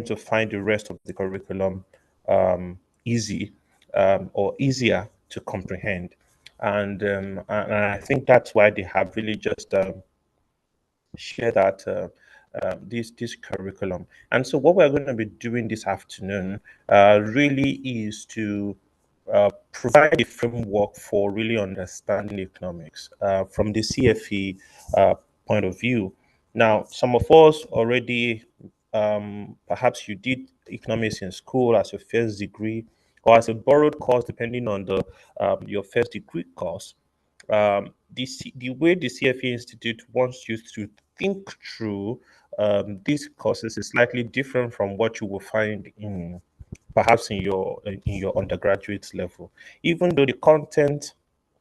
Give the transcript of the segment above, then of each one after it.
to find the rest of the curriculum easy or easier to comprehend. And I think that's why they have really just share that this curriculum. And so, what we're going to be doing this afternoon really is to provide a framework for really understanding economics from the CFA point of view. Now, some of us already, perhaps you did economics in school as your first degree or as a borrowed course, depending on the your first degree course. The way the CFA Institute wants you to think through these courses is slightly different from what you will find in perhaps in your undergraduate level. Even though the content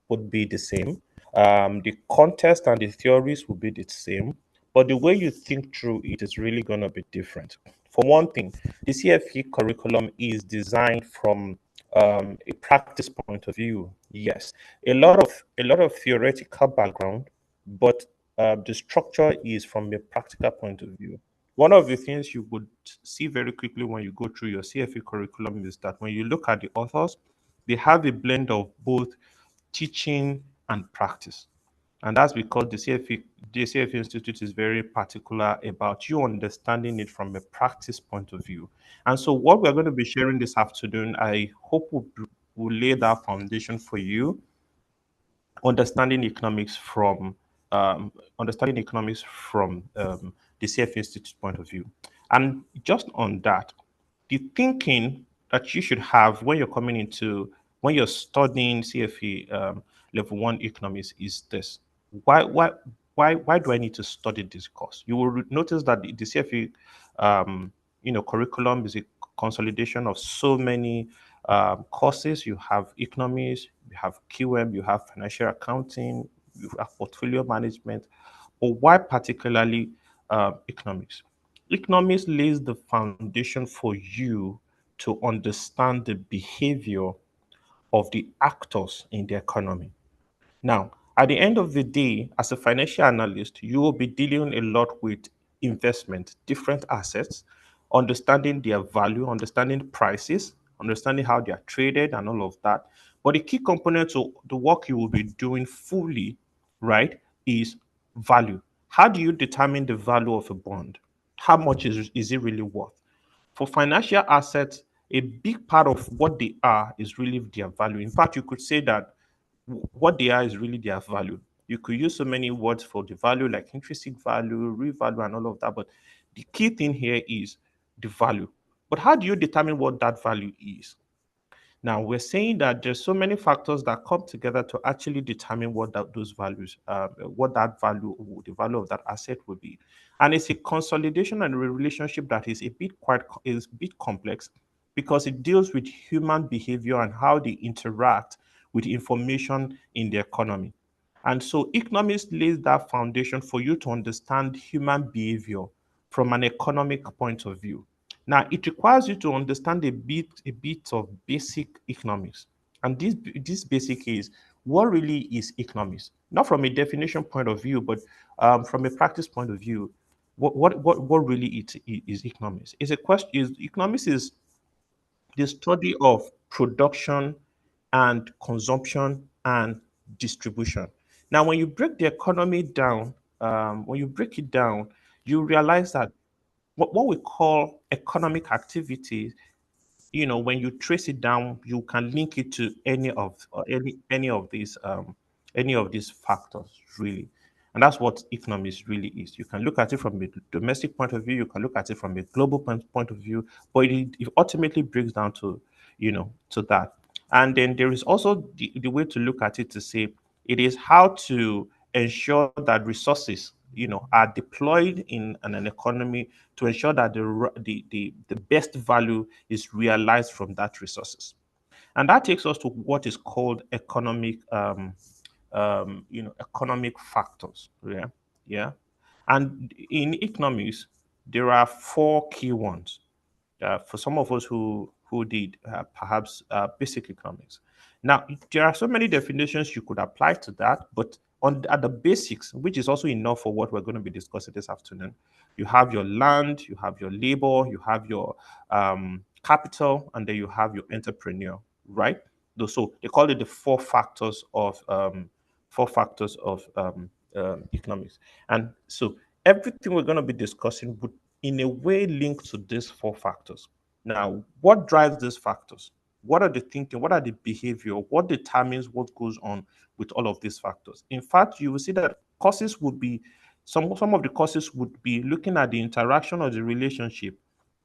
would be the same, the context and the theories will be the same, but the way you think through it is really going to be different. For one thing, the CFE curriculum is designed from a practice point of view. Yes, a lot of theoretical background, but the structure is from a practical point of view. One of the things you would see very quickly when you go through your CFE curriculum is that when you look at the authors, they have a blend of both teaching and practice. And that's because the CFA Institute is very particular about you understanding it from a practice point of view. And so, what we're going to be sharing this afternoon, I hope will lay that foundation for you, understanding economics from understanding economics from the CFA Institute point of view. And just on that, the thinking that you should have when you're studying CFA level one economics is this: why why why do I need to study this course? You will notice that the CFA curriculum is a consolidation of so many courses. You have economics, you have QM, you have financial accounting, you have portfolio management. But why particularly economics? Economics lays the foundation for you to understand the behavior of the actors in the economy. Now, at the end of the day, as a financial analyst, you will be dealing a lot with investment, different assets, understanding their value, understanding prices, understanding how they are traded, and all of that. But the key component to the work you will be doing fully, right, is value. How do you determine the value of a bond? How much is it really worth? For financial assets, a big part of what they are is really their value. In fact, you could say that what they are is really their value. You could use so many words for the value, like intrinsic value, real value, and all of that. But the key thing here is the value. But how do you determine what that value is? Now, we're saying that there's so many factors that come together to actually determine those values, what that value, the value of that asset will be. And it's a consolidation and a relationship that is a bit complex because it deals with human behavior and how they interact with information in the economy. And so economics lays that foundation for you to understand human behavior from an economic point of view. Now, it requires you to understand a bit of basic economics. And this basic is what really is economics? Not from a definition point of view, but from a practice point of view. What really is economics? Is a question is economics is the study of production and consumption and distribution. Now, when you break the economy down, when you break it down, you realize that what we call economic activity, when you trace it down, you can link it to any of these factors, really. And that's what economics really is. You can look at it from a domestic point of view, you can look at it from a global point of view, but it ultimately breaks down to that. And then there is also the way to look at it to say it is how to ensure that resources, are deployed in an economy to ensure that the best value is realized from that resources. And that takes us to what is called economic factors. Yeah, yeah. And in economics, there are four key ones. For some of us who did perhaps basic economics. Now, there are so many definitions you could apply to that, but at the basics, which is also enough for what we're going to be discussing this afternoon. You have your land, you have your labor, you have your capital, and then you have your entrepreneur, right? So they call it the four factors of economics. And so everything we're going to be discussing would in a way link to these four factors. Now, what drives these factors? What are the thinking? What are the behavior? What determines what goes on with all of these factors? In fact, you will see that courses would be some of the courses would be looking at the interaction or the relationship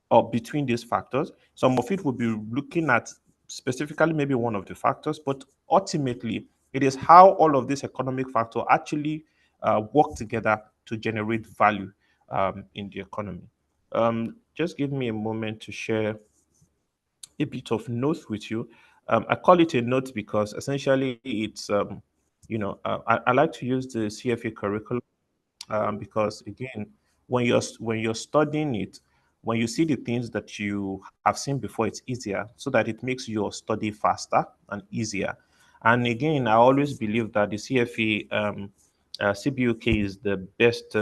or between these factors. Some of it would be looking at specifically maybe one of the factors, but ultimately it is how all of these economic factors actually work together to generate value in the economy. Just give me a moment to share a bit of notes with you. I call it a note because essentially it's, I like to use the CFA curriculum because again, when you're studying it, when you see the things that you have seen before, it's easier so that it makes your study faster and easier. And again, I always believe that the CFA CBUK is the best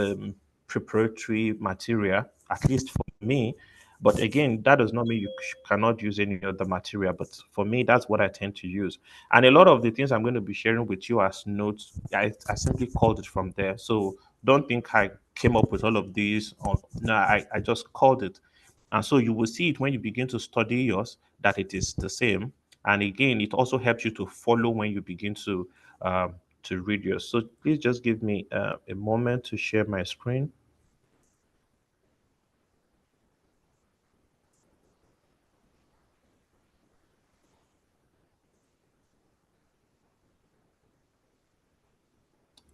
preparatory material, at least for me. But again, that does not mean you cannot use any other material. But for me, that's what I tend to use. And a lot of the things I'm going to be sharing with you as notes, I simply called it from there. So don't think I came up with all of these. No, I just called it. And so you will see it when you begin to study yours that it is the same. And again, it also helps you to follow when you begin to read yours. So please just give me a moment to share my screen.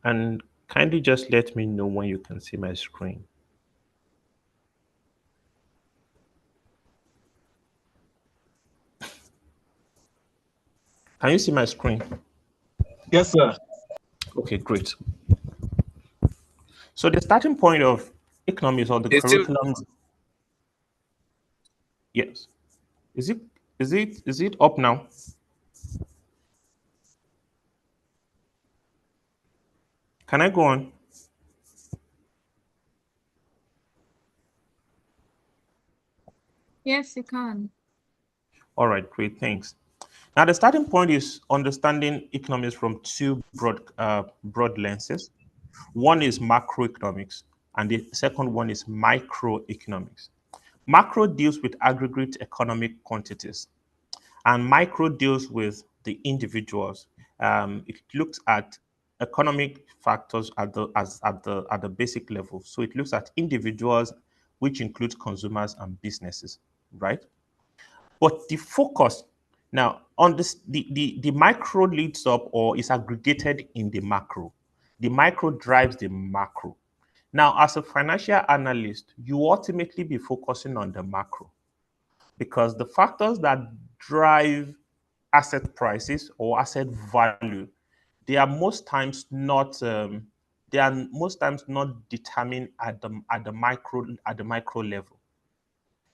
And kindly just let me know when you can see my screen. Can you see my screen? Yes, sir. Okay, great. So the starting point of economics or the It's still curriculum, yes. Is it is it up now? Can I go on? Yes, you can. All right, great, thanks. Now the starting point is understanding economics from two broad lenses. One is macroeconomics, and the second one is microeconomics. Macro deals with aggregate economic quantities, and micro deals with the individuals. It looks at economic factors at the basic level. So it looks at individuals, which includes consumers and businesses, right? But the focus now on this, the micro leads up or is aggregated in the macro. The micro drives the macro. Now, as a financial analyst, you ultimately be focusing on the macro because the factors that drive asset prices or asset value, they are most times not determined at the micro level.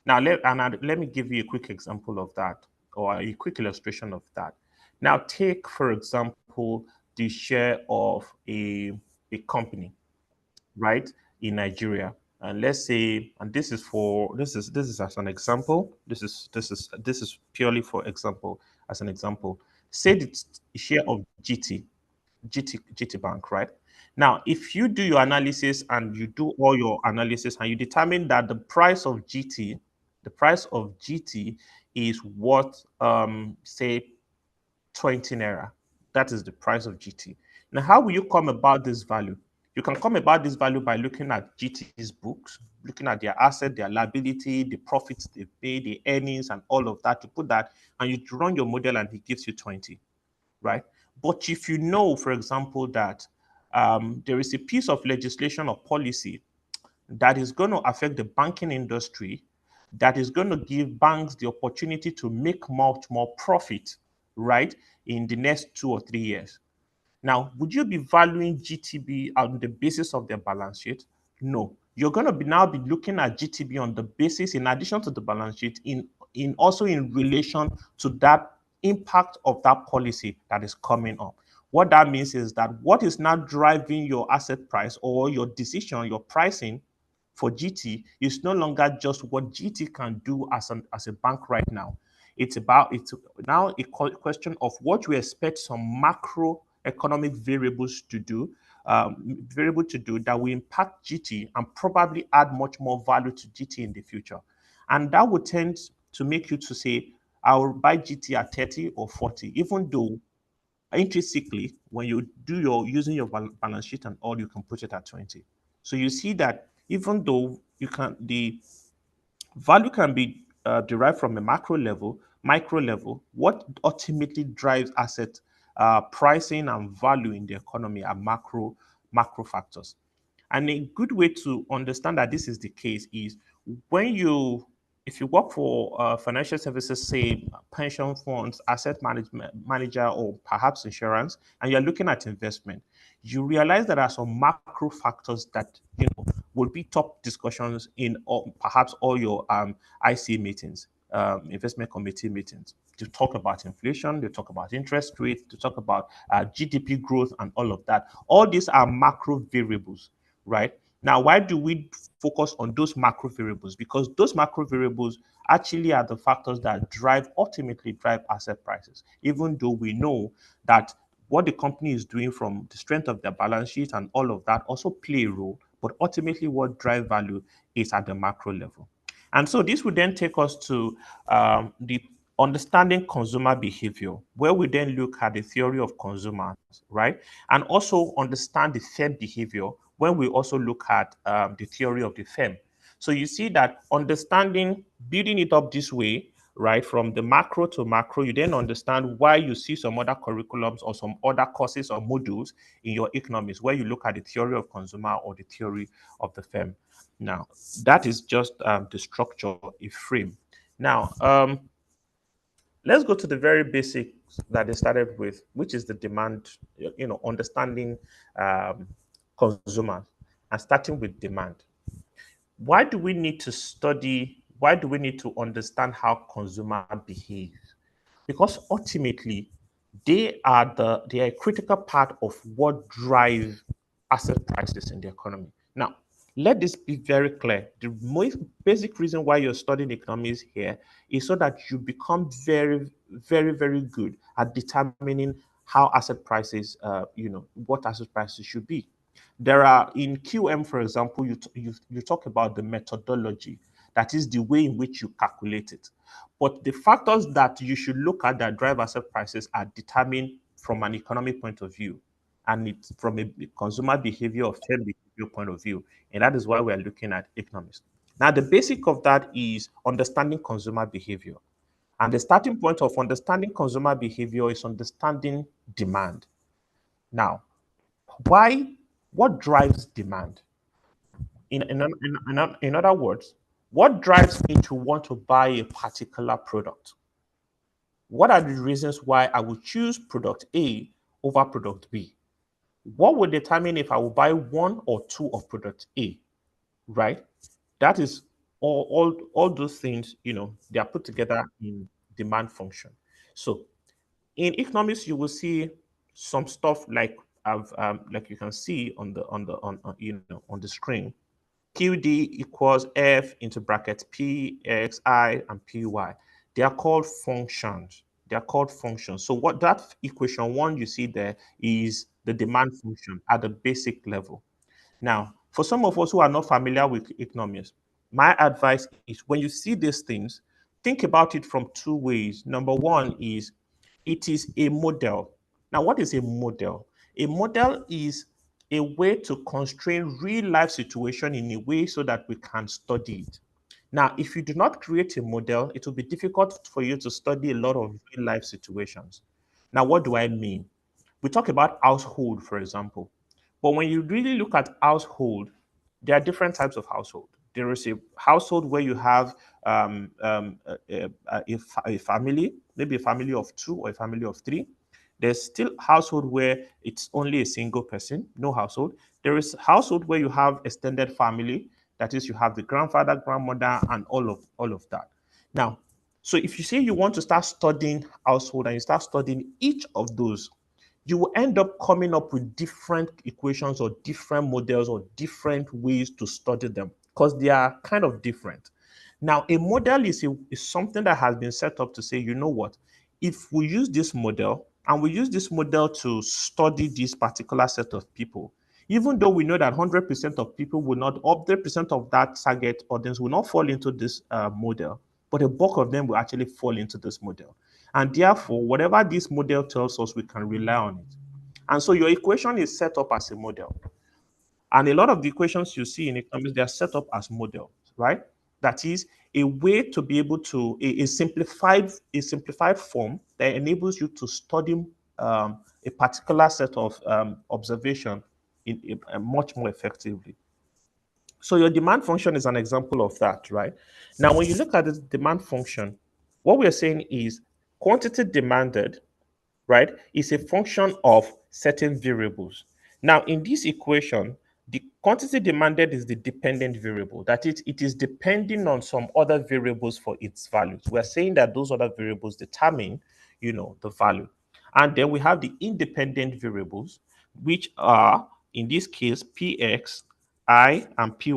Now, let me give you a quick example of that or a quick illustration of that. Now, take, for example, the share of a company, right, in Nigeria. And let's say, and this is as an example. This is purely for example, as an example. Say the share of GT Bank, right? Now, if you do your analysis and you do all your analysis and you determine that the price of GT is what, say, 20 naira. That is the price of GT. Now, how will you come about this value? You can come about this value by looking at GT's books, looking at their asset, their liability, the profits they pay, the earnings, and all of that. You put that and you run your model, and it gives you 20, right? But if you know, for example, that there is a piece of legislation or policy that is going to affect the banking industry, that is going to give banks the opportunity to make much more profit, right, in the next 2 or 3 years. Now, would you be valuing GTB on the basis of their balance sheet? No. You're going to be now be looking at GTB on the basis, in addition to the balance sheet, in relation to that impact of that policy that is coming up. What that means is that what is now driving your asset price or your decision, your pricing for GT is no longer just what GT can do as a bank right now. It's now a question of what you expect some macroeconomic variable to do that will impact GT and probably add much more value to GT in the future. And that would tend to make you to say, I'll buy GT at 30 or 40, even though intrinsically, when you do your using your balance sheet and all, you can put it at 20. So you see that even though the value can be derived from a macro level, micro level, what ultimately drives asset pricing and value in the economy are macro factors. And a good way to understand that this is the case is when you, if you work for financial services, say pension funds, asset management manager, or perhaps insurance, and you're looking at investment, you realize there are some macro factors that will be top discussions in perhaps all your IC meetings, investment committee meetings. To talk about inflation, they talk about interest rates, to talk about GDP growth, and all of that. All these are macro variables, right? Now, why do we focus on those macro variables? Because those macro variables actually are the factors that ultimately drive asset prices, even though we know that what the company is doing from the strength of their balance sheet and all of that also play a role, but ultimately what drive value is at the macro level. And so this would then take us to the understanding consumer behavior, where we then look at the theory of consumers, right? And also understand the firm behavior when we also look at the theory of the firm. So you see that understanding, building it up this way, right, from the macro to macro, you then understand why you see some other curriculums or some other courses or modules in your economics where you look at the theory of consumer or the theory of the firm. Now, that is just the structure, a frame. Now, let's go to the very basics that they started with, which is the demand, understanding um, consumers and starting with demand. Why do we need to study? Why do we need to understand how consumer behave? Because ultimately, they are a critical part of what drive asset prices in the economy. Now, let this be very clear. The most basic reason why you're studying economics here is so that you become very, very, very good at determining how asset prices, what asset prices should be. There are in QM, for example, you talk about the methodology, that is the way in which you calculate it. But the factors that you should look at that drive asset prices are determined from an economic point of view, and it's from a consumer behavior or firm behavior point of view. And that is why we are looking at economics. Now, the basic of that is understanding consumer behavior. And the starting point of understanding consumer behavior is understanding demand. Now, why? What drives demand? In other words, what drives me to want to buy a particular product? What are the reasons why I would choose product A over product B? What will determine if I will buy one or two of product A, right? That is all those things, they are put together in demand function. So in economics, you will see some stuff like you can see on the screen. QD equals F into brackets P, X, I, and PY. They are called functions. They are called functions. So what that equation one you see there is the demand function at the basic level. Now, for some of us who are not familiar with economics, my advice is when you see these things, think about it from two ways. Number one is it is a model. Now, what is a model? A model is a way to constrain real life situation in a way so that we can study it. Now, if you do not create a model, it will be difficult for you to study a lot of real life situations. Now, what do I mean? We talk about household, for example. But when you really look at household, there are different types of household. There is a household where you have a family, maybe a family of two or a family of three. There's still household where it's only a single person, no household. There is household where you have extended family, that is, you have the grandfather, grandmother, and all of that. Now, so if you say you want to start studying household and you start studying each of those, you will end up coming up with different equations or different models or different ways to study them because they are kind of different. Now, a model is something that has been set up to say, you know what, if we use this model and we use this model to study this particular set of people, even though we know that 100% of people will not, 100% of that target audience will not fall into this model, but a bulk of them will actually fall into this model. And therefore, whatever this model tells us, we can rely on it. And so your equation is set up as a model. And a lot of the equations you see in economics, they are set up as models, right? That is a way to be able to a simplified form that enables you to study a particular set of observation much more effectively. So your demand function is an example of that, right? Now, when you look at the demand function, what we're saying is quantity demanded, right, is a function of certain variables. Now, in this equation, the quantity demanded is the dependent variable. That it is depending on some other variables for its values. We're saying that those other variables determine, the value. And then we have the independent variables, which are, in this case, px, I, and py.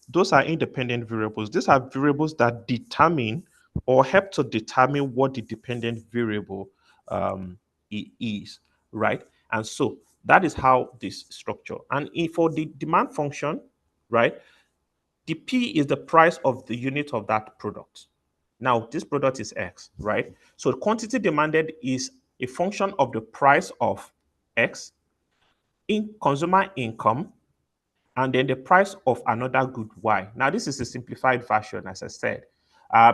Those are independent variables. These are variables that determine or help to determine what the dependent variable is, right? And so that is how this structure. And for the demand function, right, the P is the price of the unit of that product. Now, this product is X, right? So the quantity demanded is a function of the price of X in consumer income and then the price of another good Y. Now, this is a simplified version, as I said.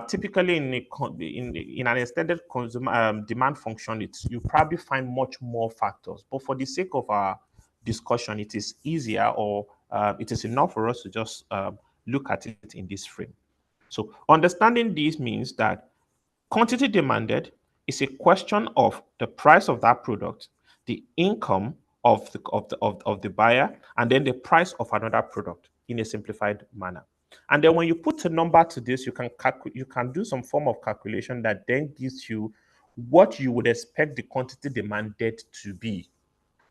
Typically, in an extended consumer demand function, you probably find much more factors. But for the sake of our discussion, it is easier or it is enough for us to just look at it in this frame. So, understanding this means that quantity demanded is a question of the price of that product, the income of the buyer, and then the price of another product in a simplified manner. And then when you put a number to this, you can do some form of calculation that then gives you what you would expect the quantity demanded to be,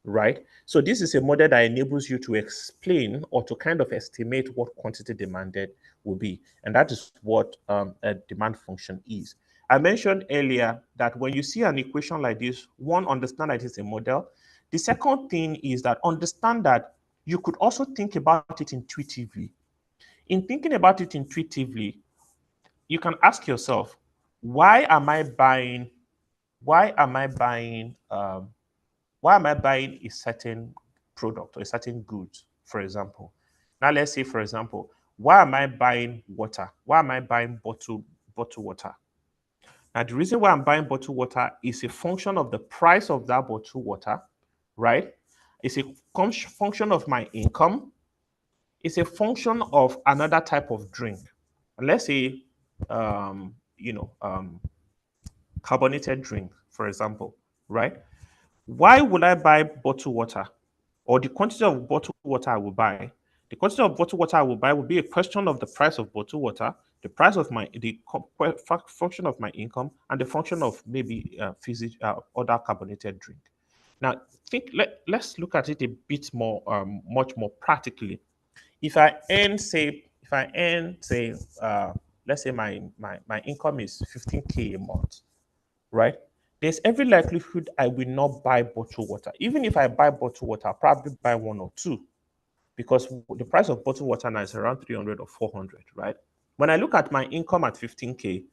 right? So this is a model that enables you to explain or to kind of estimate what quantity demanded will be. And that is what a demand function is. I mentioned earlier that when you see an equation like this, one, understand that it's a model. The second thing is that understand that you could also think about it intuitively. In thinking about it intuitively, you can ask yourself, why am I buying, why am I buying why am I buying a certain product or a certain good, for example? Now, let's say, for example, why am I buying water? Why am I buying bottled water? Now, the reason why I'm buying bottled water is a function of the price of that bottled water, right? It's a function of my income. It's a function of another type of drink. And let's say, um, you know, um, carbonated drink, for example, right? Why would I buy bottled water or the quantity of bottled water I will buy? The quantity of bottled water I will buy will be a question of the price of bottled water, the price of function of my income, and the function of maybe other carbonated drink. Now, let's look at it a bit more, much more practically. If I earn, say, let's say my income is 15K a month, right? There's every likelihood I will not buy bottled water. Even if I buy bottled water, I'll probably buy one or two because the price of bottled water now is around 300 or 400, right? When I look at my income at 15K,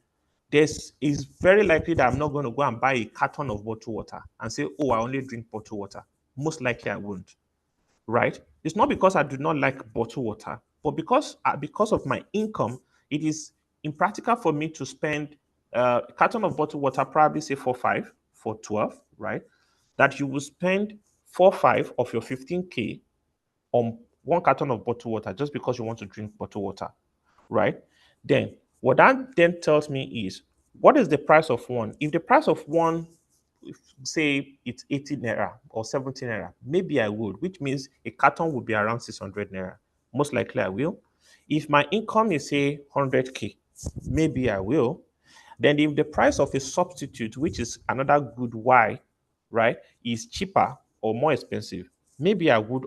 this is very likely that I'm not going to go and buy a carton of bottled water and say, oh, I only drink bottled water. Most likely I won't, right? It's not because I do not like bottled water, but because of my income, it is impractical for me to spend a carton of bottled water, probably say 4 5 for 12, right? That you will spend 4 5 of your 15K on one carton of bottled water just because you want to drink bottled water, right? Then what that then tells me is what is the price of one? If the price of one, say it's 80 naira or 70 naira, maybe I would, which means a carton would be around 600 naira. Most likely I will. If my income is say 100K, maybe I will. Then if the price of a substitute, which is another good why, right, is cheaper or more expensive, maybe I would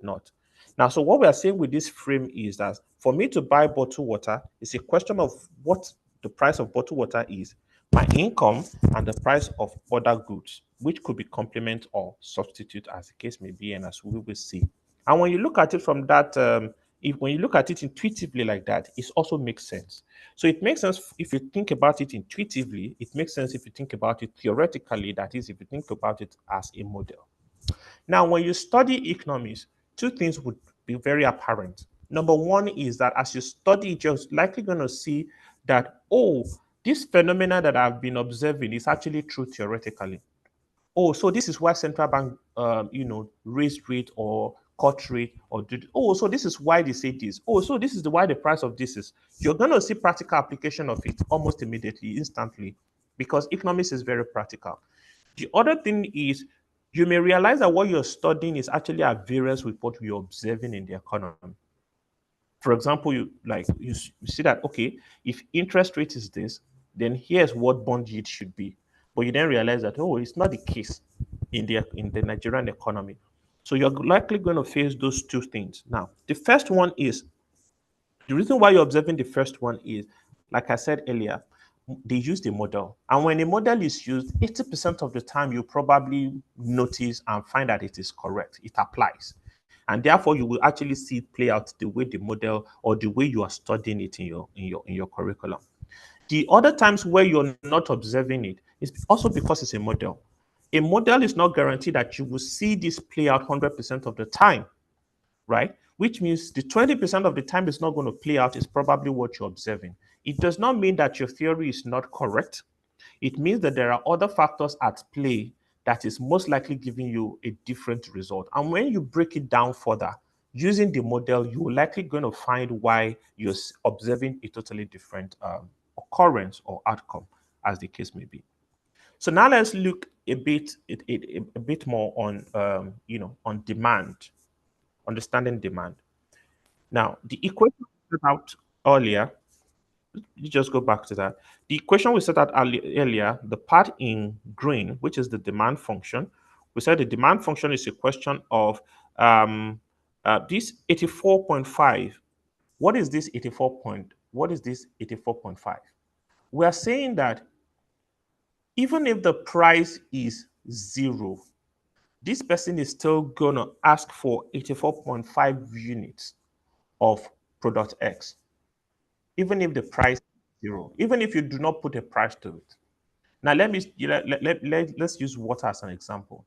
not. Now, so what we are saying with this frame is that for me to buy bottled water, it's a question of what the price of bottled water is, my income, and the price of other goods, which could be complement or substitute as the case may be, and as we will see. And when you look at it from that, if when you look at it intuitively like that, it also makes sense. So it makes sense if you think about it intuitively. It makes sense if you think about it theoretically. That is, if you think about it as a model. Now, when you study economics, two things would be very apparent. Number one is that as you study it, you're likely going to see that, oh, this phenomena that I've been observing is actually true theoretically. Oh, so this is why central bank, raised rate or cut rate or did. Oh, so this is why they say this. Oh, so this is the why the price of this is. You're going to see practical application of it almost immediately, instantly, because economics is very practical. The other thing is you may realize that what you're studying is actually at variance with what you're observing in the economy. For example, you see that, okay, if interest rate is this, then here's what bond yield should be. But you then realize that, oh, it's not the case in the Nigerian economy. So you're likely going to face those two things. Now, the first one is the reason why you're observing the first one is, like I said earlier, they used a model. And when a model is used, 80% of the time you probably notice and find that it is correct. It applies. And therefore you will actually see it play out the way the model or the way you are studying it in your curriculum. The other times where you're not observing it is also because it's a model. A model is not guaranteed that you will see this play out 100% of the time, right? Which means the 20% of the time it's not going to play out is probably what you're observing. It does not mean that your theory is not correct. It means that there are other factors at play that is most likely giving you a different result. And when you break it down further, using the model, you're likely going to find why you're observing a totally different occurrence or outcome, as the case may be. So now let's look a bit more on on demand, understanding demand. Now, the equation we set out earlier, you just go back to that. The equation we set out earlier, the part in green, which is the demand function, we said the demand function is a question of this 84.5. What is this 84 point? What is this 84.5? We are saying that even if the price is zero, this person is still going to ask for 84.5 units of product X, even if the price is zero, even if you do not put a price to it. Now, let's use water as an example.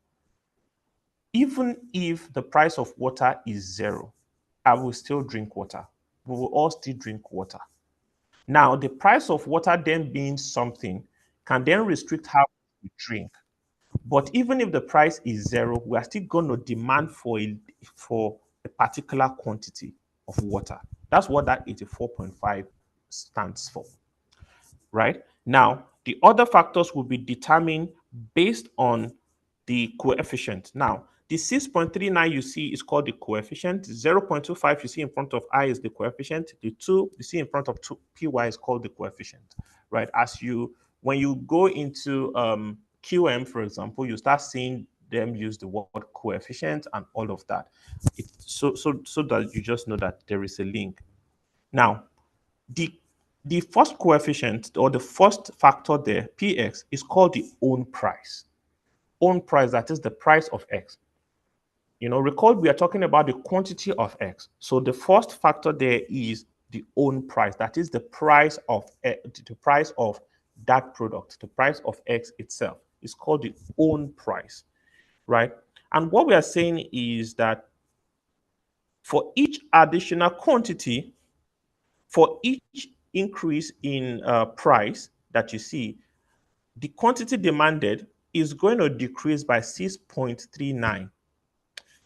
Even if the price of water is zero, I will still drink water. We will all still drink water. Now, the price of water then being something can then restrict how we drink. But even if the price is zero, we are still going to demand for a particular quantity of water. That's what that 84.5 stands for, right? Now, the other factors will be determined based on the coefficient. Now, the 6.39 you see is called the coefficient. 0.25 you see in front of I is the coefficient. The 2 you see in front of 2 py is called the coefficient, right? When you go into QM, for example, you start seeing them use the word coefficient and all of that. So that you just know that there is a link. Now, the the first coefficient or the first factor there, px, is called the own price. Own price, that is the price of x. Recall we are talking about the quantity of x. So the first factor there is the own price. That is the price of that product, the price of x itself. It's called the own price, right? And what we are saying is that for each additional quantity, for each increase in price that you see, the quantity demanded is going to decrease by 6.39.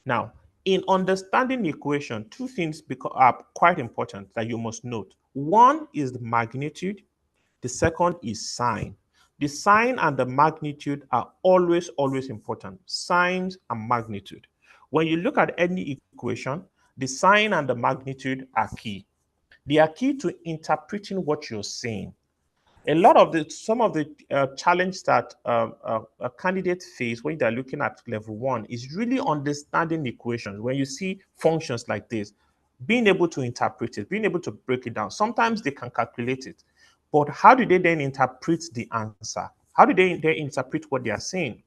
Now, in understanding the equation, two things are quite important that you must note. One is the magnitude, the second is sign. The sign and the magnitude are always, always important. Signs and magnitude. When you look at any equation, the sign and the magnitude are key. They are key to interpreting what you're saying. A lot of the some of the challenge that a candidate face when they're looking at level one is really understanding equations. When you see functions like this, being able to interpret it, being able to break it down. Sometimes they can calculate it, but how do they then interpret the answer? How do they interpret what they are saying?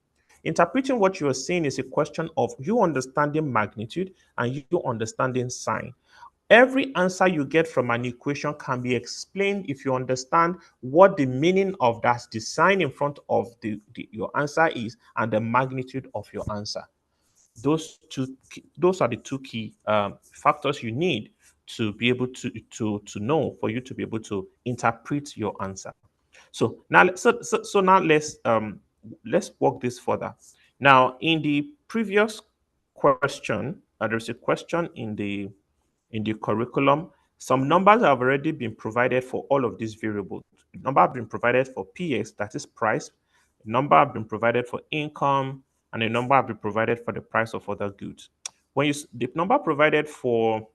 Interpreting what you are saying is a question of you understanding magnitude and you understanding sign. Every answer you get from an equation can be explained if you understand what the meaning of that, the sign in front of your answer is, and the magnitude of your answer. Those are the two key factors you need to be able to know for you to be able to interpret your answer. So now let's walk this further. Now, in the previous question, there's a question in the curriculum. Some numbers have already been provided for all of these variables. The number have been provided for PS, that is price. The number have been provided for income, and the number have been provided for the price of other goods. The number provided for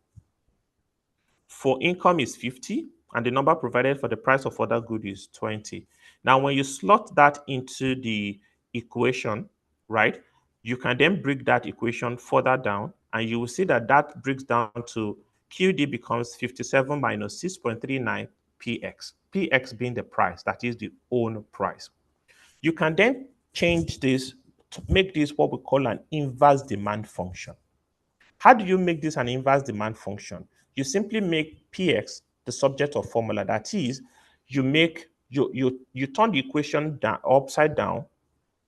income is 50, and the number provided for the price of other good is 20. Now, when you slot that into the equation, right, you can then break that equation further down, and you will see that that breaks down to QD becomes 57 minus 6.39 PX, PX being the price, that is the own price. You can then change this to make this what we call an inverse demand function. How do you make this an inverse demand function? You simply make Px the subject of formula. That is, you turn the equation down, upside down.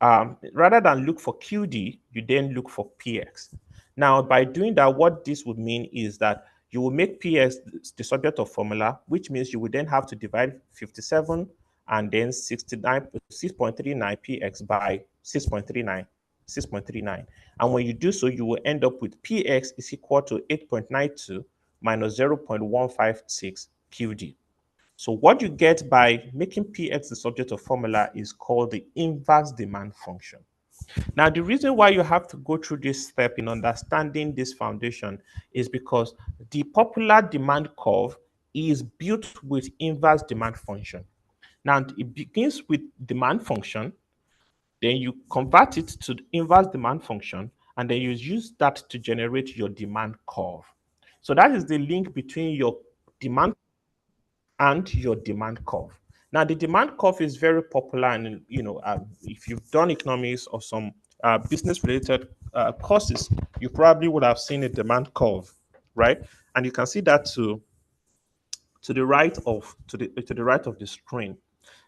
Rather than look for QD, you then look for Px. Now, by doing that, what this would mean is that you will make Px the subject of formula, which means you would then have to divide 57 and then 6.39 px by 6.39. And when you do so, you will end up with px is equal to 8.92 minus 0.156 qd. So what you get by making px the subject of formula is called the inverse demand function. Now, the reason why you have to go through this step in understanding this foundation is because the popular demand curve is built with inverse demand function. Now, it begins with demand function, then you convert it to the inverse demand function, and then you use that to generate your demand curve. So that is the link between your demand and your demand curve. Now, the demand curve is very popular, and if you've done economics or some business-related courses, you probably would have seen a demand curve, right? And you can see that to the right of to the right of the screen.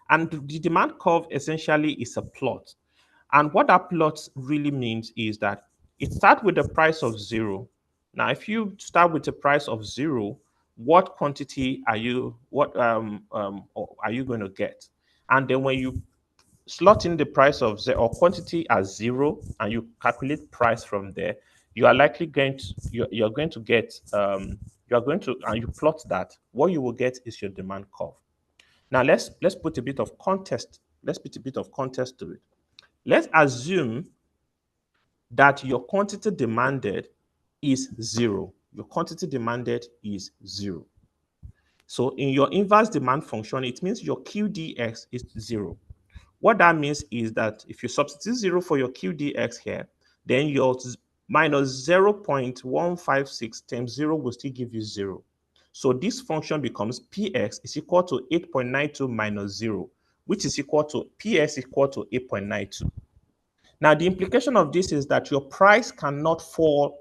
And the demand curve essentially is a plot. And what that plot really means is that it starts with the price of zero. Now, if you start with the price of zero, what quantity are you going to get? And then when you slot in the price of zero or quantity as zero and you calculate price from there, you are likely going to you're going to get you are going to and you plot that, what you will get is your demand curve. Now let's put a bit of context. Let's put a bit of context to it. Let's assume that your quantity demanded is zero. Your quantity demanded is zero. So in your inverse demand function, it means your QDX is zero. What that means is that if you substitute zero for your QDX here, then your minus 0.156 times zero will still give you zero. So this function becomes Px is equal to 8.92 minus zero, which is equal to Px equal to 8.92. Now, the implication of this is that your price cannot fall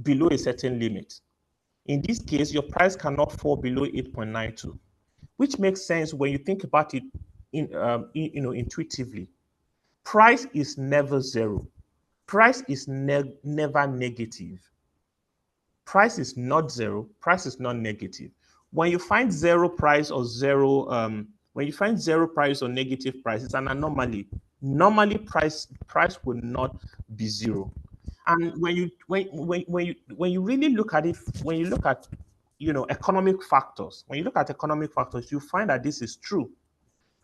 below a certain limit. In this case, your price cannot fall below 8.92, which makes sense when you think about it intuitively. Price is never zero. Price is never negative. Price is not zero. Price is not negative. When you find zero price or when you find zero price or negative price, it's an anomaly. Normally, price will not be zero. And when you really look at it, when you look at economic factors, when you look at economic factors, you find that this is true.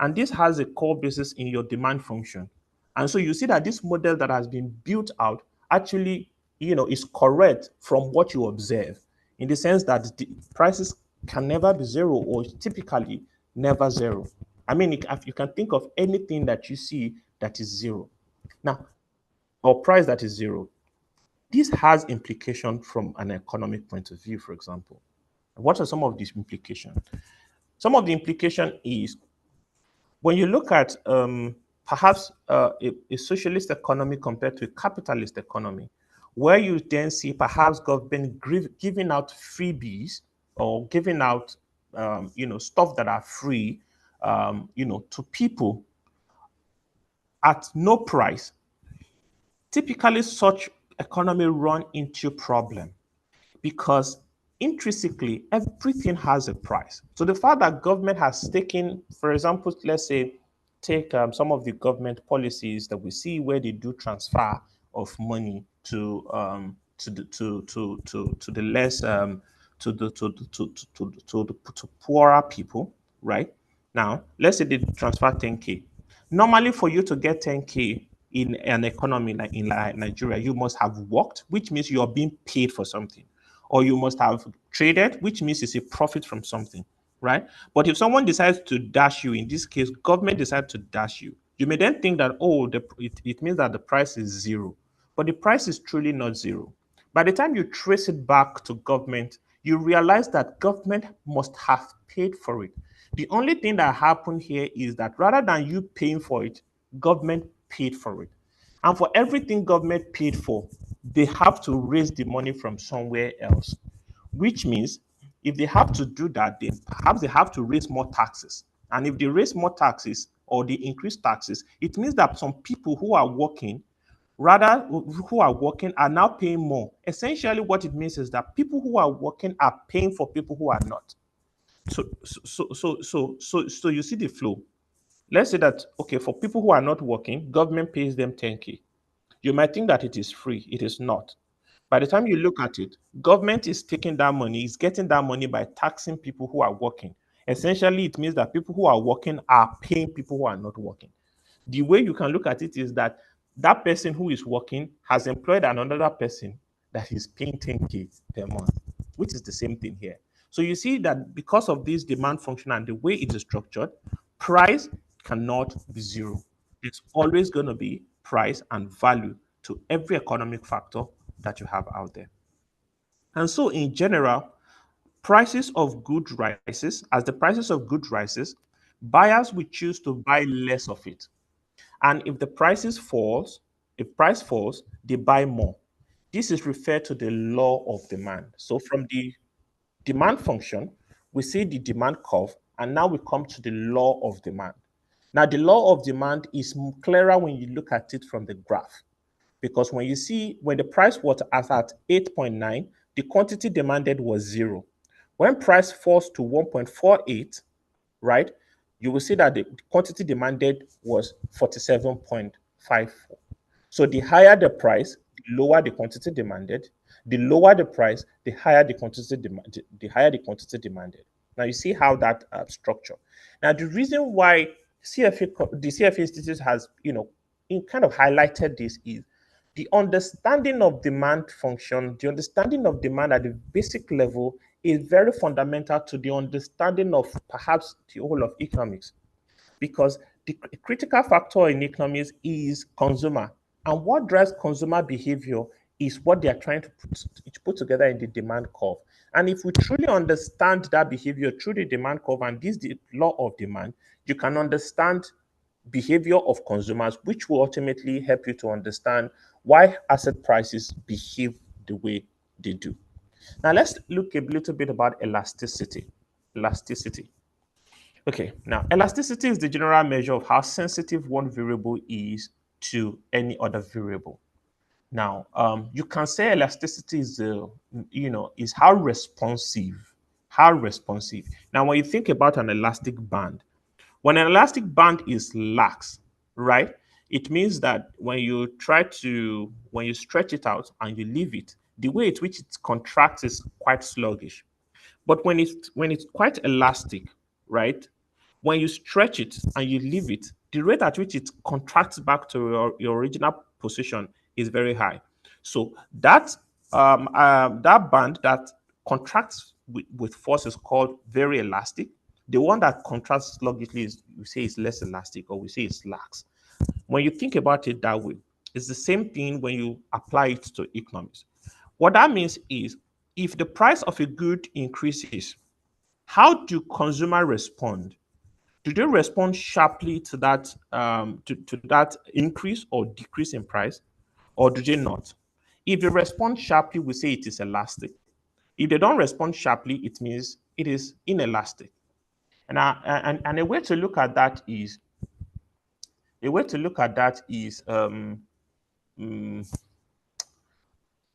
And this has a core basis in your demand function. And so you see that this model that has been built out actually, is correct from what you observe, in the sense that the prices can never be zero or typically never zero. I mean, if you can think of anything that you see that is zero now, or price that is zero, this has implication from an economic point of view. For example, what are some of these implications? Some of the implication is when you look at perhaps a socialist economy compared to a capitalist economy, where you then see perhaps government giving out freebies or giving out stuff that are free to people at no price, typically such economy run into problem because intrinsically everything has a price. So the fact that government has taken, for example, let's say, take some of the government policies that we see where they do transfer of money to the less to poorer people, right? Now, let's say they transfer 10K. Normally, for you to get 10K in an economy like in Nigeria, you must have worked, which means you are being paid for something, or you must have traded, which means it's a profit from something, right? But if someone decides to dash you, in this case, government decides to dash you, you may then think that, oh, it means that the price is zero. But the price is truly not zero. By the time you trace it back to government, you realize that government must have paid for it. The only thing that happened here is that rather than you paying for it, government paid for it. And for everything government paid for, they have to raise the money from somewhere else, which means if they have to do that, then perhaps they have to raise more taxes. And if they raise more taxes or they increase taxes, it means that some people who are working, rather who are working, are now paying more. Essentially, what it means is that people who are working are paying for people who are not. So you see the flow. Let's say that okay, for people who are not working, government pays them 10K. You might think that it is free. It is not. By the time you look at it, government is taking that money, is getting that money by taxing people who are working. Essentially, it means that people who are working are paying people who are not working. The way you can look at it is that that person who is working has employed another person that is paying 10K per month, which is the same thing here. So you see that because of this demand function and the way it is structured, price cannot be zero. It's always going to be price and value to every economic factor that you have out there. And so, in general, prices of good rises, as the prices of good rises, buyers will choose to buy less of it. And if the prices falls, if price falls, they buy more. This is referred to the law of demand. So from the demand function, we see the demand curve, and now we come to the law of demand. Now, the law of demand is clearer when you look at it from the graph. Because when you see, when the price was at 8.9, the quantity demanded was zero. When price falls to 1.48, right, you will see that the quantity demanded was 47.54. So the higher the price, the lower the quantity demanded. The lower the price, the higher the quantity the higher the quantity demanded. Now you see how that structure. Now the reason why the CFA Institute has kind of highlighted this is the understanding of demand function, the understanding of demand at the basic level is very fundamental to the understanding of perhaps the whole of economics because the critical factor in economics is consumer. And what drives consumer behavior is what they are trying to put together in the demand curve. And if we truly understand that behavior through the demand curve and this the law of demand, you can understand behavior of consumers, which will ultimately help you to understand why asset prices behave the way they do. Now let's look a little bit about elasticity. Elasticity. Okay, now elasticity is the general measure of how sensitive one variable is to any other variable. Now, you can say elasticity is, is how responsive. Now, when you think about an elastic band, when an elastic band is lax, right, it means that when you stretch it out and you leave it, the way at which it contracts is quite sluggish. But when it's quite elastic, right? When you stretch it and you leave it, the rate at which it contracts back to your original position is very high. So that band that contracts with force is called very elastic. The one that contracts sluggishly is we say is less elastic or we say it's lax. When you think about it that way, it's the same thing when you apply it to economics. What that means is if the price of a good increases, how do consumer respond? Do they respond sharply to that to that increase or decrease in price, or do they not? If they respond sharply, we say it is elastic. If they don't respond sharply, it means it is inelastic. And a way to look at that is mm,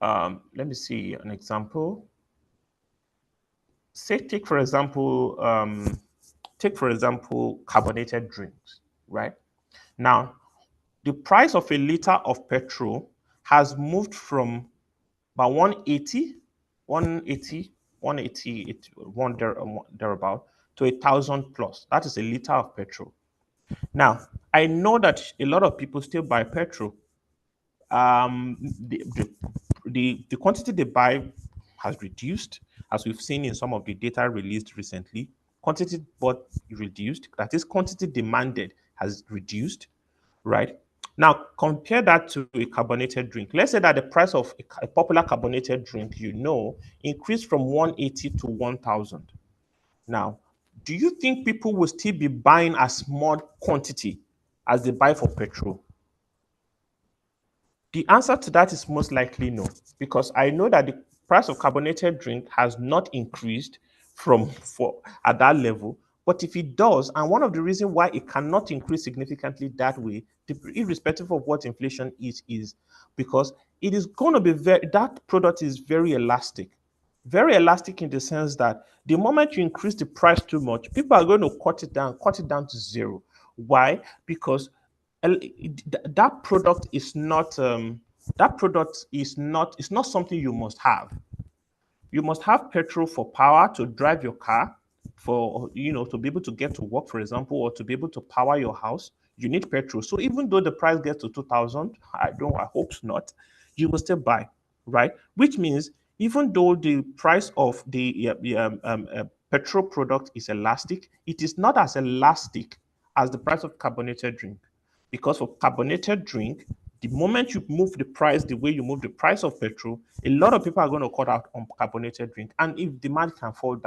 let me see an example. Say take for example carbonated drinks, right? Now the price of a liter of petrol has moved from about 180, 180, 180, thereabout to 1,000 plus. That is a liter of petrol. Now, I know that a lot of people still buy petrol. Um, the, the, the quantity they buy has reduced, as we've seen in some of the data released recently. Quantity bought reduced, that is, quantity demanded has reduced, right? Now, compare that to a carbonated drink. Let's say that the price of a popular carbonated drink, increased from 180 to 1,000. Now, do you think people will still be buying as small quantity as they buy for petrol? The answer to that is most likely no, because I know that the price of carbonated drink has not increased from for at that level. But if it does, and one of the reasons why it cannot increase significantly that way, irrespective of what inflation is because it is going to be that product is very elastic. Very elastic in the sense that the moment you increase the price too much, people are going to cut it down to zero. Why? Because that product is not it's not something you must have. You must have petrol for power to drive your car, for to be able to get to work, for example, or to be able to power your house. You need petrol. So even though the price gets to 2,000, I hope not, you will still buy, right? Which means even though the price of the petrol product is elastic, it is not as elastic as the price of carbonated drink. Because for carbonated drink, the moment you move the price the way you move the price of petrol, a lot of people are going to cut out on carbonated drink. And if demand can fall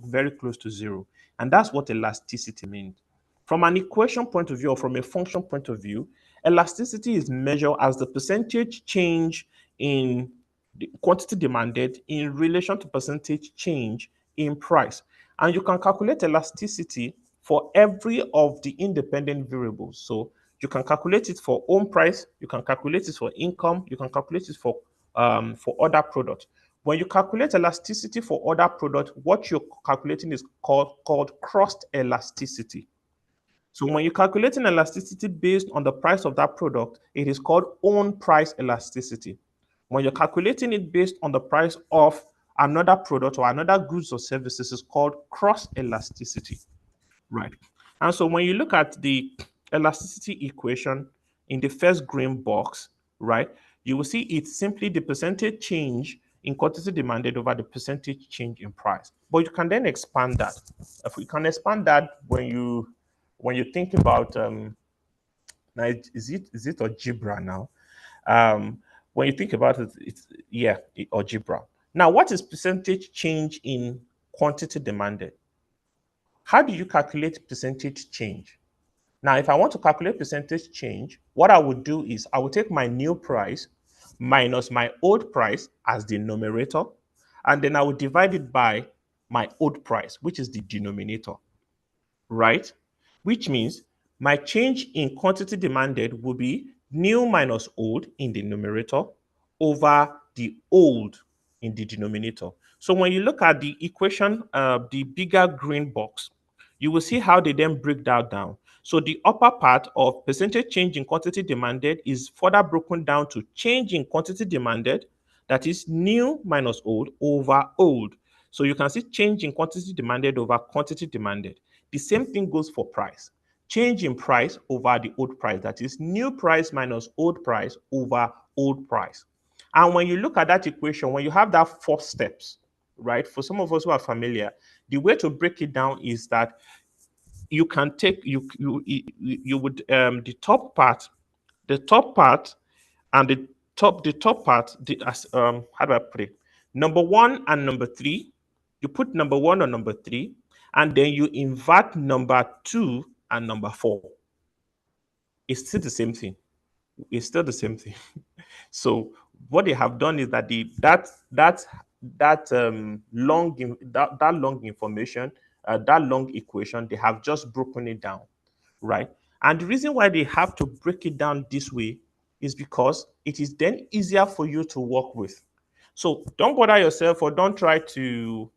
very close to zero. And that's what elasticity means. From an equation point of view or from a function point of view, elasticity is measured as the percentage change in the quantity demanded in relation to percentage change in price. And you can calculate elasticity for every of the independent variables. So you can calculate it for home price, you can calculate it for income, you can calculate it for other products. When you calculate elasticity for other products, what you're calculating is called cross elasticity. So when you're calculating elasticity based on the price of that product, it is called own price elasticity. When you're calculating it based on the price of another product or another goods or services, it's called cross elasticity. Right. And so when you look at the elasticity equation in the first green box, right, you will see it's simply the percentage change in quantity demanded over the percentage change in price. But you can then expand that. If we can expand that when you think about now is it algebra now? When you think about it, it's algebra. Now, what is percentage change in quantity demanded? How do you calculate percentage change? Now, if I want to calculate percentage change, what I would do is I would take my new price minus my old price as the numerator, and then I would divide it by my old price, which is the denominator, right? Which means my change in quantity demanded will be new minus old in the numerator over the old in the denominator. So when you look at the equation, the bigger green box, you will see how they then break that down. So the upper part of percentage change in quantity demanded is further broken down to change in quantity demanded, that is new minus old over old. So you can see change in quantity demanded over quantity demanded. The same thing goes for price. Change in price over the old price, that is new price minus old price over old price. And when you look at that equation, when you have that four steps, right? For some of us who are familiar, The way to break it down is that you can take you would the top part and the top part the as how do I put it, number one and number three, you put number one or number three, and then you invert number two and number four. It's still the same thing. It's still the same thing. So what they have done is that that long information, that long equation, they have just broken it down, right? And the reason why they have to break it down this way is because it is then easier for you to work with. So don't bother yourself, or don't try to.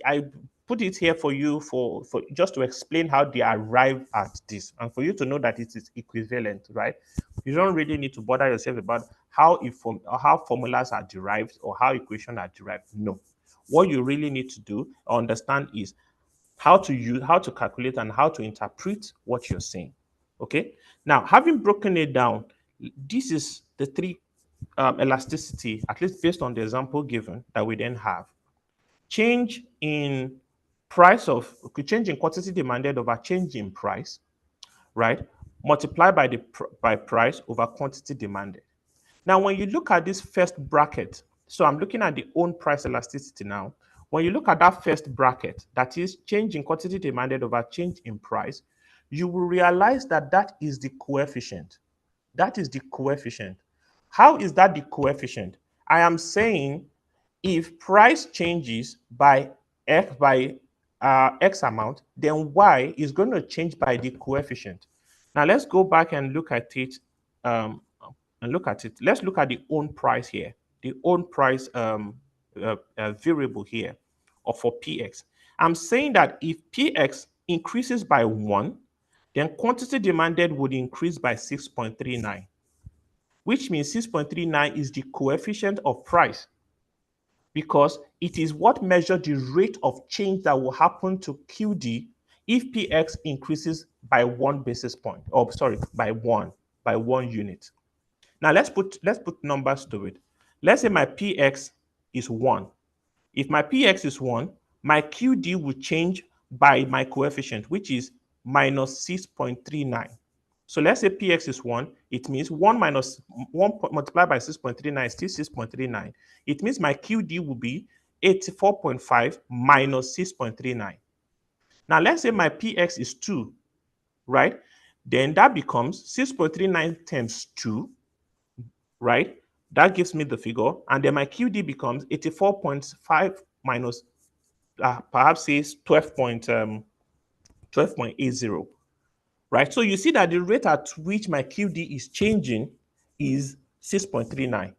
I put it here for you for just to explain how they arrive at this, and for you to know that it is equivalent, right? You don't really need to bother yourself about or how formulas are derived or how equations are derived. No, what you really need to do or understand is how to calculate and how to interpret what you're saying. Okay. Now, having broken it down, this is the three elasticity, at least based on the example given, that we then have. Change in change in quantity demanded over change in price, right? Multiplied by by price over quantity demanded. Now, when you look at this first bracket, so I'm looking at the own price elasticity now. When you look at that first bracket, that is change in quantity demanded over change in price, you will realize that that is the coefficient. That is the coefficient. How is that the coefficient? I am saying if price changes by x amount, then y is going to change by the coefficient. Now let's go back and look at it. Um, Let's look at the own price here. The own price variable here, or for px. I'm saying that if px increases by 1, then quantity demanded would increase by 6.39, which means 6.39 is the coefficient of price, because it is what measures the rate of change that will happen to QD if PX increases by 1 basis point, or sorry, by one unit. Now let's put numbers to it. Let's say my PX is 1. If my PX is 1, my QD will change by my coefficient, which is minus 6.39. So let's say PX is 1, it means 1 minus 1 multiplied by 6.39 is still 6.39. It means my QD will be 84.5 minus 6.39. Now let's say my PX is 2, right? Then that becomes 6.39 times 2, right? That gives me the figure. And then my QD becomes 84.5 minus perhaps says 12.80, right? So you see that the rate at which my QD is changing is 6.39,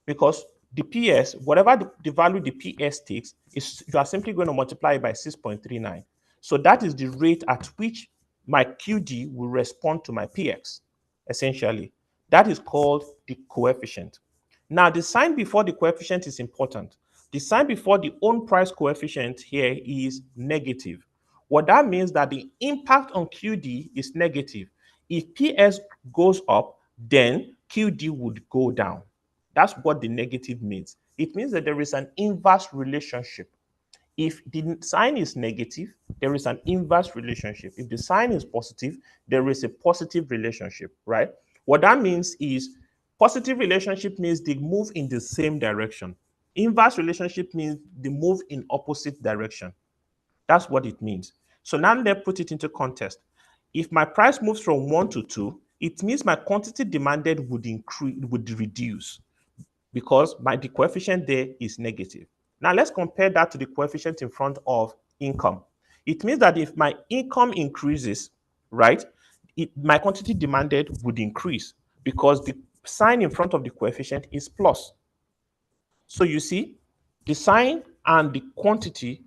because the PS, whatever the value the PS takes, is you are simply going to multiply it by 6.39. So that is the rate at which my QD will respond to my PX, essentially. That is called the coefficient. Now, the sign before the coefficient is important. The sign before the own price coefficient here is negative. What that means that the impact on QD is negative. If PS goes up, then QD would go down. That's what the negative means. It means that there is an inverse relationship. If the sign is negative, there is an inverse relationship. If the sign is positive, there is a positive relationship, right? What that means is positive relationship means they move in the same direction. Inverse relationship means they move in opposite direction. That's what it means. So now let's put it into context. If my price moves from 1 to 2, it means my quantity demanded would reduce, because the coefficient there is negative. Now let's compare that to the coefficient in front of income. It means that if my income increases, right, my quantity demanded would increase, because the sign in front of the coefficient is plus. So you see, the sign and the quantity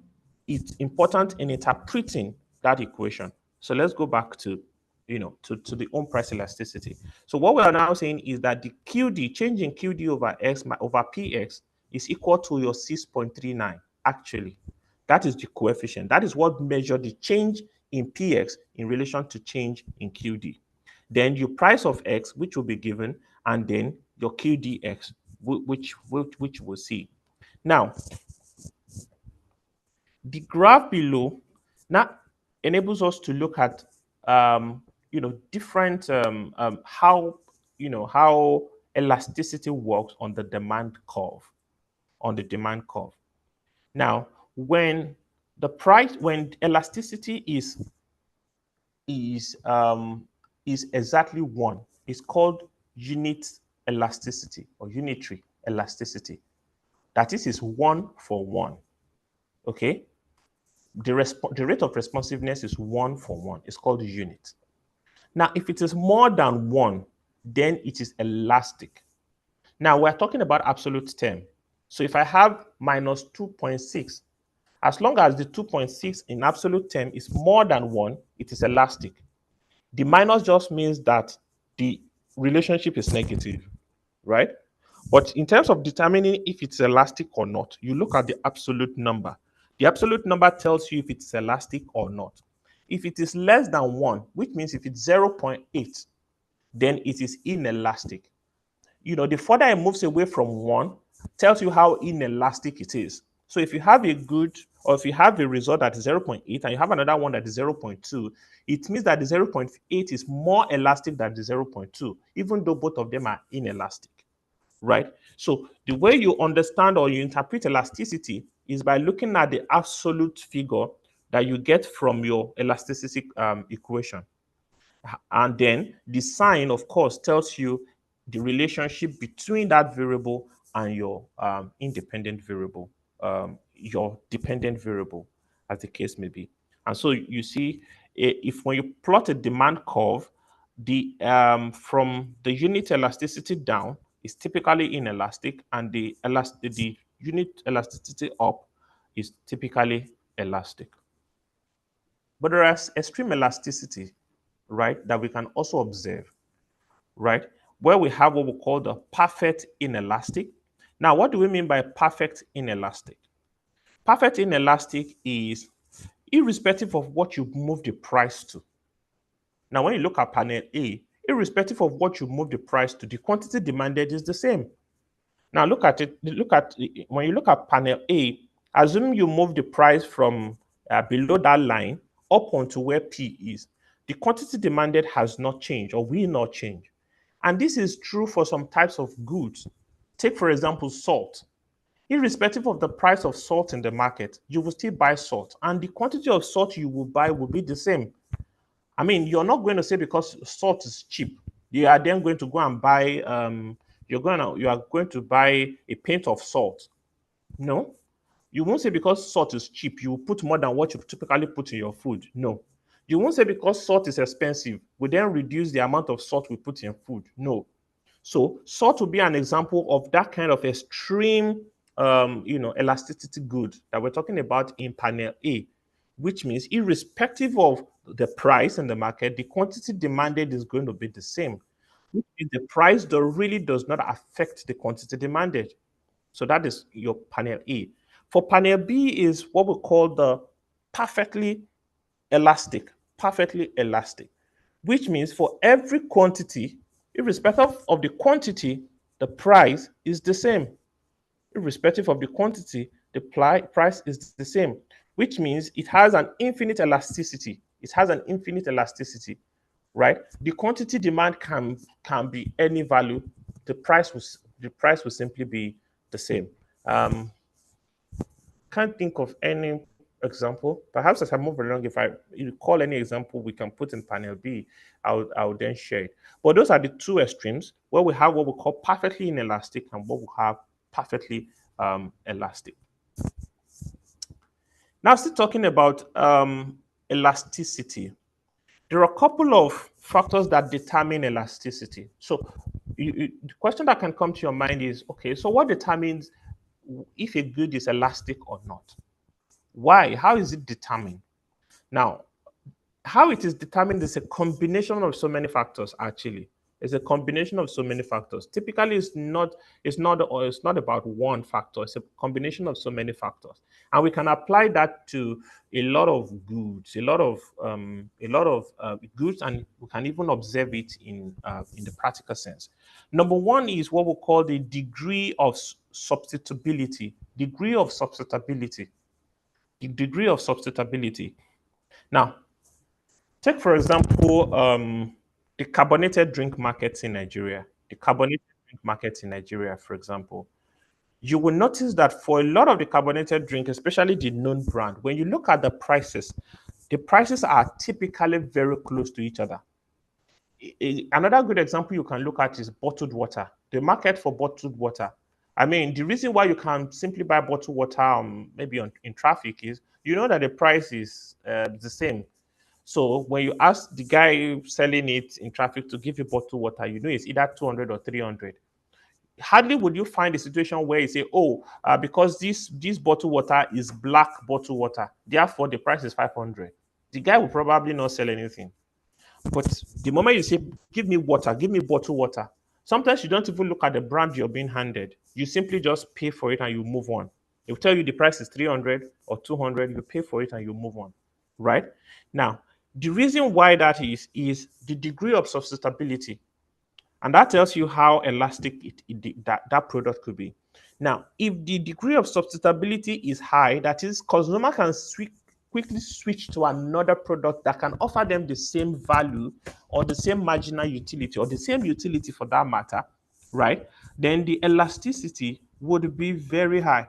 is important in interpreting that equation. So let's go back to to the own price elasticity. So what we are now saying is that the QD, change in QD over X over PX, is equal to your 6.39. Actually, that is the coefficient. That is what measures the change in PX in relation to change in QD. Then your price of X, which will be given, and then your QDX, which we'll see. Now, The graph below now enables us to look at different how elasticity works on the demand curve. On the demand curve. Now, when elasticity is um, is exactly one, it's called unit elasticity or unitary elasticity. That is 1 for 1. Okay, the rate of responsiveness is 1 for 1. It's called unit. Now, if it is more than one, then it is elastic. Now, we're talking about absolute term. So if I have minus 2.6, as long as the 2.6 in absolute term is more than one, it is elastic. The minus just means that the relationship is negative, right? But in terms of determining if it's elastic or not, you look at the absolute number. The absolute number tells you if it's elastic or not. If it is less than 1, which means if it's 0.8, then it is inelastic. The further it moves away from 1 tells you how inelastic it is. So if you have a good or if you have a result that is 0.8 and you have another one that is 0.2, it means that the 0.8 is more elastic than the 0.2, even though both of them are inelastic, right? So the way you understand or you interpret elasticity is by looking at the absolute figure that you get from your elasticity equation. And then the sign, of course, tells you the relationship between that variable and your independent variable, your dependent variable, as the case may be. And so you see, if when you plot a demand curve, the from the unit elasticity down is typically inelastic, and the unit elasticity up is typically elastic. But there is extreme elasticity, right, that we can also observe, right, where we have what we call the perfect inelastic. Now, what do we mean by perfect inelastic? Perfect inelastic is irrespective of what you move the price to. Now, when you look at panel A, irrespective of what you move the price to, the quantity demanded is the same. Now, look at it. When you look at panel A, assume you move the price from below that line up onto where P is. The quantity demanded has not changed or will not change. And this is true for some types of goods. Take, for example, salt. Irrespective of the price of salt in the market, you will still buy salt, and the quantity of salt you will buy will be the same. I mean, you're not going to say because salt is cheap, you are then going to go and buy you are going to buy a pint of salt. No, you won't say because salt is cheap, you will put more than what you typically put in your food. No. You won't say because salt is expensive, we then reduce the amount of salt we put in food. No. So salt will be an example of that kind of extreme, elasticity good that we're talking about in panel A, which means irrespective of the price in the market, the quantity demanded is going to be the same. Which means the price really does not affect the quantity demanded. So that is your panel A. For panel B is what we call the perfectly elastic, perfectly elastic, which means for every quantity, irrespective of the quantity, the price is the same. Irrespective of the quantity, the price is the same, which means it has an infinite elasticity. It has an infinite elasticity, right? The quantity demand can be any value. The price will simply be the same. Um, can't think of any example. Perhaps as I move along, if I recall any example we can put in panel B, I'll then share it. But those are the two extremes where we have what we call perfectly inelastic and what we have perfectly elastic. Now, still talking about elasticity, there are a couple of factors that determine elasticity. So, the question that can come to your mind is, okay, so what determines if a good is elastic or not? Why? How is it determined? Now, how it is determined is a combination of so many factors. Actually, it's a combination of so many factors. Typically, it's not about one factor. It's a combination of so many factors, and we can apply that to a lot of goods, a lot of goods, and we can even observe it in the practical sense. Number one is what we call the degree of substitutability. Degree of substitutability. the degree of substitutability. Now, take for example the carbonated drink markets in Nigeria. The carbonated drink markets in Nigeria, for example, you will notice that for a lot of the carbonated drink, especially the known brand, when you look at the prices are typically very close to each other. Another good example you can look at is bottled water. The market for bottled water. I mean, the reason why you can simply buy bottled water maybe in traffic is you know that the price is the same. So when you ask the guy selling it in traffic to give you bottled water, you know it's either 200 or 300. Hardly would you find a situation where you say, oh, because this bottled water is black bottled water, therefore the price is 500. The guy will probably not sell anything. But the moment you say, give me water, give me bottled water, sometimes you don't even look at the brand you're being handed. You simply just pay for it and you move on. They'll tell you the price is 300 or 200, you pay for it and you move on, right? Now, the reason why that is the degree of substitutability. And that tells you how elastic that product could be. Now, if the degree of substitutability is high, that is, consumer can quickly switch to another product that can offer them the same value or the same marginal utility or the same utility for that matter, right? Then the elasticity would be very high,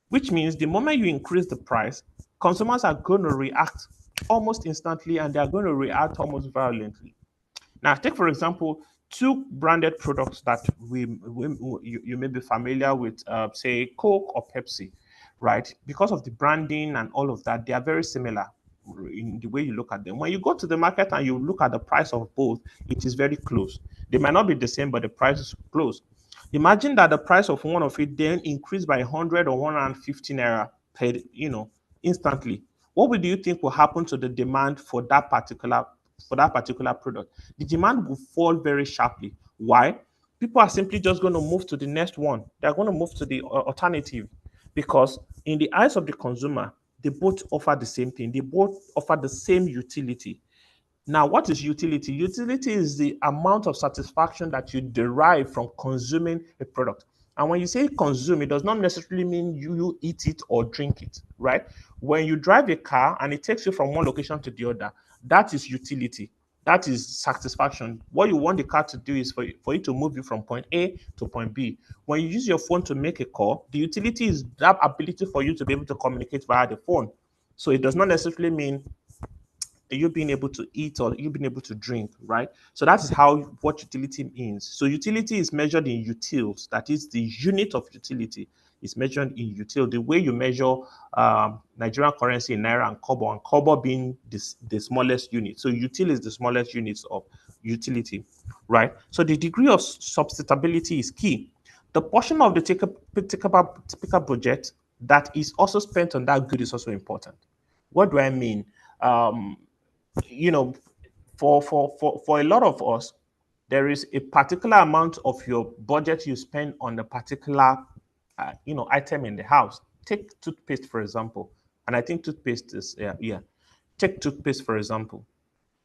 which means the moment you increase the price, consumers are going to react almost instantly and they are going to react almost violently. Now, take for example two branded products that you may be familiar with, say Coke or Pepsi, right? Because of the branding and all of that, they are very similar in the way you look at them. When you go to the market and you look at the price of both, it is very close. They might not be the same, but the price is close. Imagine that the price of one of it then increased by 100 or 150 naira per, instantly. What would you think will happen to the demand for that particular product? The demand will fall very sharply. Why? People are simply just going to move to the next one. They're going to move to the alternative because in the eyes of the consumer, they both offer the same thing. They both offer the same utility. Now, what is utility? Utility is the amount of satisfaction that you derive from consuming a product. And when you say consume, it does not necessarily mean you eat it or drink it, right? When you drive a car and it takes you from one location to the other, that is utility. That is satisfaction. What you want the car to do is for it to move you from point A to point B. When you use your phone to make a call, the utility is that ability for you to be able to communicate via the phone. So it does not necessarily mean you being able to eat or you being able to drink, right? So that is how what utility means. So utility is measured in utils. That is the unit of utility is measured in util. The way you measure Nigerian currency in naira and kobo being the smallest unit. So util is the smallest units of utility, right? So the degree of substitutability is key. The portion of the typical budget that is also spent on that good is also important. What do I mean? Um, you know, for a lot of us, there is a particular amount of your budget you spend on a particular item in the house. Take toothpaste for example, and I think toothpaste is yeah. Take toothpaste for example.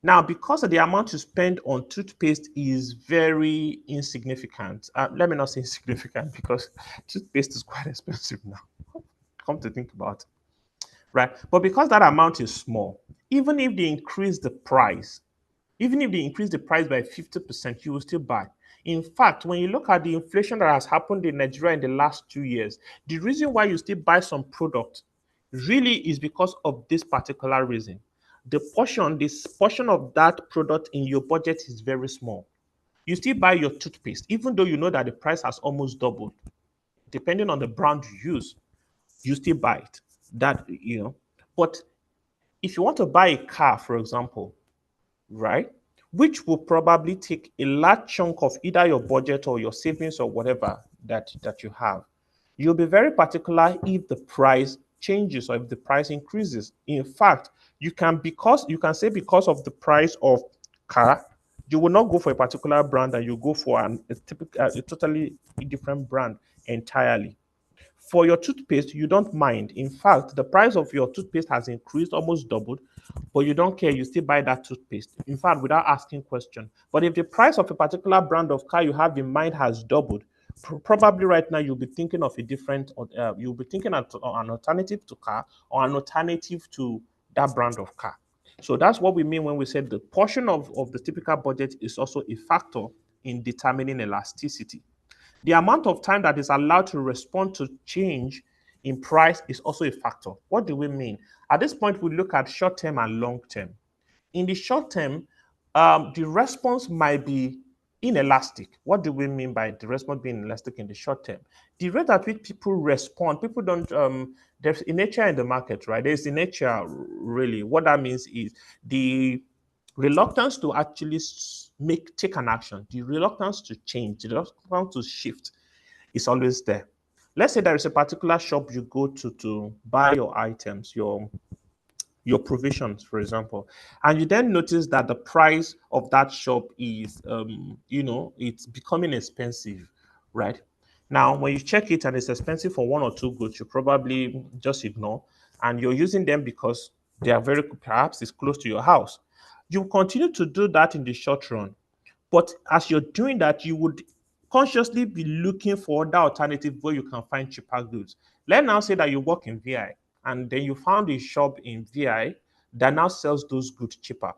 Now, because of the amount you spend on toothpaste is very insignificant. Let me not say insignificant because toothpaste is quite expensive now. Come to think about it, right? But because that amount is small, even if they increase the price, even if they increase the price by 50%, you will still buy. In fact, when you look at the inflation that has happened in Nigeria in the last 2 years, the reason why you still buy some product really is because of this particular reason. This portion of that product in your budget is very small. You still buy your toothpaste, even though you know that the price has almost doubled. Depending on the brand you use, you still buy it. But if you want to buy a car, for example, right? Which will probably take a large chunk of either your budget or your savings or whatever that you have. You'll be very particular if the price changes or if the price increases. In fact, you can say because of the price of car, you will not go for a particular brand and you go for a totally different brand entirely. For your toothpaste, you don't mind. In fact, the price of your toothpaste has increased, almost doubled, but you don't care. You still buy that toothpaste. In fact, without asking question. But if the price of a particular brand of car you have in mind has doubled, Probably right now you'll be thinking of a different, you'll be thinking of an alternative to car or an alternative to that brand of car. So that's what we mean when we said the portion of the typical budget is also a factor in determining elasticity. The amount of time that is allowed to respond to change in price is also a factor. What do we mean? At this point, we look at short term and long term. In the short term, the response might be inelastic. What do we mean by the response being inelastic in the short term? The rate at which people respond, people don't, there's a nature in the market, right? There's a nature, really. What that means is the reluctance to actually take an action, the reluctance to change, the reluctance to shift is always there. Let's say there is a particular shop you go to buy your items, your provisions, for example, and you then notice that the price of that shop is, it's becoming expensive, right? Now, when you check it and it's expensive for one or two goods, you probably just ignore, and you're using them because they are perhaps it's close to your house. You continue to do that in the short run, but as you're doing that, you would consciously be looking for other alternative where you can find cheaper goods. Let's now say that you work in VI and then you found a shop in VI that now sells those goods cheaper.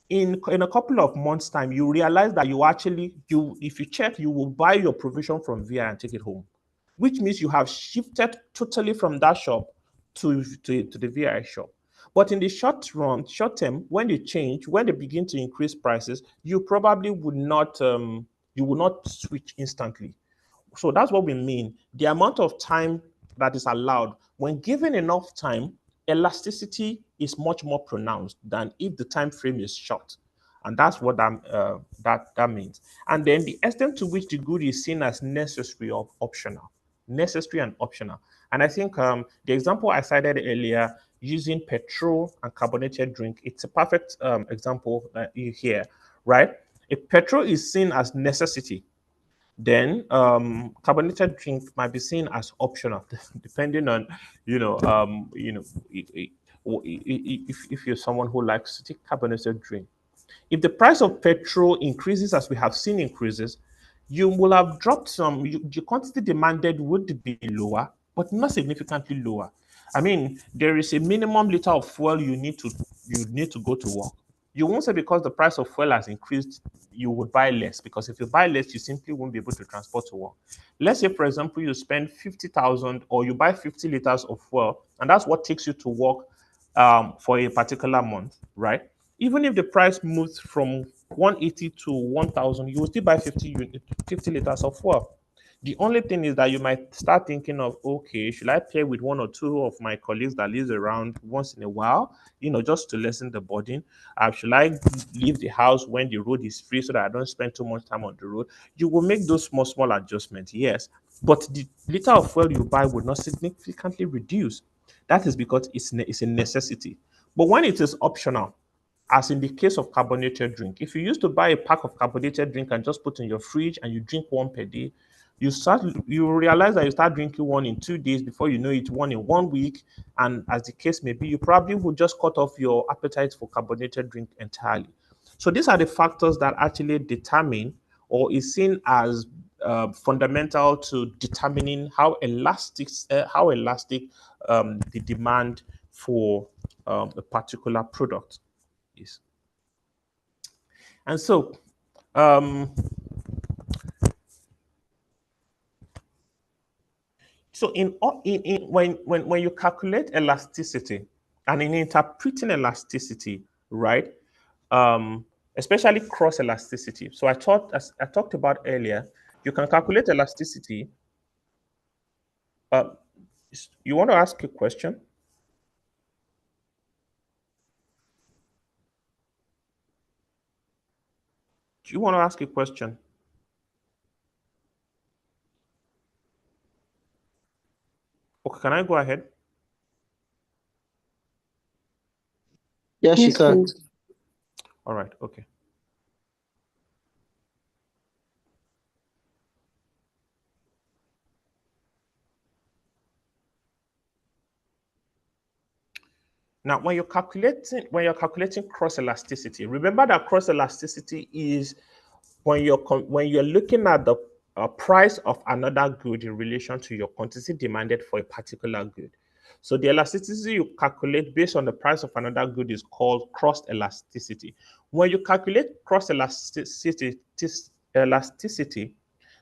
In a couple of months' time, you realize that you if you check, you will buy your provision from VI and take it home, which means you have shifted totally from that shop to the VI shop. But in the short term, when they change, when they begin to increase prices, you probably would not switch instantly. So that's what we mean. The amount of time that is allowed, when given enough time, elasticity is much more pronounced than if the time frame is short. And that's what that means. And then the extent to which the good is seen as necessary or optional, necessary and optional. And I think the example I cited earlier, using petrol and carbonated drink, it's a perfect example that you hear, right? If petrol is seen as necessity, then carbonated drink might be seen as optional, depending on, if you're someone who likes to take carbonated drink. If the price of petrol increases as we have seen increases, you will have dropped the quantity demanded would be lower, but not significantly lower. I mean, there is a minimum liter of fuel you need to go to work. You won't say because the price of fuel has increased, you would buy less, because if you buy less, you simply won't be able to transport to work. Let's say, for example, you spend 50,000 or you buy 50 liters of fuel, and that's what takes you to work for a particular month, right? Even if the price moves from 180 to 1,000, you will still buy 50 liters of fuel. The only thing is that you might start thinking of, okay, should I pair with one or two of my colleagues that lives around once in a while, just to lessen the burden? Should I leave the house when the road is free so that I don't spend too much time on the road? You will make those small adjustments, yes, but the liter of fuel you buy would not significantly reduce. That is because it's a necessity. But when it is optional, as in the case of carbonated drink, if you used to buy a pack of carbonated drink and just put in your fridge and you drink one per day, you realize that you start drinking one in 2 days, before you know it, one in 1 week, and as the case may be, you probably would just cut off your appetite for carbonated drink entirely. So these are the factors that actually determine, or is seen as fundamental to determining how elastic the demand for a particular product is. And so, um, when you calculate elasticity and in interpreting elasticity, right? Um, Especially cross elasticity. So as I talked about earlier, you can calculate elasticity. Uh, you want to ask a question? Do you want to ask a question? Okay, can I go ahead? Yes, you Yes, can. please. All right. Okay. Now, when you're calculating cross elasticity, remember that cross elasticity is when you're looking at the price of another good in relation to your quantity demanded for a particular good. So the elasticity you calculate based on the price of another good is called cross elasticity. When you calculate cross elasticity,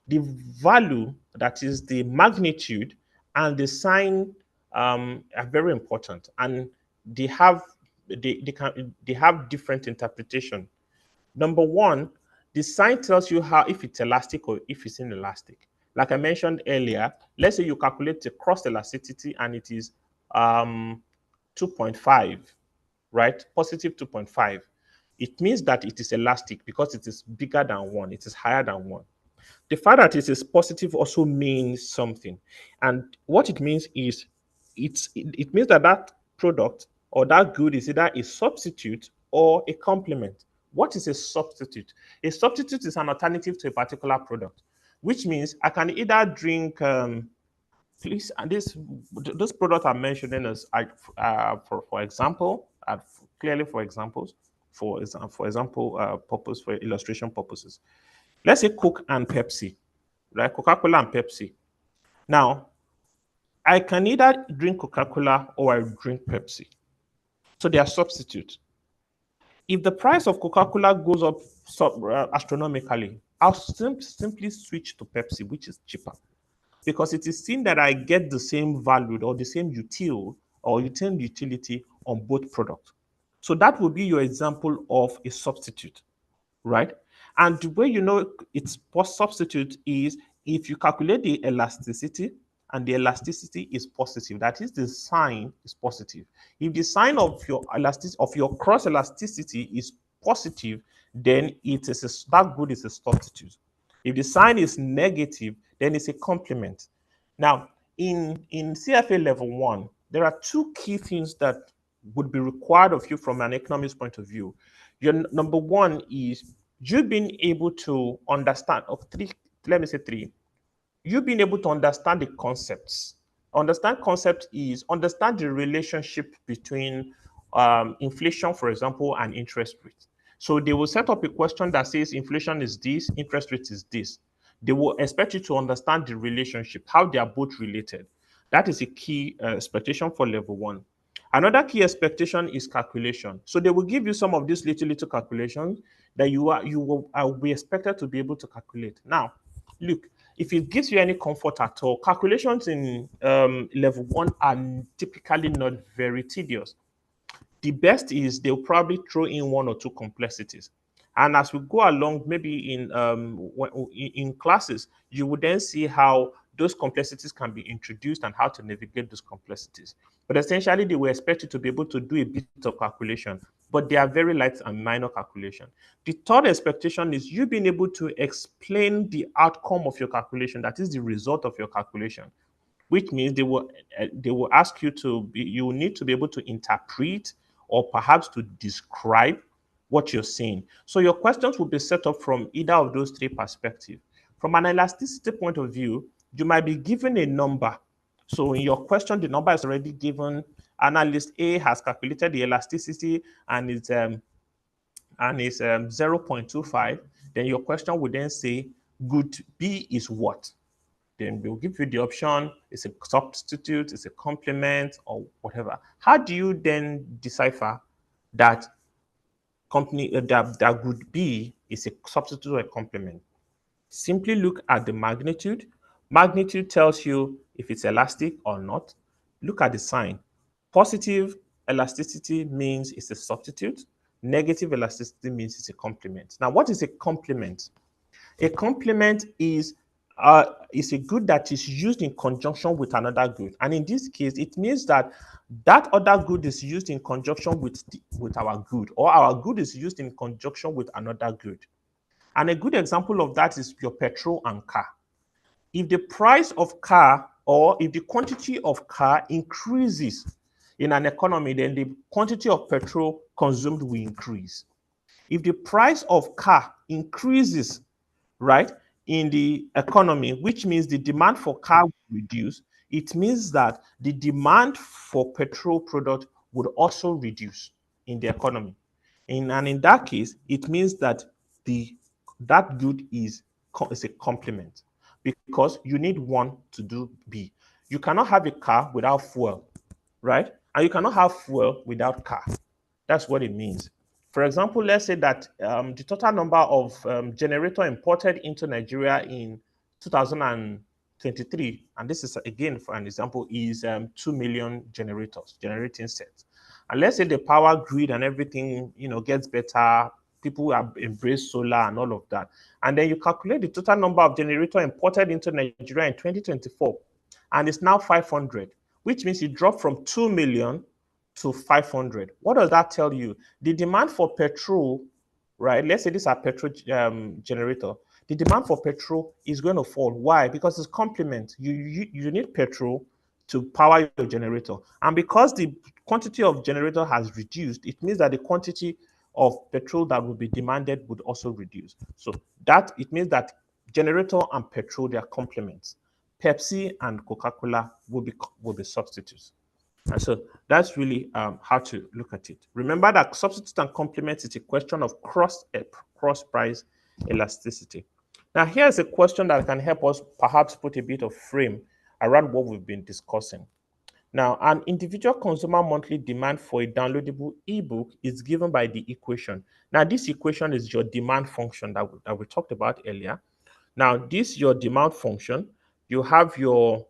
the value, that is the magnitude, and the sign are very important, and they have different interpretation. Number one, the sign tells you how, if it's elastic or if it's inelastic. Like I mentioned earlier, let's say you calculate the cross elasticity and it is 2.5, right? Positive 2.5. It means that it is elastic because it is bigger than 1, it is higher than 1. The fact that it is positive also means something. And what it means is it means that that product or that good is either a substitute or a complement. What is a substitute? A substitute is an alternative to a particular product, which means I can either drink, please, and this product I'm mentioning is, for example, clearly for examples, for example, purpose, for illustration purposes. Let's say Coke and Pepsi, right? Coca-Cola and Pepsi. Now, I can either drink Coca-Cola or I drink Pepsi. So they are substitutes. If the price of Coca-Cola goes up astronomically, I'll simply switch to Pepsi, which is cheaper, because it is seen that I get the same value or the same utility on both products. So that would be your example of a substitute, right? And the way you know it's post substitute is if you calculate the elasticity and the elasticity is positive, that is, the sign is positive. If the sign of your cross elasticity is positive, then that good is a substitute. If the sign is negative, then it's a complement. Now, in CFA level 1, there are two key things that would be required of you from an economist point of view. Your number one is you being able to understand, of three, let me say three, you being able to understand the concepts. Understand concept is understand the relationship between inflation, for example, and interest rate. So they will set up a question that says inflation is this, interest rate is this. They will expect you to understand the relationship, how they are both related. That is a key expectation for level 1. Another key expectation is calculation. So they will give you some of these little calculations that you will be expected to be able to calculate. Now, look, if it gives you any comfort at all, calculations in level 1 are typically not very tedious. The best is they'll probably throw in one or two complexities. And as we go along, maybe in classes, you would then see how those complexities can be introduced and how to navigate those complexities. But essentially, they will expect you to be able to do a bit of calculation, but they are very light and minor calculation. The third expectation is you being able to explain the outcome of your calculation, that is the result of your calculation, which means they will ask you you need to be able to interpret or perhaps to describe what you're seeing. So your questions will be set up from either of those three perspectives. From an elasticity point of view, you might be given a number. So in your question, the number is already given. Analyst A has calculated the elasticity and it's 0.25. Then your question would then say, good B is what? Then they'll give you the option, it's a substitute, it's a complement, or whatever. How do you then decipher that that would be is a substitute or a complement? Simply look at the magnitude. Magnitude tells you if it's elastic or not. Look at the sign. Positive elasticity means it's a substitute. Negative elasticity means it's a complement. Now, what is a complement? A complement is a good that is used in conjunction with another good. And in this case, it means that that other good is used in conjunction with our good, or our good is used in conjunction with another good. And a good example of that is your petrol and car. If the price of car or if the quantity of car increases in an economy, then the quantity of petrol consumed will increase. If the price of car increases, right, in the economy, which means the demand for car will reduce, it means that the demand for petrol product would also reduce in the economy. And in that case, it means that that good is a complement. because you need one to do B. You cannot have a car without fuel, right? And you cannot have fuel without car. That's what it means. For example, let's say that the total number of generator imported into Nigeria in 2023, and this is again for an example, is 2 million generators, generating sets. And let's say the power grid and everything, gets better. People have embraced solar and all of that. And then you calculate the total number of generator imported into Nigeria in 2024, and it's now 500, which means it dropped from 2 million to 500. What does that tell you? The demand for petrol, right? Let's say this is a petrol generator. The demand for petrol is going to fall. Why? Because it's complement. You need petrol to power your generator. And because the quantity of generator has reduced, it means that the quantity of petrol that will be demanded would also reduce. So that it means that generator and petrol, they are complements. Pepsi and Coca-Cola will be substitutes. And so that's really how to look at it. Remember that substitute and complement is a question of cross price elasticity. Now, here's a question that can help us perhaps put a bit of frame around what we've been discussing. Now, an individual consumer monthly demand for a downloadable ebook is given by the equation. Now, this equation is your demand function that we talked about earlier. Now, this your demand function. You have your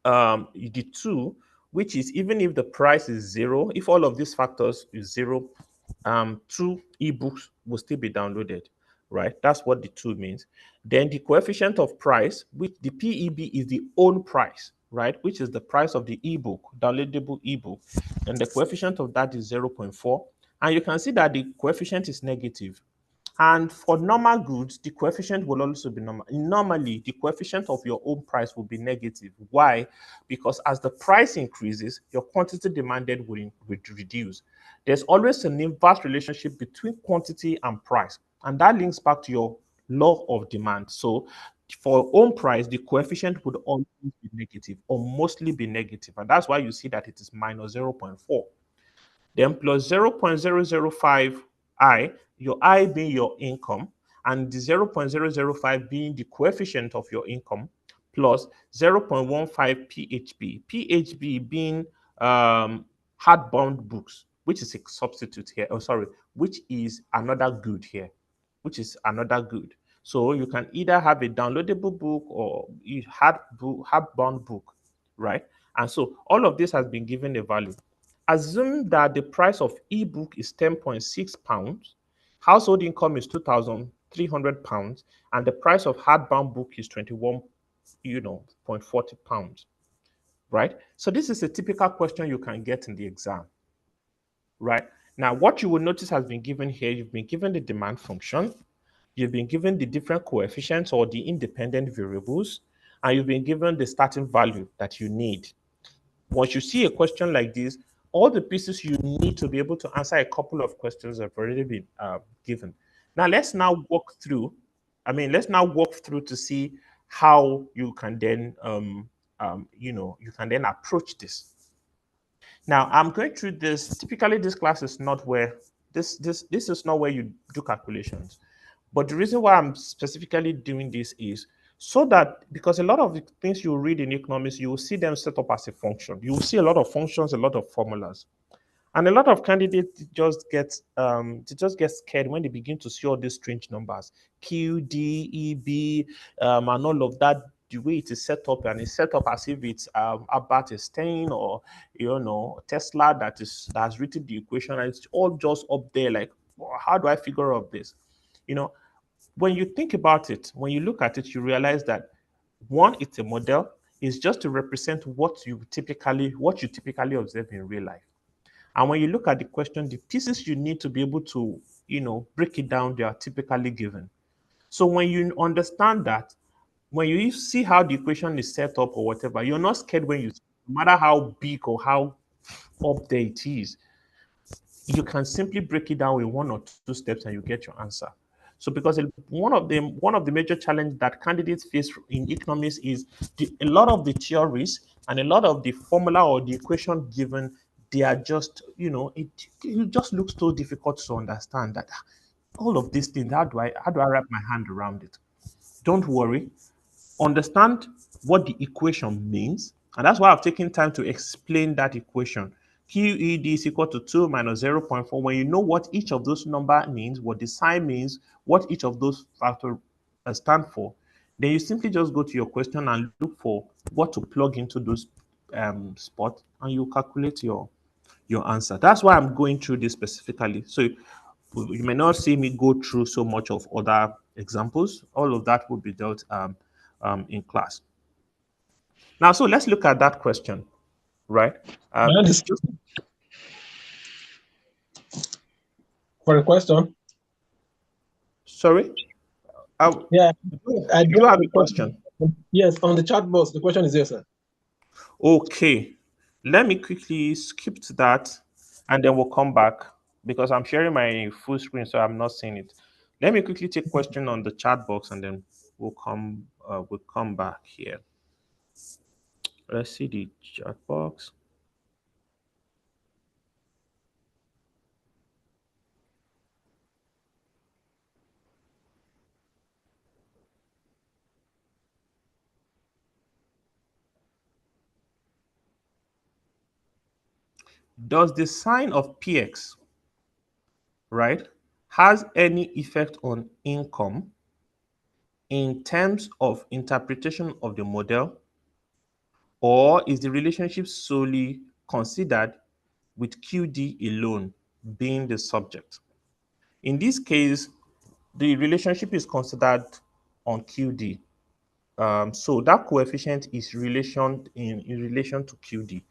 the two, which is even if the price is zero, if all of these factors is zero, two ebooks will still be downloaded, right? That's what the two means. Then the coefficient of price, which the PEB is the own price, right? Which is the price of the ebook, downloadable ebook. And the coefficient of that is 0.4. And you can see that the coefficient is negative. And for normal goods, the coefficient will also be normal. Normally, the coefficient of your own price will be negative. Why? Because as the price increases, your quantity demanded will reduce. There's always an inverse relationship between quantity and price, and that links back to your law of demand. So for own price, the coefficient would always be negative or mostly be negative, and that's why you see that it is minus 0.4. Then plus 0.005 I, your I being your income, and the 0.005 being the coefficient of your income, plus 0.15 PHB. PHB being hardbound books, which is a substitute here. Oh, sorry, which is another good here, which is another good. So you can either have a downloadable book or you hardbound book, right? And so all of this has been given a value. Assume that the price of ebook is 10.6 pounds, household income is 2,300 pounds, and the price of hardbound book is 21, 0.40 pounds, right? So this is a typical question you can get in the exam, right? Now, what you will notice has been given here, you've been given the demand function, you've been given the different coefficients or the independent variables, and you've been given the starting value that you need. Once you see a question like this, all the pieces you need to be able to answer a couple of questions have already been given. Now let's now walk through. Let's now walk through to see how you can then, you can then approach this. Now I'm going through this. Typically, this class is not where this is not where you do calculations. But the reason why I'm specifically doing this is so that because a lot of the things you read in economics, you will see them set up as a function. You will see a lot of functions, a lot of formulas. And a lot of candidates just get scared when they begin to see all these strange numbers, Q, D, E, B, and all of that. The way it is set up, and it's set up as if it's Albert Einstein or Tesla that has written the equation, and it's all just up there. Like, well, how do I figure out this? You know, when you think about it, when you look at it, you realize that one, it's a model, is just to represent what you typically observe in real life. And when you look at the question, the pieces you need to be able to, break it down, they are typically given. So when you understand that, when you see how the equation is set up or whatever, you're not scared when no matter how big or how up there it is, you can simply break it down in one or two steps and you get your answer. So because one of the major challenges that candidates face in economics is a lot of the theories and a lot of the formula or the equation given, they are just, it just looks so difficult to understand that all of these things, how do I wrap my hand around it? Don't worry. understand what the equation means. And that's why I've taken time to explain that equation. QED is equal to 2 minus 0.4. When you know what each of those number means, what the sign means, what each of those factors stand for, then you simply just go to your question and look for what to plug into those spots, and you calculate your answer. That's why I'm going through this specifically. So you may not see me go through so much of other examples. All of that will be dealt in class. Now, so let's look at that question, right? May I Let's just just, for a question? sorry, I, Yeah, I you do do have have a a question. question. Yes, on the chat box, the question is here, sir. Okay, let me quickly skip to that, and then we'll come back because I'm sharing my full screen, so I'm not seeing it. Let me quickly take question on the chat box, and then we'll come back here. Let's see the chat box. Does the sign of px, right, has any effect on income in terms of interpretation of the model, or is the relationship solely considered with QD alone being the subject? In this case, the relationship is considered on QD. So that coefficient is in relation to QD.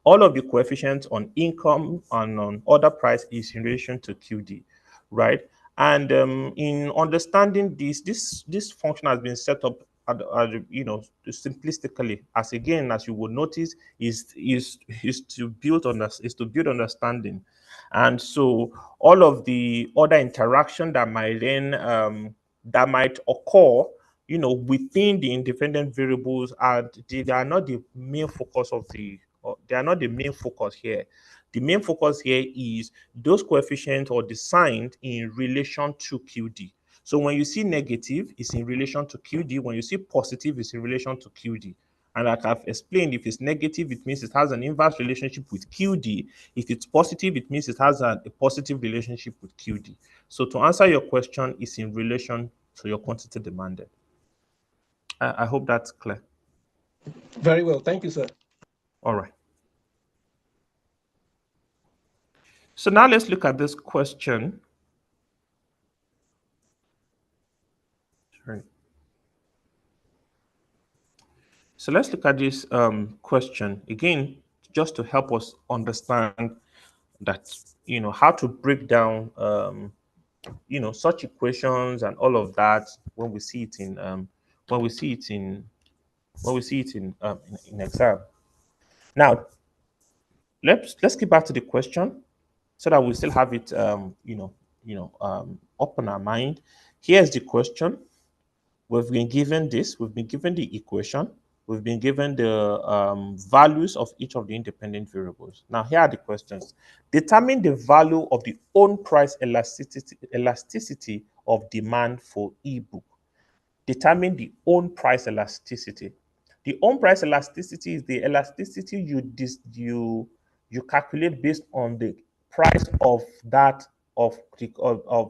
All of the coefficients on income and on other price is in relation to QD, right? And in understanding this function has been set up simplistically, as again, as you would notice, is to build understanding. And so all of the other interaction that might occur, within the independent variables, are they are not the main focus they are not the main focus here. The main focus here is those coefficients or the signs in relation to QD. So when you see negative, it's in relation to QD. When you see positive, it's in relation to QD. And like I've explained, if it's negative, it means it has an inverse relationship with QD. If it's positive, it means it has a positive relationship with QD. So to answer your question, it's in relation to your quantity demanded. I hope that's clear. Very well. Thank you, sir. All right. So now let's look at this question. Sorry. So let's look at this question again, just to help us understand that, how to break down such equations and all of that when we see it in when we see it in in exam. Now let's get back to the question so that we still have it up in our mind. Here's the question. We've been given this, we've been given the equation, we've been given the values of each of the independent variables. Now, here are the questions. Determine the value of the own price elasticity of demand for ebook. Determine the own price elasticity. The own price elasticity is the elasticity you calculate based on the price of that of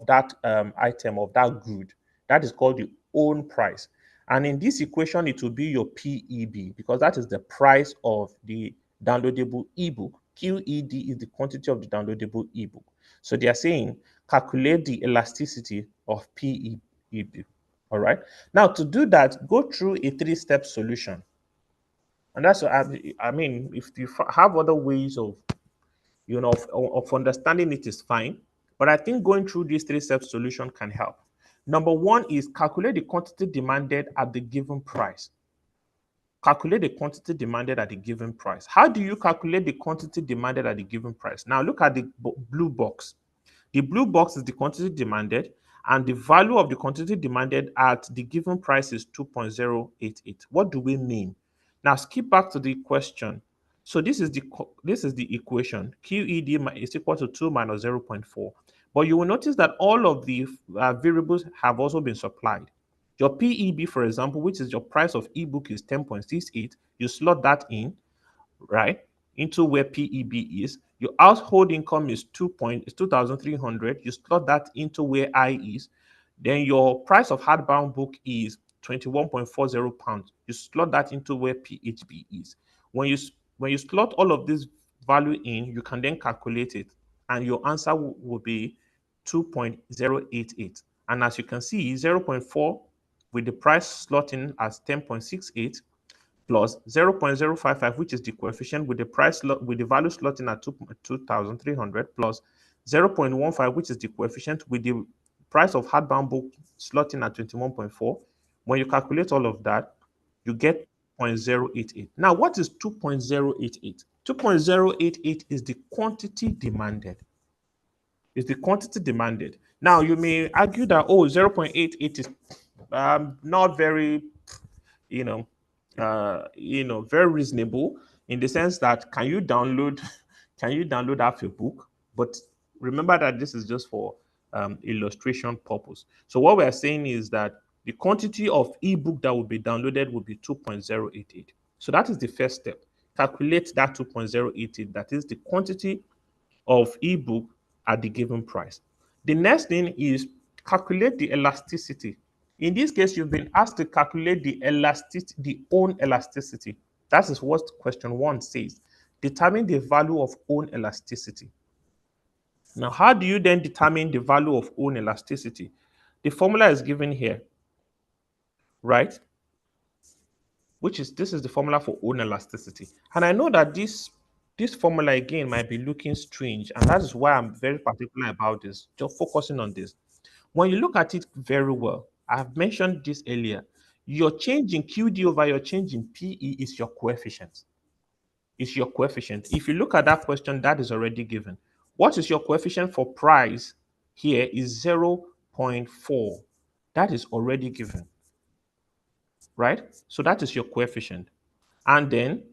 that item, of that good. That is called the own price. And in this equation, it will be your PEB, because that is the price of the downloadable ebook. QED is the quantity of the downloadable ebook. So they are saying calculate the elasticity of PEB. All right. Now, to do that, go through a three-step solution. And that's what I mean, if you have other ways of understanding it is fine. But I think going through this three-step solution can help. Number one is calculate the quantity demanded at the given price. Calculate the quantity demanded at the given price. How do you calculate the quantity demanded at the given price? Now look at the blue box. The blue box is the quantity demanded, and the value of the quantity demanded at the given price is 2.088. What do we mean? Now skip back to the question. So this is the equation. QED is equal to 2 minus 0.4. But you will notice that all of the variables have also been supplied. Your PEB, for example, which is your price of ebook, is 10.68. You slot that in, right, into where PEB is. Your household income is 2,300. You slot that into where I is. Then your price of hardbound book is 21.40 pounds. You slot that into where PHB is. When you slot all of this value in, you can then calculate it, and your answer will be 2.088. And as you can see, 0.4 with the price slotting as 10.68 plus 0.055, which is the coefficient with the with the value slotting at 2,300 plus 0.15, which is the coefficient with the price of hardbound book slotting at 21.4. When you calculate all of that, you get 0.088. Now, what is 2.088? 2.088 is the quantity demanded. Is the quantity demanded. Now, you may argue that, oh, 0.88 is not very, very reasonable, in the sense that can you download half a book? But remember that this is just for illustration purpose. So what we're saying is that the quantity of ebook that will be downloaded will be 2.088. So that is the first step. Calculate that 2.088. That is the quantity of ebook at the given price. The next thing is calculate the elasticity. In this case, you've been asked to calculate the own elasticity. That is what question 1 says. Determine the value of own elasticity. Now, how do you then determine the value of own elasticity? The formula is given here, right? This is the formula for own elasticity. And I know that this formula again might be looking strange, and that is why I'm very particular about this, just focusing on this. When you look at it very well, I have mentioned this earlier. Your change in QD over your change in PE is your coefficient. Is your coefficient. If you look at that question, that is already given. What is your coefficient for price? Here is 0.4. That is already given, right? So that is your coefficient. And then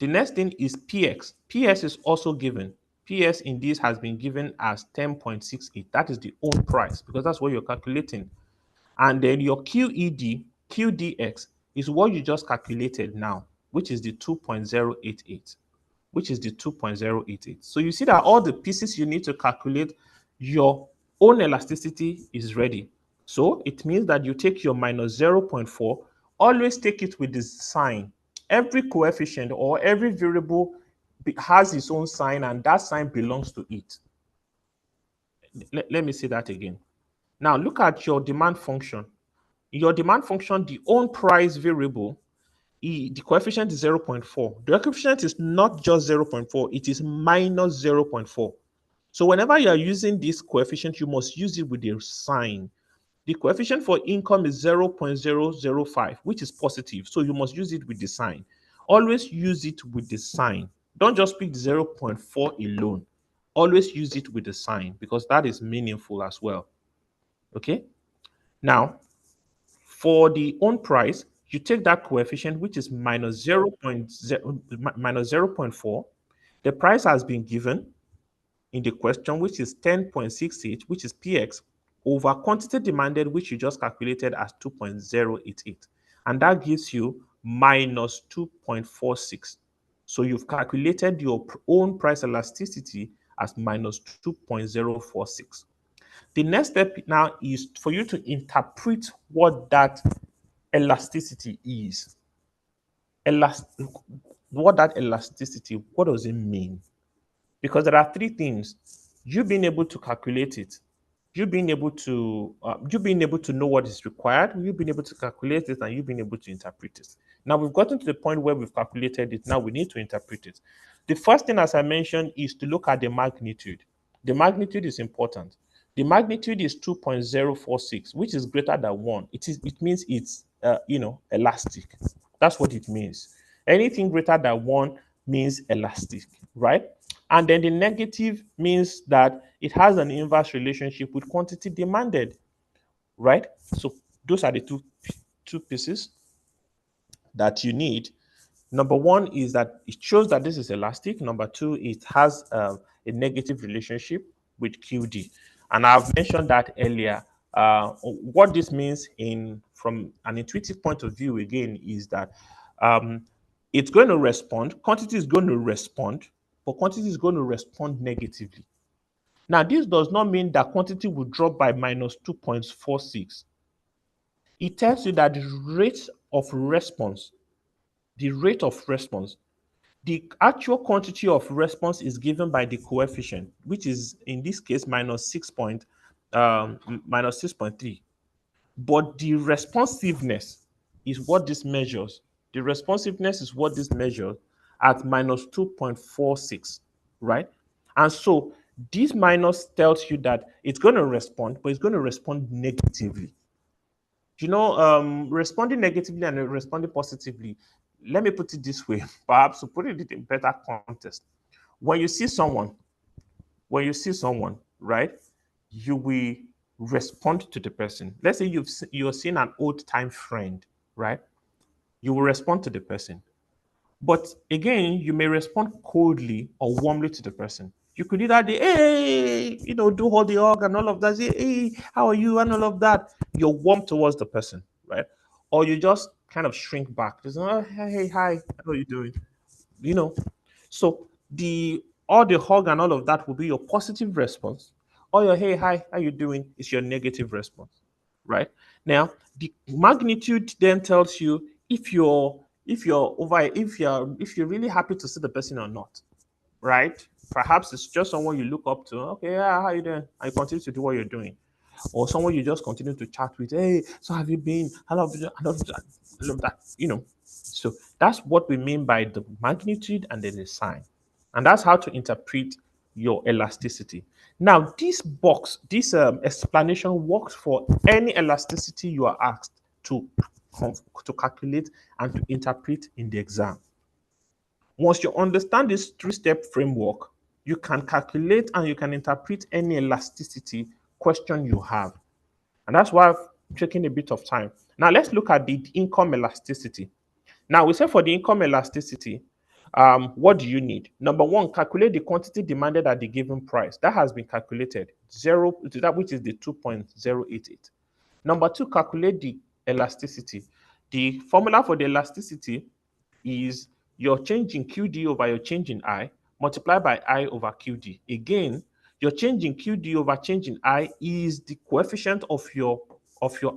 the next thing is PX. PS is also given. PS in this has been given as 10.68. That is the own price, because that's what you're calculating. And then your QED, QDX is what you just calculated now, which is the 2.088. Which is the 2.088. So you see that all the pieces you need to calculate your own elasticity is ready. So it means that you take your minus 0.4, always take it with the sign. Every coefficient or every variable has its own sign, and that sign belongs to it. Let me say that again. Now look at your demand function. Your demand function, the own price variable, the coefficient is 0.4. The coefficient is not just 0.4, it is minus 0.4. So whenever you are using this coefficient, you must use it with a sign. The coefficient for income is 0.005, which is positive. So you must use it with the sign. Always use it with the sign. Don't just pick 0.4 alone. Always use it with the sign, because that is meaningful as well. Okay? Now, for the own price, you take that coefficient, which is minus 0.4. The price has been given in the question, which is 10.68, which is PX, over quantity demanded, which you just calculated as 2.088. And that gives you minus 2.46. So you've calculated your own price elasticity as minus 2.046. The next step now is for you to interpret what that elasticity is. What that elasticity, what does it mean? Because there are three things. You being able to calculate it, you being able to know what is required, you being able to calculate it, and you being able to interpret it. Now we've gotten to the point where we've calculated it. Now we need to interpret it. The first thing, as I mentioned, is to look at the magnitude. The magnitude is important. The magnitude is 2.046, which is greater than 1. It means it's elastic. That's what it means. Anything greater than 1 means elastic, right? And then the negative means that it has an inverse relationship with quantity demanded, right? So those are the two pieces that you need. Number one is that it shows that this is elastic. Number two, it has a negative relationship with QD. And I've mentioned that earlier. What this means in from an intuitive point of view again is that um, it's going to respond, quantity is going to respond, but quantity is going to respond negatively. Now, this does not mean that quantity will drop by minus 2.46. It tells you that the rate of response, the actual quantity of response is given by the coefficient, which is in this case minus 6.3. But the responsiveness is what this measures. The responsiveness is what this measures at minus 2.46, right? And so this minus tells you that it's going to respond, but it's going to respond negatively. Responding negatively and responding positively, let me put it this way, perhaps to put it in better context. When you see someone, right, you will respond to the person. Let's say you're seeing an old time friend, right? You will respond to the person. But again, you may respond coldly or warmly to the person. You could either say, hey, do all the hug and all of that. Say, hey, how are you? And all of that. You're warm towards the person, right? Or you just kind of shrink back. Just, oh, hey, hi, how are you doing? You know, so the all the hug and all of that will be your positive response. Or your hey, hi, how you doing is your negative response, right? Now, the magnitude then tells you if you're really happy to see the person or not, right? Perhaps it's just someone you look up to. Okay, yeah, how you doing? And you continue to do what you're doing, or someone you just continue to chat with. Hey, so have you been? I love you. I love that. I love that. So that's what we mean by the magnitude and then the sign, and that's how to interpret your elasticity. Now, this explanation works for any elasticity you are asked to to calculate and to interpret in the exam. Once you understand this three-step framework, you can calculate and you can interpret any elasticity question you have. And that's why I've taken a bit of time. Now let's look at the income elasticity. Now we say for the income elasticity, what do you need? Number one, calculate the quantity demanded at the given price. That has been calculated. Zero, that which is the 2.088. Number two, calculate the elasticity. The formula for the elasticity is your change in QD over your change in I multiplied by I over QD. Again, your change in QD over change in I is the coefficient of your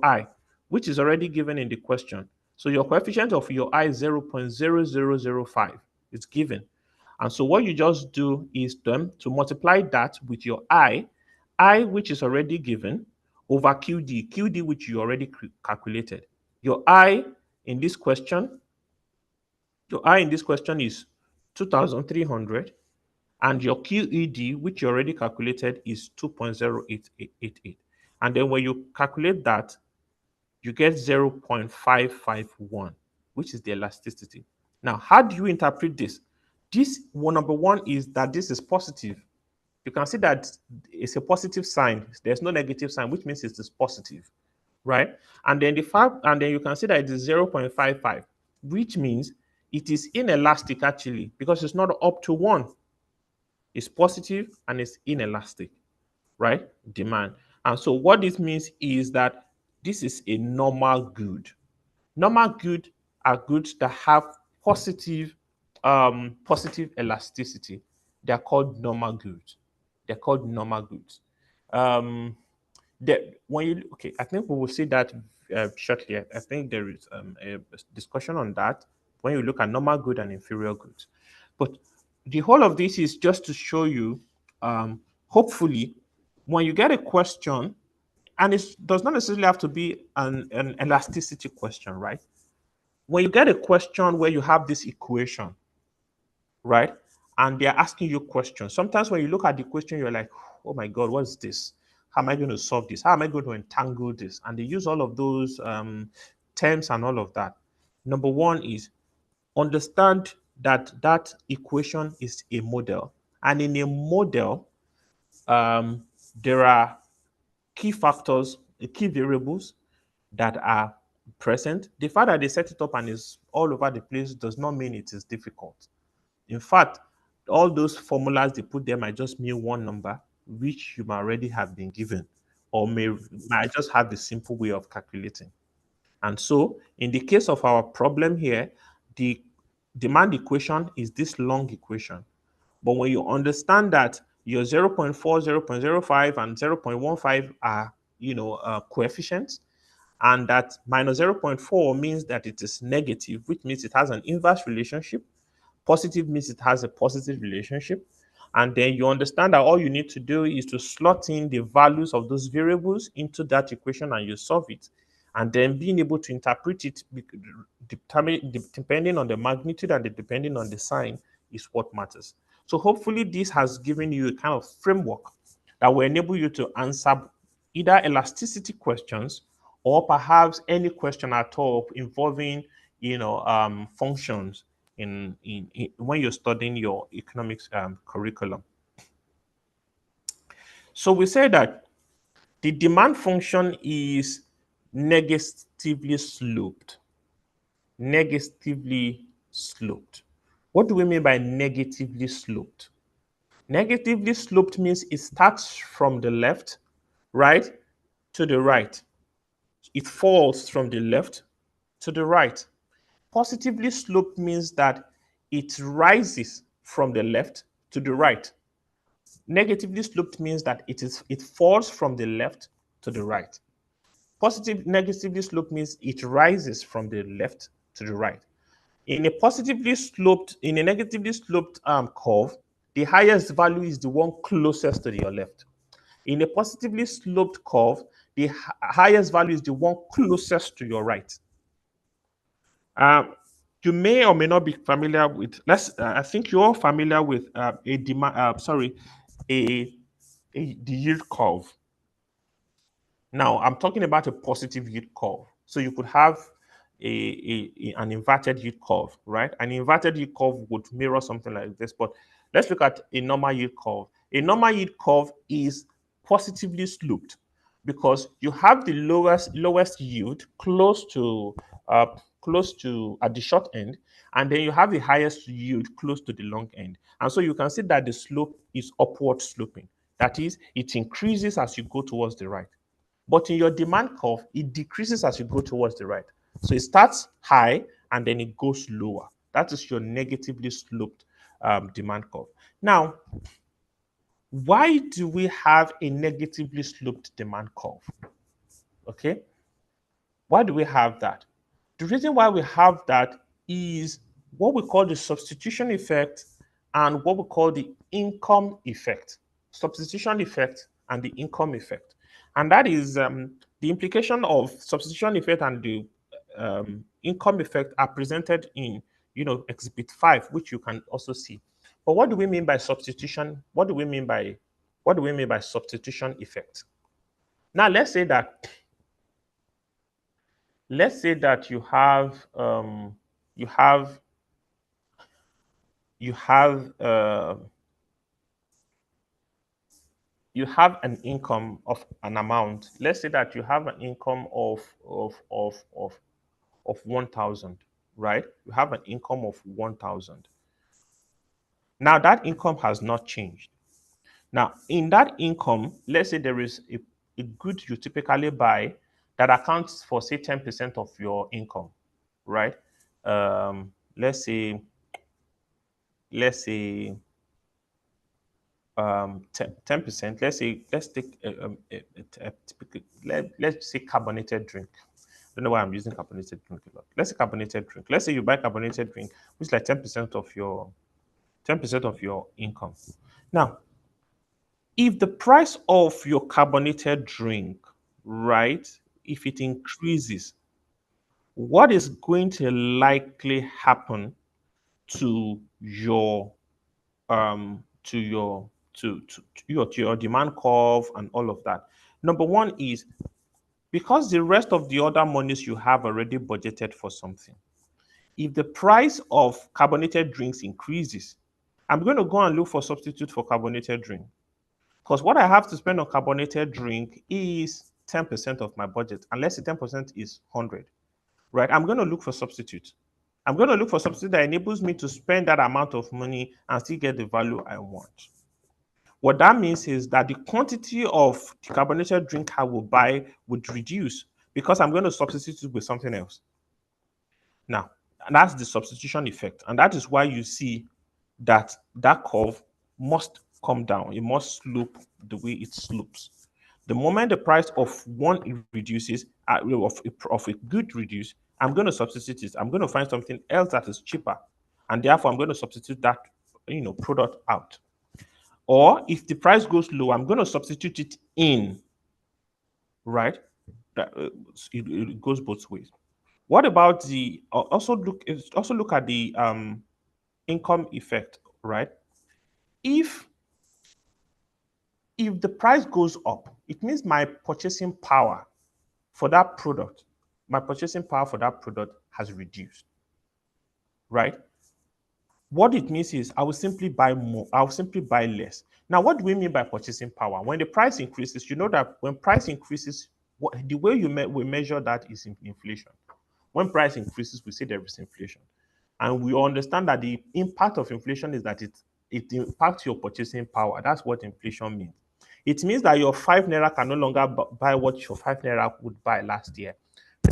I, which is already given in the question. So your coefficient of your I is 0.0005. It's given. And so what you just do is to multiply that with your I which is already given, over QD which you already calculated. Your I in this question your I in this question is 2,300, and your QED, which you already calculated, is 2.0888. And then when you calculate that, you get 0.551, which is the elasticity. Now, how do you interpret this? Number one is that this is positive. You can see that it's a positive sign. There's no negative sign, which means it is positive, right? And then you can see that it is 0.55, which means it is inelastic actually because it's not up to one. It's positive and it's inelastic, right? Demand. And so what this means is that this is a normal good. Normal good are goods that have positive elasticity. They're called normal goods. They're called normal goods. Um, I think we will see that shortly. I think there is a discussion on that when you look at normal good and inferior goods. But the whole of this is just to show you, hopefully, when you get a question, and it does not necessarily have to be an elasticity question, right? When you get a question where you have this equation, right? And they're asking you questions. Sometimes when you look at the question, you're like, oh my God, what's this? How am I going to solve this? How am I going to entangle this? And they use all of those terms and all of that. Number one is understand that that equation is a model. And in a model, um, there are key factors, key variables that are present. The fact that they set it up and is all over the place does not mean it is difficult. In fact, all those formulas they put there might just mean one number, which you might already have been given, or might just have the simple way of calculating. And so, in the case of our problem here, the demand equation is this long equation. But when you understand that your 0.4, 0.05, and 0.15 are, coefficients, and that minus 0.4 means that it is negative, which means it has an inverse relationship. Positive means it has a positive relationship. And then you understand that all you need to do is to slot in the values of those variables into that equation and you solve it. And then being able to interpret it depending on the magnitude and depending on the sign is what matters. So hopefully this has given you a kind of framework that will enable you to answer either elasticity questions or perhaps any question at all involving functions in when you're studying your economics curriculum. So we say that the demand function is negatively sloped. Negatively sloped. What do we mean by negatively sloped? Negatively sloped means it starts from the left, right, to the right. It falls from the left to the right. Positively sloped means that it rises from the left to the right. Negatively sloped means that it falls from the left to the right. Negatively sloped means it rises from the left to the right. In a negatively sloped curve, the highest value is the one closest to your left. In a positively sloped curve, the highest value is the one closest to your right. Um, you may or may not be familiar with. I think you're familiar with the yield curve. Now, I'm talking about a positive yield curve. So you could have an inverted yield curve, right? An inverted yield curve would mirror something like this. But let's look at a normal yield curve. A normal yield curve is positively sloped because you have the lowest yield close to at the short end, and then you have the highest yield close to the long end. And so you can see that the slope is upward sloping. That is, it increases as you go towards the right. But in your demand curve, it decreases as you go towards the right. So it starts high and then it goes lower. That is your negatively sloped demand curve. Now, why do we have a negatively sloped demand curve? Okay. Why do we have that? The reason why we have that is what we call the substitution effect and what we call the income effect. Substitution effect and the income effect. And that is the implication of substitution effect and the income effect are presented in, exhibit 5, which you can also see. But what do we mean by substitution? What do we mean by substitution effect? Now let's say that you have an income of an amount. Let's say that you have an income of 1,000, right? You have an income of 1,000. Now that income has not changed. Now in that income, let's say there is a good you typically buy that accounts for say 10% of your income, right? Let's say 10%. Let's take a typical, let's say carbonated drink. I don't know why I'm using carbonated drink a lot. Let's say carbonated drink. Let's say you buy carbonated drink, which is like 10% of your income. Now, if the price of your carbonated drink, right, if it increases, what is going to likely happen to your to your demand curve and all of that? Number one is because the rest of the other monies you have already budgeted for something. If the price of carbonated drinks increases, I'm going to go and look for substitute for carbonated drink. Because what I have to spend on carbonated drink is 10% of my budget. Unless the 10% is 100, right? I'm going to look for substitute. I'm going to look for substitute that enables me to spend that amount of money and still get the value I want. What that means is that the quantity of decarbonated drink I will buy would reduce because I'm going to substitute it with something else. Now, and that's the substitution effect. And that is why you see that that curve must come down. It must slope the way it slopes. The moment the price of one reduces, of a good reduce, I'm going to substitute it. I'm going to find something else that is cheaper. And therefore, I'm going to substitute that product out. Or if the price goes low, I'm going to substitute it in, right? It goes both ways. What about the also look at the income effect, right? If if the price goes up, it means my purchasing power for that product, has reduced, right? What it means is I will simply buy more, I will simply buy less. Now, what do we mean by purchasing power? When the price increases, you know that when price increases, the way we measure that is inflation. When price increases, we say there is inflation. And we understand that the impact of inflation is that it impacts your purchasing power. That's what inflation means. It means that your 5 naira can no longer buy what your 5 naira would buy last year.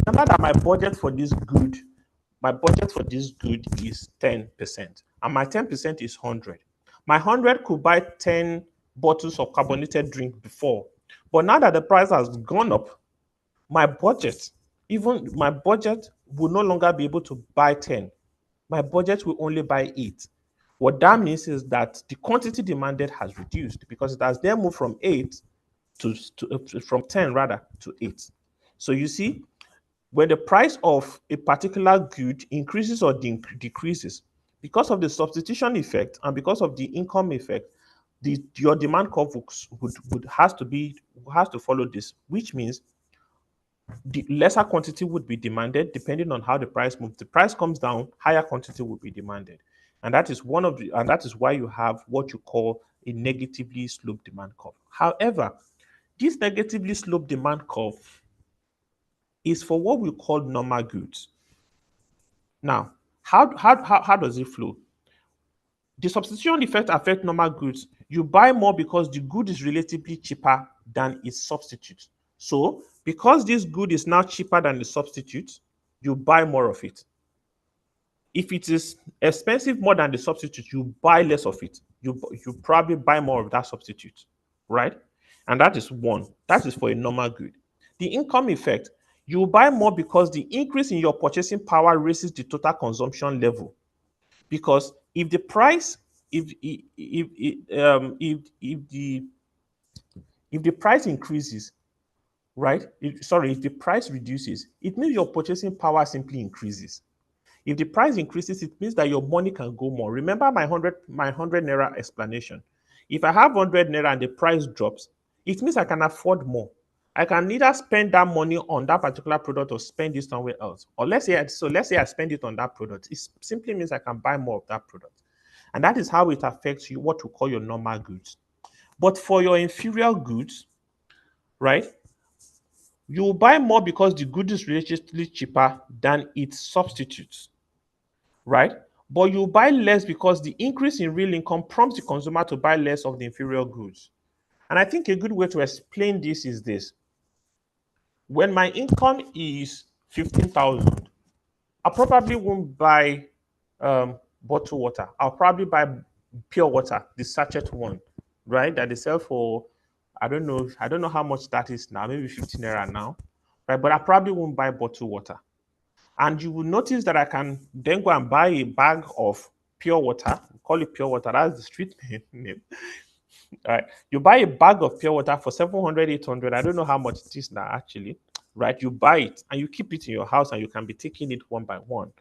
Remember that my budget for this good is 10%, and my 10% is 100. My 100 could buy 10 bottles of carbonated drink before, but now that the price has gone up, my budget, even my budget will no longer be able to buy 10. My budget will only buy 8. What that means is that the quantity demanded has reduced because it has then moved from 8 from 10 rather to 8. So you see, when the price of a particular good increases or decreases, because of the substitution effect and because of the income effect, your demand curve has to follow this, which means the lesser quantity would be demanded depending on how the price moves. The price comes down, higher quantity will be demanded. And that is why you have what you call a negatively sloped demand curve. However, this negatively sloped demand curve is for what we call normal goods. Now, how does it flow? The substitution effect affects normal goods. You buy more because the good is relatively cheaper than its substitute. So, because this good is now cheaper than the substitute, you buy more of it. If it is expensive more than the substitute, you buy less of it. You probably buy more of that substitute, right? And that is one. That is for a normal good. The income effect, you buy more because the increase in your purchasing power raises the total consumption level. Because if the price, if the price increases, right? If the price reduces, it means your purchasing power simply increases. If the price increases, it means that your money can go more. Remember my 100 naira explanation. If I have 100 naira and the price drops, it means I can afford more. I can either spend that money on that particular product or spend it somewhere else. Or let's say I spend it on that product. It simply means I can buy more of that product. And that is how it affects you, what we call your normal goods. But for your inferior goods, right, you will buy more because the good is relatively cheaper than its substitutes, right? But you buy less because the increase in real income prompts the consumer to buy less of the inferior goods. And I think a good way to explain this is this. When my income is 15,000, I probably won't buy bottled water. I'll probably buy pure water, the sachet one, right? That they sell for, I don't know how much that is now, maybe 15 naira now, right? But I probably won't buy bottled water. And you will notice that I can then go and buy a bag of pure water. Call it pure water. That's the street name. All right. You buy a bag of pure water for 700, 800. I don't know how much it is now, actually. Right. You buy it and you keep it in your house and you can be taking it one by one.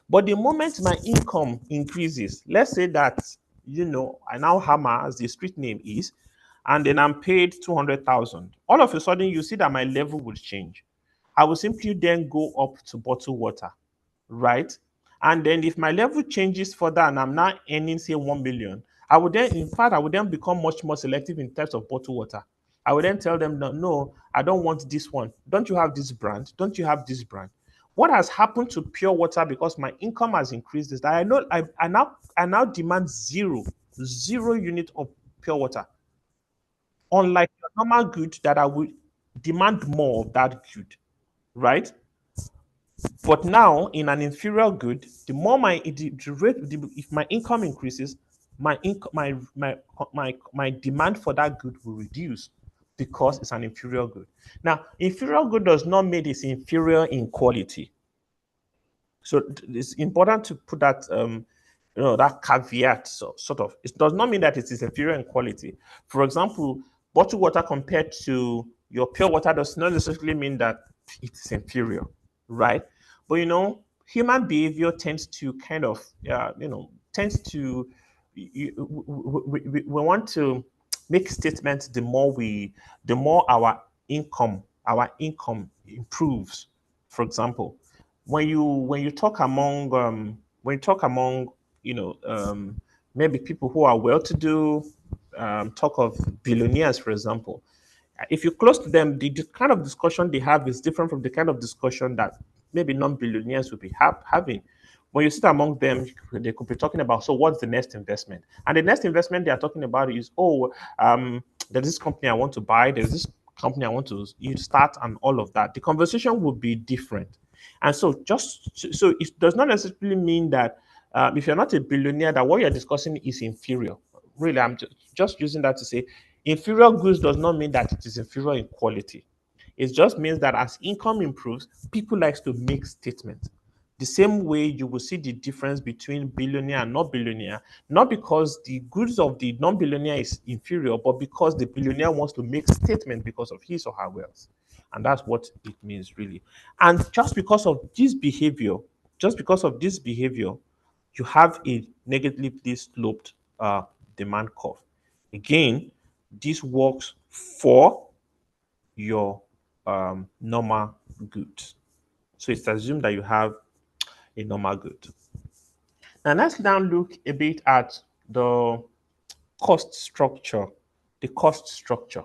But the moment my income increases, let's say that, I now hammer, as the street name is, and then I'm paid 200,000. All of a sudden, you see that my level will change. I will simply then go up to bottled water, right? And then if my level changes further and I'm now earning, say, 1 million, I would then become much more selective in terms of bottled water. I would then tell them, no, no, I don't want this one. Don't you have this brand? Don't you have this brand? What has happened to pure water because my income has increased is that I now demand zero unit of pure water. Unlike your normal good that I will demand more of that good, right? But now in an inferior good, the more the rate, if my income increases, my income, my demand for that good will reduce because it's an inferior good. Now, inferior good does not mean it's inferior in quality. So it's important to put that that caveat, sort of. It does not mean that it is inferior in quality. For example, bottled water compared to your pure water does not necessarily mean that it is inferior, right? But human behavior tends to kind of tends to we want to make statements the more our income improves. For example, when you talk among maybe people who are well to do, talk of billionaires, for example. If you're close to them, the kind of discussion they have is different from the kind of discussion that maybe non-billionaires would be having. When you sit among them, they could be talking about, so what's the next investment? And the next investment they are talking about is, there's this company I want to buy, there's this company I want to start, and all of that. The conversation would be different. And so it does not necessarily mean that if you're not a billionaire, that what you're discussing is inferior. Really, I'm just using that to say inferior goods does not mean that it is inferior in quality. It just means that as income improves, people like to make statements. The same way you will see the difference between billionaire and not billionaire, not because the goods of the non-billionaire is inferior, but because the billionaire wants to make statement because of his or her wealth. And that's what it means really. And just because of this behavior, you have a negatively sloped demand curve. Again, this works for your normal goods. So it's assumed that you have a normal good. Now let's now look a bit at the cost structure. The cost structure.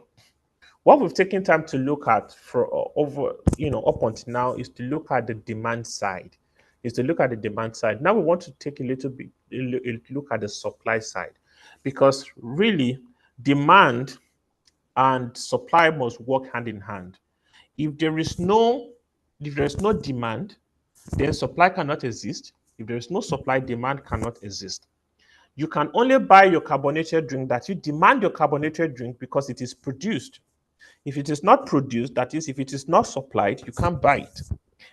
What we've taken time to look at for over, up until now is to look at the demand side. Is to look at the demand side. Now we want to take a little bit a look at the supply side, because really demand and supply must work hand in hand. If there is no if there is no demand, then supply cannot exist. If there is no supply, demand cannot exist. You can only buy your carbonated drink, that you demand your carbonated drink because it is produced. If it is not produced, that is, if it is not supplied, you can't buy it.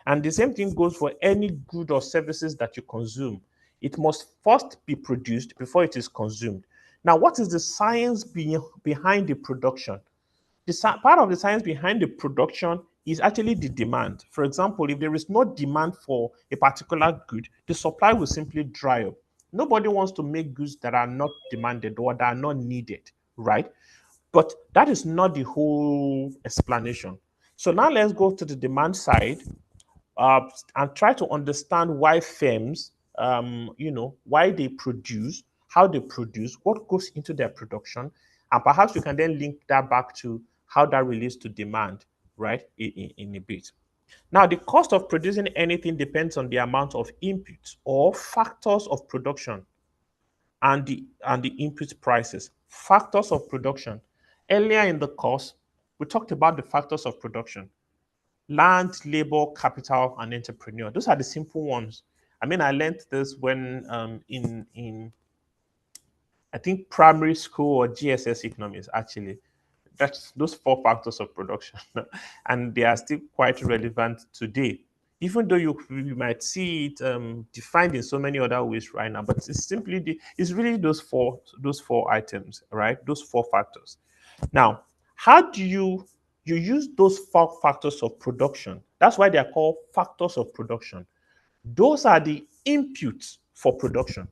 And the same thing goes for any good or services that you consume. It must first be produced before it is consumed. Now, what is the science behind the production? Part of the science behind the production is actually the demand. For example, if there is no demand for a particular good, the supply will simply dry up. Nobody wants to make goods that are not demanded or that are not needed, right? But that is not the whole explanation. So now let's go to the demand side, uh, and try to understand why firms, why they produce, how they produce, what goes into their production, and perhaps we can then link that back to how that relates to demand, right, in a bit. Now, the cost of producing anything depends on the amount of inputs or factors of production and the input prices. Factors of production. Earlier in the course, we talked about the factors of production: land, labor, capital, and entrepreneur. Those are the simple ones. I mean, I learned this when in I think primary school or GSS economics actually. That's those four factors of production, and they are still quite relevant today. Even though you might see it defined in so many other ways right now, but it's really those four items, right? Those four factors. Now, how do you use those four factors of production? That's why they are called factors of production. Those are the inputs for production.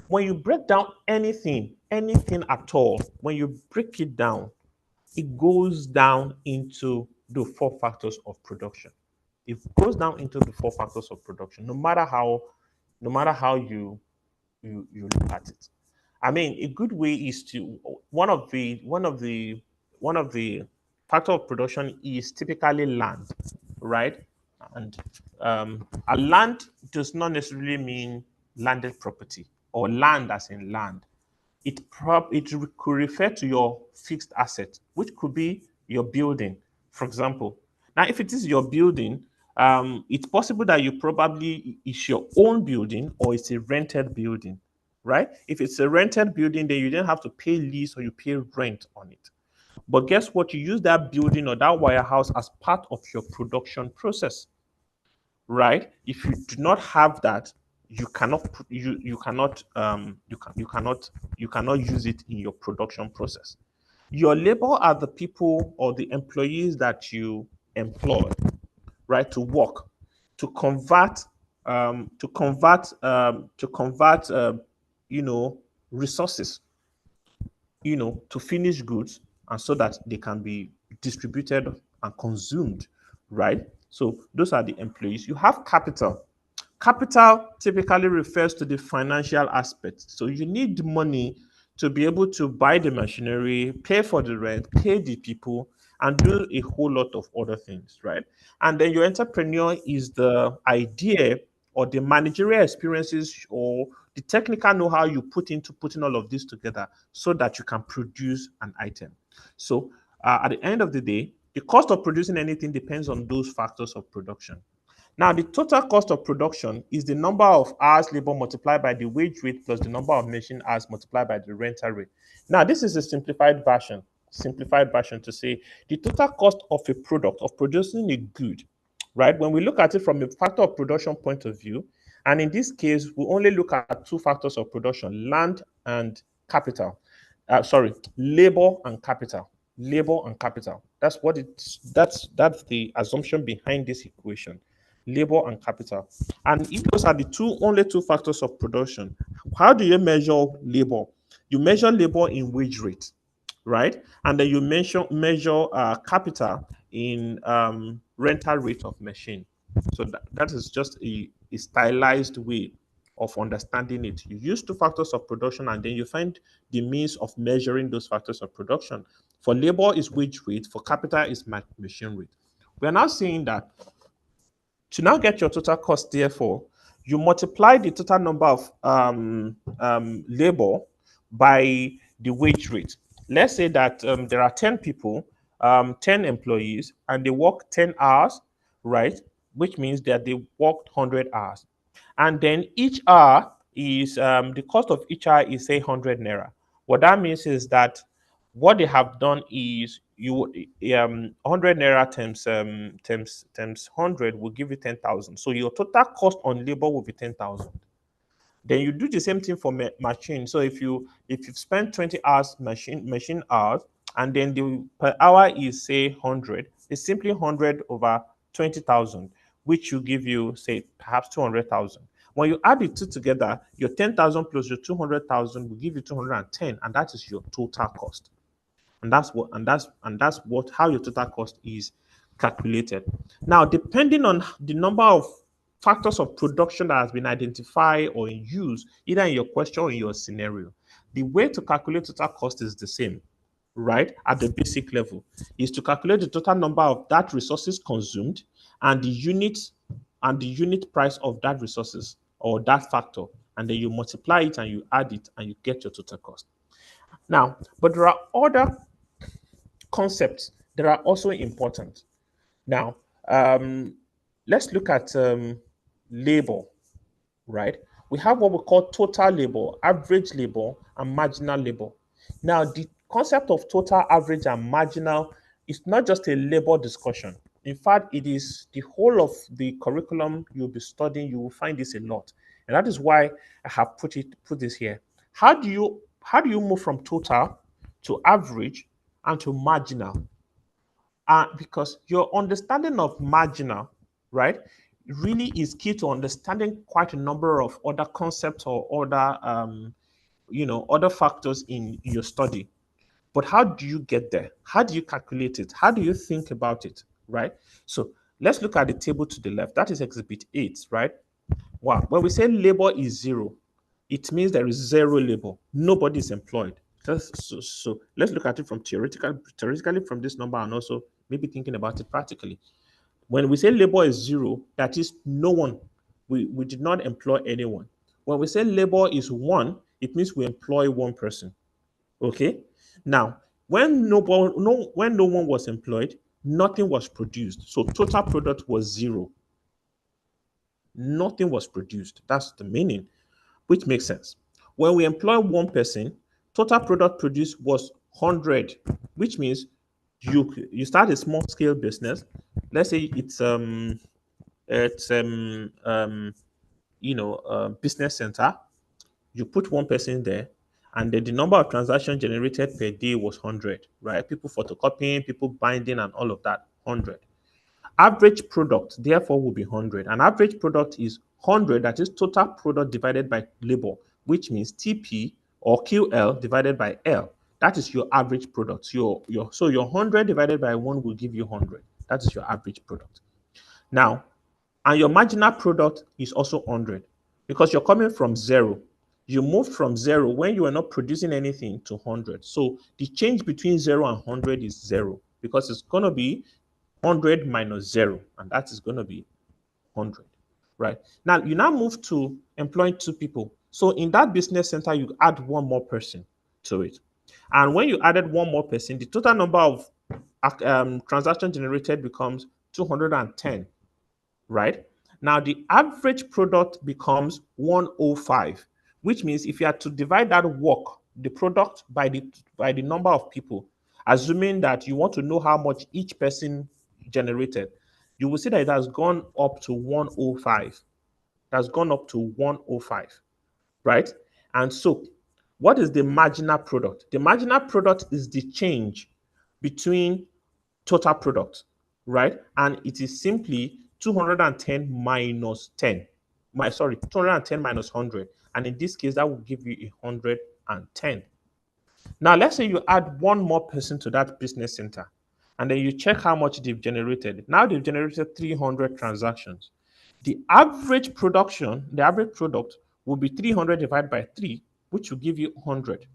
When you break down anything at all, when you break it down, it goes down into the four factors of production. It goes down into the four factors of production, no matter how you look at it. I mean, a good way is to one of the factor of production is typically land, right? And a land does not necessarily mean landed property or land as in land. could refer to your fixed asset, which could be your building, for example. Now, if it is your building, it's possible that you probably it's your own building or it's a rented building, right? If it's a rented building, then you don't have to pay lease or you pay rent on it. But guess what? You use that building or that warehouse as part of your production process, right? If you do not have that, you cannot use it in your production process. Your labor are the people or the employees that you employ, right, to work, to convert, to convert, you know, resources, to finish goods, and so that they can be distributed and consumed, right? So those are the employees. You have capital. Capital typically refers to the financial aspect. So you need money to be able to buy the machinery, pay for the rent, pay the people, and do a whole lot of other things, right? And then your entrepreneur is the idea or the managerial experiences or the technical know-how you put into putting all of this together so that you can produce an item. So at the end of the day, the cost of producing anything depends on those factors of production. Now, the total cost of production is the number of hours labor multiplied by the wage rate plus the number of machine hours multiplied by the rental rate. Now, this is a simplified version to say the total cost of a product, of producing a good, right? When we look at it from a factor of production point of view, and in this case, we only look at two factors of production, land and capital. Labor and capital. Labor and capital. That's the assumption behind this equation, labor and capital. And if those are the only two factors of production, how do you measure labor? You measure labor in wage rate, right? And then you measure capital in rental rate of machine. So that is just a stylized way of understanding it. You use two factors of production and then you find the means of measuring those factors of production. For labor is wage rate, for capital is machine rate. We are now saying that to now get your total cost, therefore, you multiply the total number of labor by the wage rate. Let's say that there are 10 people, 10 employees, and they work 10 hours, right? Which means that they worked 100 hours. And then each hour is, the cost of each hour is, say, 100 naira. What that means is that what they have done is 100 naira times 100 will give you 10,000. So your total cost on labor will be 10,000. Then you do the same thing for machine. So if you spend 20 hours machine hours, and then the per hour is, say, 100, it's simply 100 over 20,000, which will give you, say, perhaps 200,000. When you add the two together, your 10,000 plus your 200,000 will give you 210, and that is your total cost. And that's what how your total cost is calculated. Now, depending on the number of factors of production that has been identified or in use, either in your question or in your scenario, the way to calculate total cost is the same, right? At the basic level, is to calculate the total number of that resources consumed and the unit price of that resources or that factor, and then you multiply it and you add it and you get your total cost. Now, but there are other concepts that are also important. Now, let's look at labor, right? We have what we call total labor, average labor, and marginal labor. Now, the concept of total, average, and marginal is not just a labor discussion. In fact, it is the whole of the curriculum you'll be studying. You will find this a lot, and that is why I have put this here. How do you move from total to average and to marginal? Because your understanding of marginal, right, really is key to understanding quite a number of other concepts or other factors in your study. But how do you get there? How do you calculate it? How do you think about it, right? So let's look at the table to the left. That is Exhibit 8, right? Wow. When we say labor is zero, it means there is zero labor. Nobody is employed. So let's look at it from theoretically from this number, and also maybe thinking about it practically. When we say labor is zero, that is no one. We did not employ anyone. When we say labor is one, It means we employ one person. Okay. Now, when when no one was employed, nothing was produced. So total product was zero. Nothing was produced. That's the meaning, which makes sense. When we employ one person, total product produced was 100, which means you start a small scale business. Let's say it's business center. You put one person there, and then the number of transactions generated per day was 100, right? People photocopying, people binding, and all of that, 100. Average product, therefore, will be 100. An average product is 100, that is total product divided by labor, which means TP or QL divided by L. That is your average product. So your 100 divided by 1 will give you 100. That is your average product. Now, and your marginal product is also 100 because you're coming from zero. You moved from zero when you are not producing anything to 100. So the change between 0 and 100 is 0 because it's going to be 100 minus 0, and that is going to be 100, right? Now, you now move to employing two people. So in that business center, you add one more person to it. And when you added one more person, the total number of transactions generated becomes 210, right? Now, the average product becomes 105, which means if you had to divide that work, the product by the number of people, assuming that you want to know how much each person generated, you will see that it has gone up to 105. It has gone up to 105, right? And so, what is the marginal product? The marginal product is the change between total product, right? And it is simply 210 minus 10. 210 minus 100. And in this case, that will give you 110. Now, let's say you add one more person to that business center, and then you check how much they've generated. Now they've generated 300 transactions. The average product will be 300 divided by 3, which will give you 100.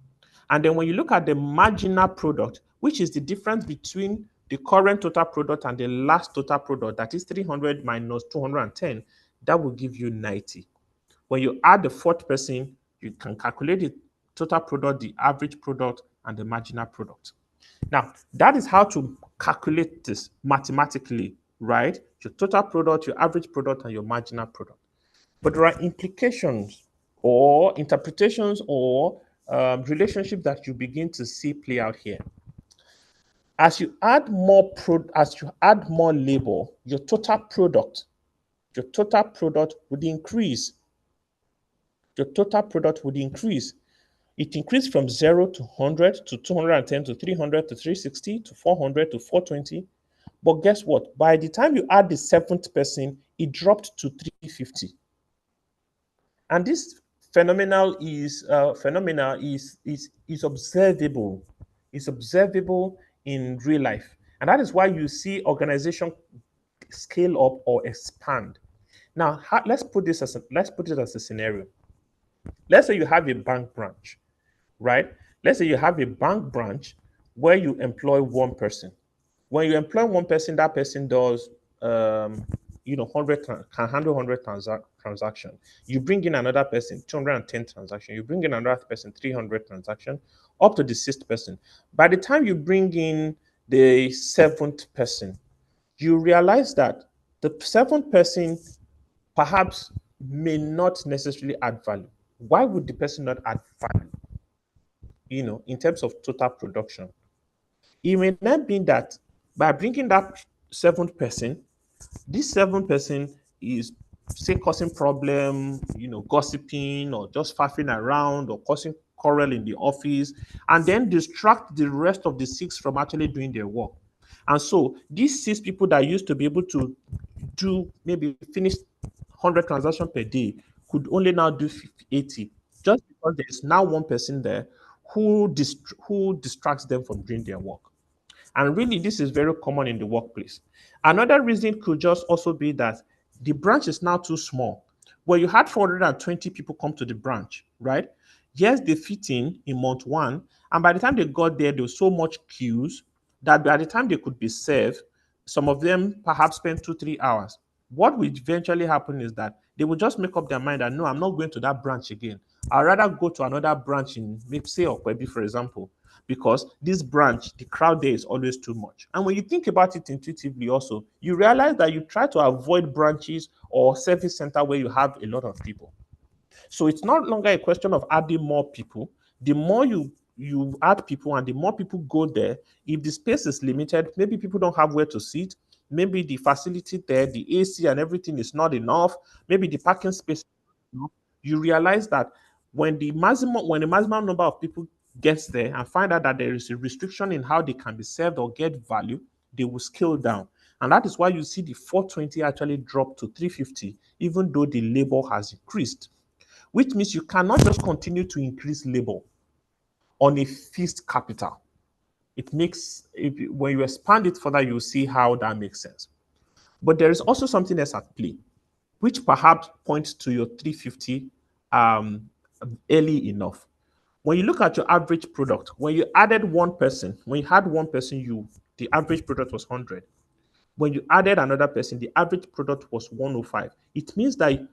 And then when you look at the marginal product, which is the difference between the current total product and the last total product, that is 300 minus 210, that will give you 90. When you add the fourth person, you can calculate the total product, the average product, and the marginal product. Now, that is how to calculate this mathematically, right? Your total product, your average product, and your marginal product. But there are implications or interpretations or relationship that you begin to see play out here. As you add more labor, your total product would increase. Your total product would increase. It increased from 0 to 100 to 210 to 300 to 360 to 400 to 420. But guess what? By the time you add the seventh person, it dropped to 350. And this phenomenal is observable. It's observable in real life. And that is why you see organization scale up or expand. Now, let's put it as a scenario. Let's say you have a bank branch, right? Let's say you have a bank branch where you employ one person. When you employ one person, that person does, 100 can handle 100 transaction. You bring in another person, 210 transaction. You bring in another person, 300 transaction, up to the sixth person. By the time you bring in the seventh person, you realize that the seventh person perhaps may not necessarily add value. Why would the person not add value? In terms of total production, it may not be that by bringing that seventh person, this seventh person is, say, causing problem, gossiping or just faffing around or causing quarrel in the office, and then distract the rest of the six from actually doing their work. And so these six people that used to be able to do maybe finish 100 transactions per day could only now do 80, just because there's now one person there who distracts them from doing their work. And really, this is very common in the workplace. Another reason could just also be that the branch is now too small. Where you had 420 people come to the branch, right? Yes, they fit in month one. And by the time they got there was so much queues that by the time they could be served, some of them perhaps spent 2, 3 hours. what will eventually happen is that they will just make up their mind that no, I'm not going to that branch again. I'd rather go to another branch in, maybe say, Okwebi, for example, because this branch, the crowd there is always too much. And when you think about it intuitively, also, you realize that you try to avoid branches or service center where you have a lot of people. So it's not longer a question of adding more people. The more you add people and the more people go there, if the space is limited, maybe people don't have where to sit, maybe the facility there, the AC and everything is not enough, maybe the parking space, you realize that when the maximum number of people gets there and find out that there is a restriction in how they can be served or get value, they will scale down. And that is why you see the 420 actually drop to 350, even though the labor has increased, which means you cannot just continue to increase labor on a fixed capital. It makes, when you expand it further, you'll see how that makes sense. But there is also something else at play, which perhaps points to your 350 um, early enough. When you look at your average product, when you added one person, when you had one person, the average product was 100. When you added another person, the average product was 105. It means that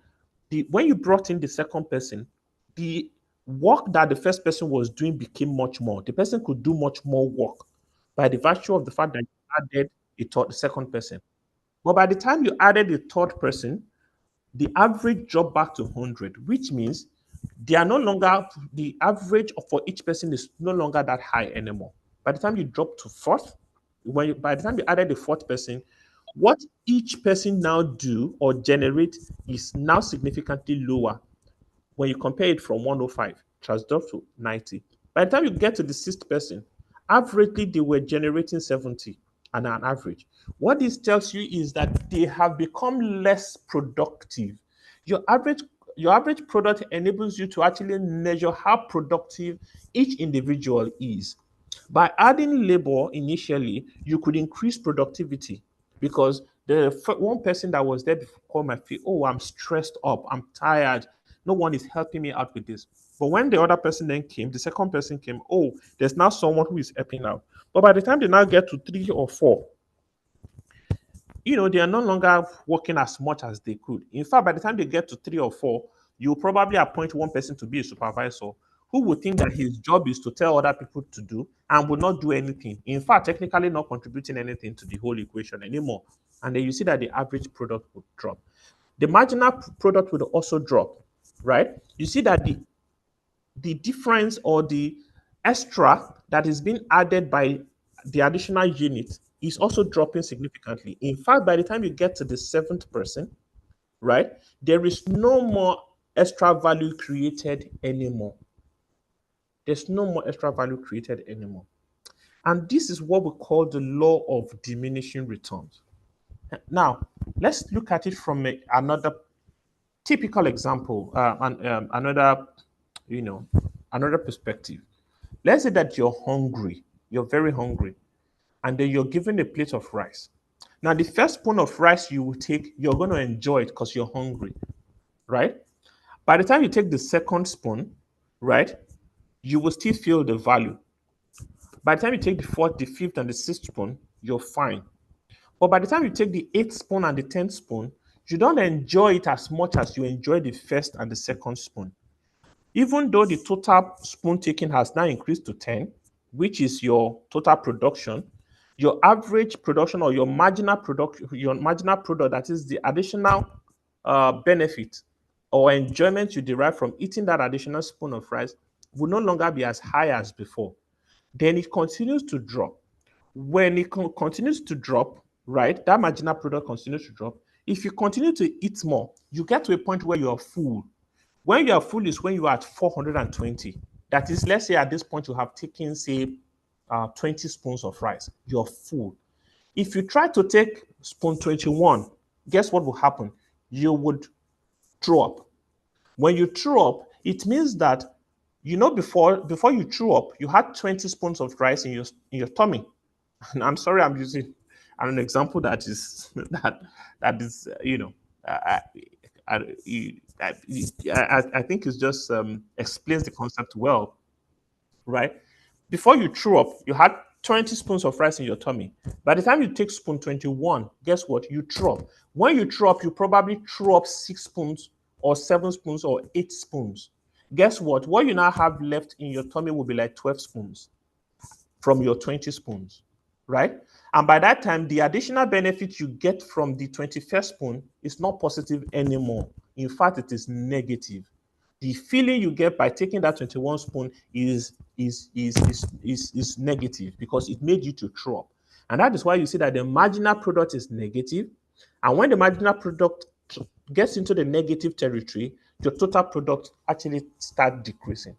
when you brought in the second person, the work that the first person was doing became much more. The person could do much more work by the virtue of the fact that you added the second person. But by the time you added the third person, the average dropped back to 100, which means they are no longer, the average for each person is no longer that high anymore. By the time you drop to fourth, by the time you added the fourth person, what each person now do or generate is now significantly lower when you compare it from 105, it has dropped to 90. By the time you get to the sixth person, averagely they were generating 70 on an average. What this tells you is that they have become less productive. Your average your average product enables you to actually measure how productive each individual is. By adding labor initially, you could increase productivity because the one person that was there before my feel, oh, I'm stressed up, I'm tired, no one is helping me out with this. But when the other person then came, the second person came, oh, there's now someone who is helping out. But by the time they now get to 3 or 4, they are no longer working as much as they could. In fact, by the time they get to 3 or 4, you'll probably appoint one person to be a supervisor who would think that his job is to tell other people to do and will not do anything. In fact, technically not contributing anything to the whole equation anymore. And then you see that the average product would drop. The marginal product would also drop, right? You see that the difference or the extra that is being added by the additional unit is also dropping significantly. In fact, by the time you get to the seventh person, right, there is no more extra value created anymore. There's no more extra value created anymore. And this is what we call the law of diminishing returns. Now, let's look at it from another typical example, and you know, another perspective. Let's say that you're hungry, you're very hungry, and then you're given a plate of rice. Now, the first spoon of rice you will take, you're going to enjoy it because you're hungry, right? By the time you take the second spoon, right, you will still feel the value. By the time you take the fourth, the fifth, and the sixth spoon, you're fine. But by the time you take the eighth spoon and the 10th spoon, you don't enjoy it as much as you enjoy the first and the second spoon. Even though the total spoon taking has now increased to 10, which is your total production, your average production or your marginal product, that is the additional benefit or enjoyment you derive from eating that additional spoon of rice, will no longer be as high as before. Then it continues to drop. When it continues to drop, right, that marginal product continues to drop. If you continue to eat more, you get to a point where you are full. When you are full is when you are at 420. That is, let's say at this point you have taken, say, 20 spoons of rice. You're full. If you try to take spoon 21, guess what will happen? You would throw up. When you throw up, it means that before you threw up, you had 20 spoons of rice in your tummy. And I'm sorry, I'm using an example that is that is I, I, I think it just explains the concept well, right? Before you threw up, you had 20 spoons of rice in your tummy. By the time you take spoon 21, guess what? You throw up. When you throw up, you probably throw up 6 spoons or 7 spoons or 8 spoons. Guess what? What you now have left in your tummy will be like 12 spoons from your 20 spoons, right? And by that time, the additional benefit you get from the 21st spoon is not positive anymore. In fact, it is negative. The feeling you get by taking that 21 spoon is negative because it made you to throw up. And that is why you see that the marginal product is negative. And when the marginal product gets into the negative territory, your total product actually starts decreasing.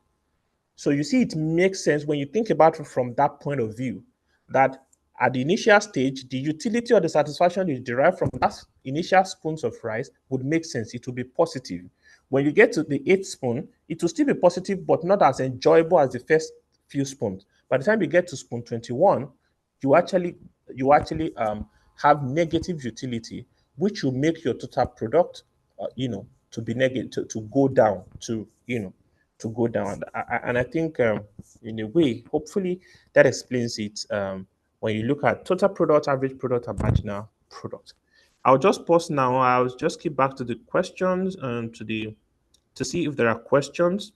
So you see, it makes sense when you think about it from that point of view, that at the initial stage, the utility or the satisfaction you derive from that initial spoons of rice would make sense. It will be positive. When you get to the 8th spoon, it will still be positive, but not as enjoyable as the first few spoons. By the time you get to spoon 21, you actually have negative utility, which will make your total product, to be negative, to go down, to go down. And I think, in a way, hopefully, that explains it. When you look at total product, average product, and marginal product. I'll just pause now. I'll just keep back to the questions and to see if there are questions.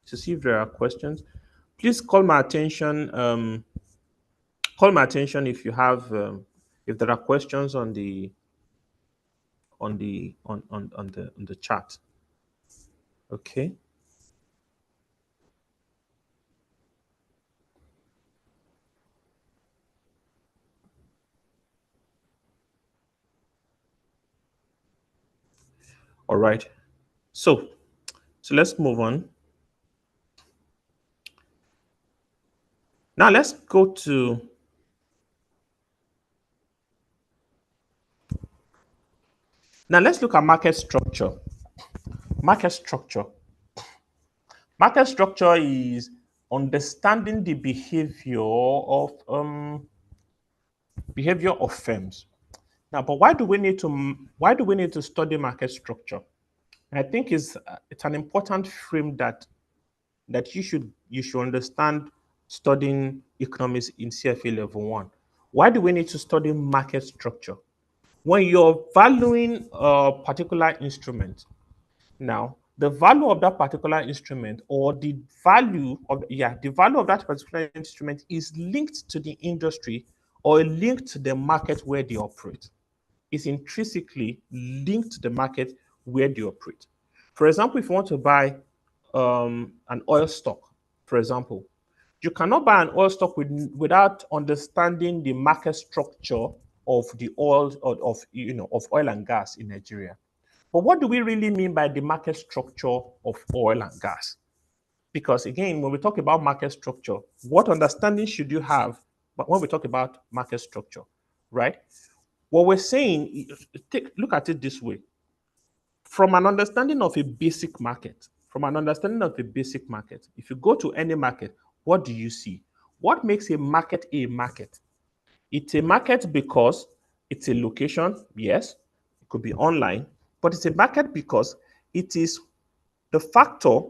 To see if there are questions, please call my attention. Call my attention if you have, if there are questions on the on the chat. Okay. All right. So let's move on. Now let's go to now let's look at market structure. Market structure. Market structure is understanding the behavior of firms. Now, but why do we need to study market structure? I think it's an important frame that you should understand studying economics in CFA level 1. Why do we need to study market structure? When you're valuing a particular instrument, now the value of that particular instrument, or the value of that particular instrument is linked to the industry or linked to the market where they operate. Is intrinsically linked to the market where they operate. For example, if you want to buy an oil stock, for example, you cannot buy an oil stock without understanding the market structure of the oil of oil and gas in Nigeria. But what do we really mean by the market structure of oil and gas? Because again, when we talk about market structure, what understanding should you have when we talk about market structure, right? What we're saying, look at it this way. From an understanding of a basic market, if you go to any market, what do you see? What makes a market a market? It's a market because it's a location, yes, it could be online, but it's a market because it is the factor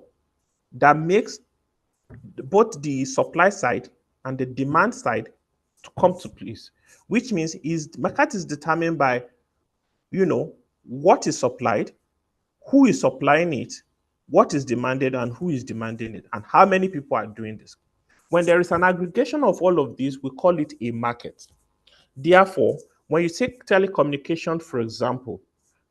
that makes both the supply side and the demand side to come to place, which means the market is determined by what is supplied, who is supplying it, what is demanded, and who is demanding it, and how many people are doing this. When there is an aggregation of all of these, we call it a market. Therefore, when you take telecommunication, for example,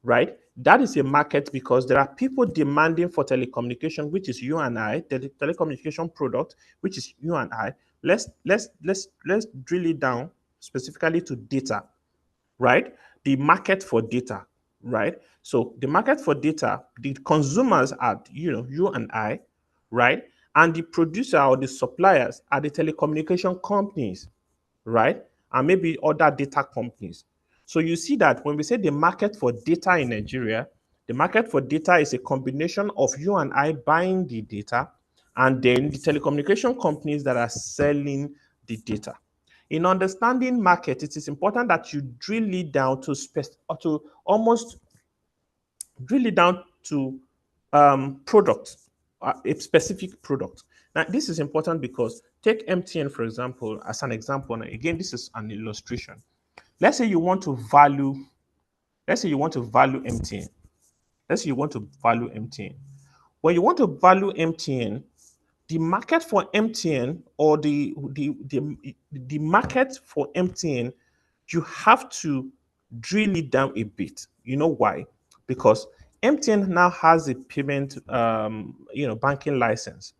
right, that is a market because there are people demanding for telecommunication, which is you and I, the telecommunication product, which is you and I. Let's drill it down specifically to data, right? The market for data, right? So the market for data, the consumers are you and I, right? And the producer or the suppliers are the telecommunication companies, right? And maybe other data companies. So you see that when we say the market for data in Nigeria, the market for data is a combination of you and I buying the data and then the telecommunication companies that are selling the data. In understanding market, it is important that you drill it down to almost drill it down to product, a specific product. Now, this is important because take MTN, for example, as an example. And again, this is an illustration. Let's say you want to value, let's say you want to value MTN. Let's say you want to value MTN. When you want to value MTN, the market for MTN or the market for MTN, you have to drill it down a bit. You know why? Because MTN now has a payment, banking license,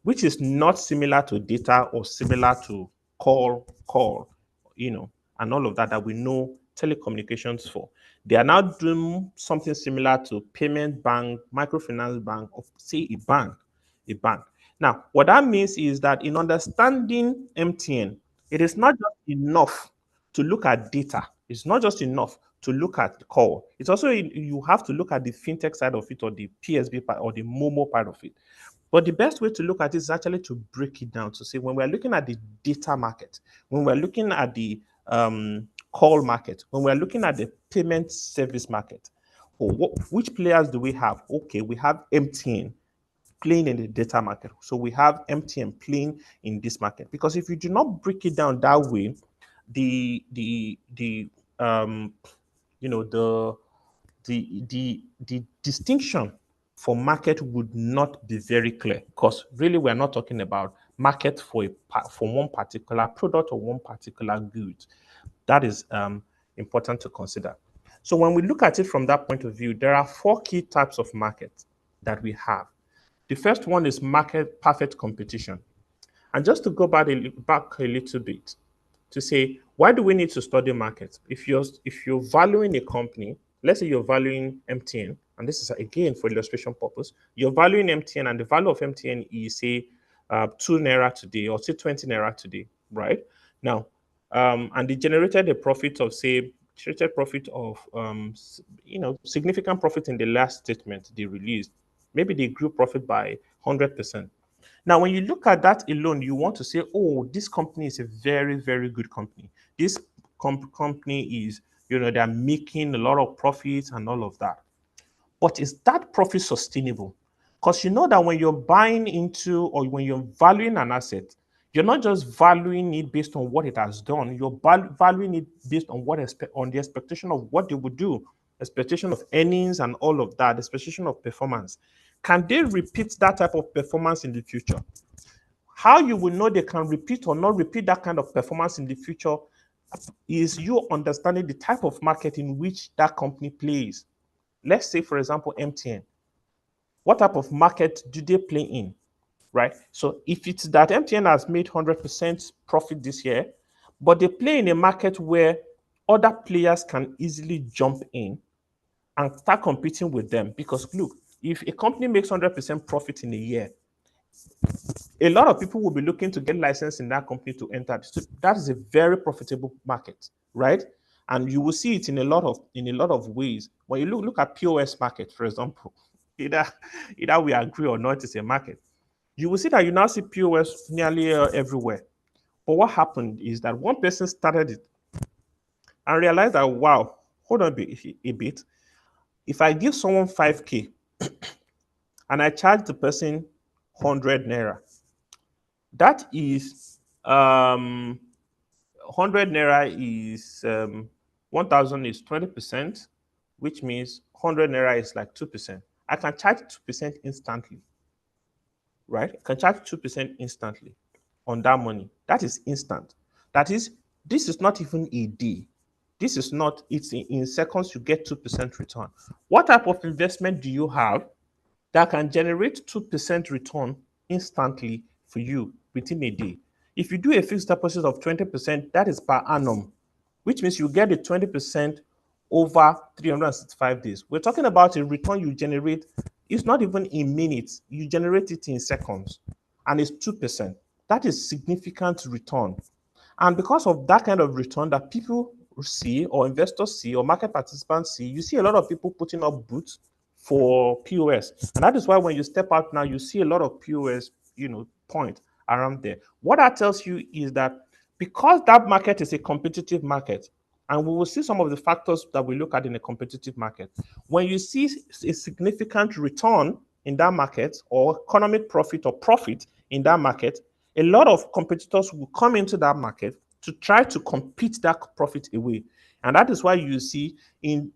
which is not similar to data or similar to call, and all of that that we know telecommunications for. They are now doing something similar to payment bank, microfinance bank, or say a bank. Now, what that means is that in understanding MTN, it is not just enough to look at data. It's not just enough to look at the call. It's also you have to look at the fintech side of it or the PSB part or the Momo part of it. But the best way to look at it is actually to break it down to say when we're looking at the data market, when we're looking at the call market, when we're looking at the payment service market, which players do we have? Okay, we have MTN playing in the data market. So we have MTN playing in this market. Because if you do not break it down that way, the you know the distinction for market would not be very clear because really we're not talking about market for one particular product or one particular good. That is important to consider. So when we look at it from that point of view, there are four key types of market that we have. The first one is market perfect competition. And just to go back a little bit to say, why do we need to study markets? If you're valuing a company, let's say you're valuing MTN, and this is again for illustration purpose, you're valuing MTN, and the value of MTN is say 2 naira today, or say 20 naira today, right? Now, and they generated a profit of say generated profit of significant profit in the last statement they released. Maybe they grew profit by 100%. Now, when you look at that alone, you want to say, oh, this company is a very, very good company. This company is, they're making a lot of profits and all of that. But is that profit sustainable? Because you know that when you're buying into or when you're valuing an asset, you're not just valuing it based on what it has done. You're valuing it based on on the expectation of what they would do, expectation of earnings and all of that, expectation of performance. Can they repeat that type of performance in the future? How you will know they can repeat or not repeat that kind of performance in the future is you understanding the type of market in which that company plays. Let's say, for example, MTN. What type of market do they play in? Right? So if it's that MTN has made 100% profit this year, but they play in a market where other players can easily jump in and start competing with them. Because look, if a company makes 100% profit in a year, a lot of people will be looking to get licensed in that company to enter. So that is a very profitable market, right? And you will see it in a lot of ways. When you look at POS market, for example, either either we agree or not, it's a market. You will see that you now see POS nearly everywhere. But what happened is that one person started it and realized that wow, hold on a bit. If I give someone 5K and I charge the person 100 naira, that is 100 naira is 1000 is 20%, which means 100 naira is like 2%. I can charge 2% instantly, right? I can charge 2% instantly on that money. That is instant. That is, this is not even a day. This is not, it's in seconds you get 2% return. What type of investment do you have that can generate 2% return instantly for you within a day? If you do a fixed deposit of 20%, that is per annum, which means you get a 20% over 365 days. We're talking about a return you generate. It's not even in minutes, you generate it in seconds, and it's 2%. That is significant return. And because of that kind of return that people see, or investors see, or market participants see, you see a lot of people putting up boots for POS. And that is why when you step out now, you see a lot of POS, point around there. What that tells you is that because that market is a competitive market, and we will see some of the factors that we look at in a competitive market, when you see a significant return in that market or economic profit or profit in that market, a lot of competitors will come into that market to try to compete that profit away. And that is why you see in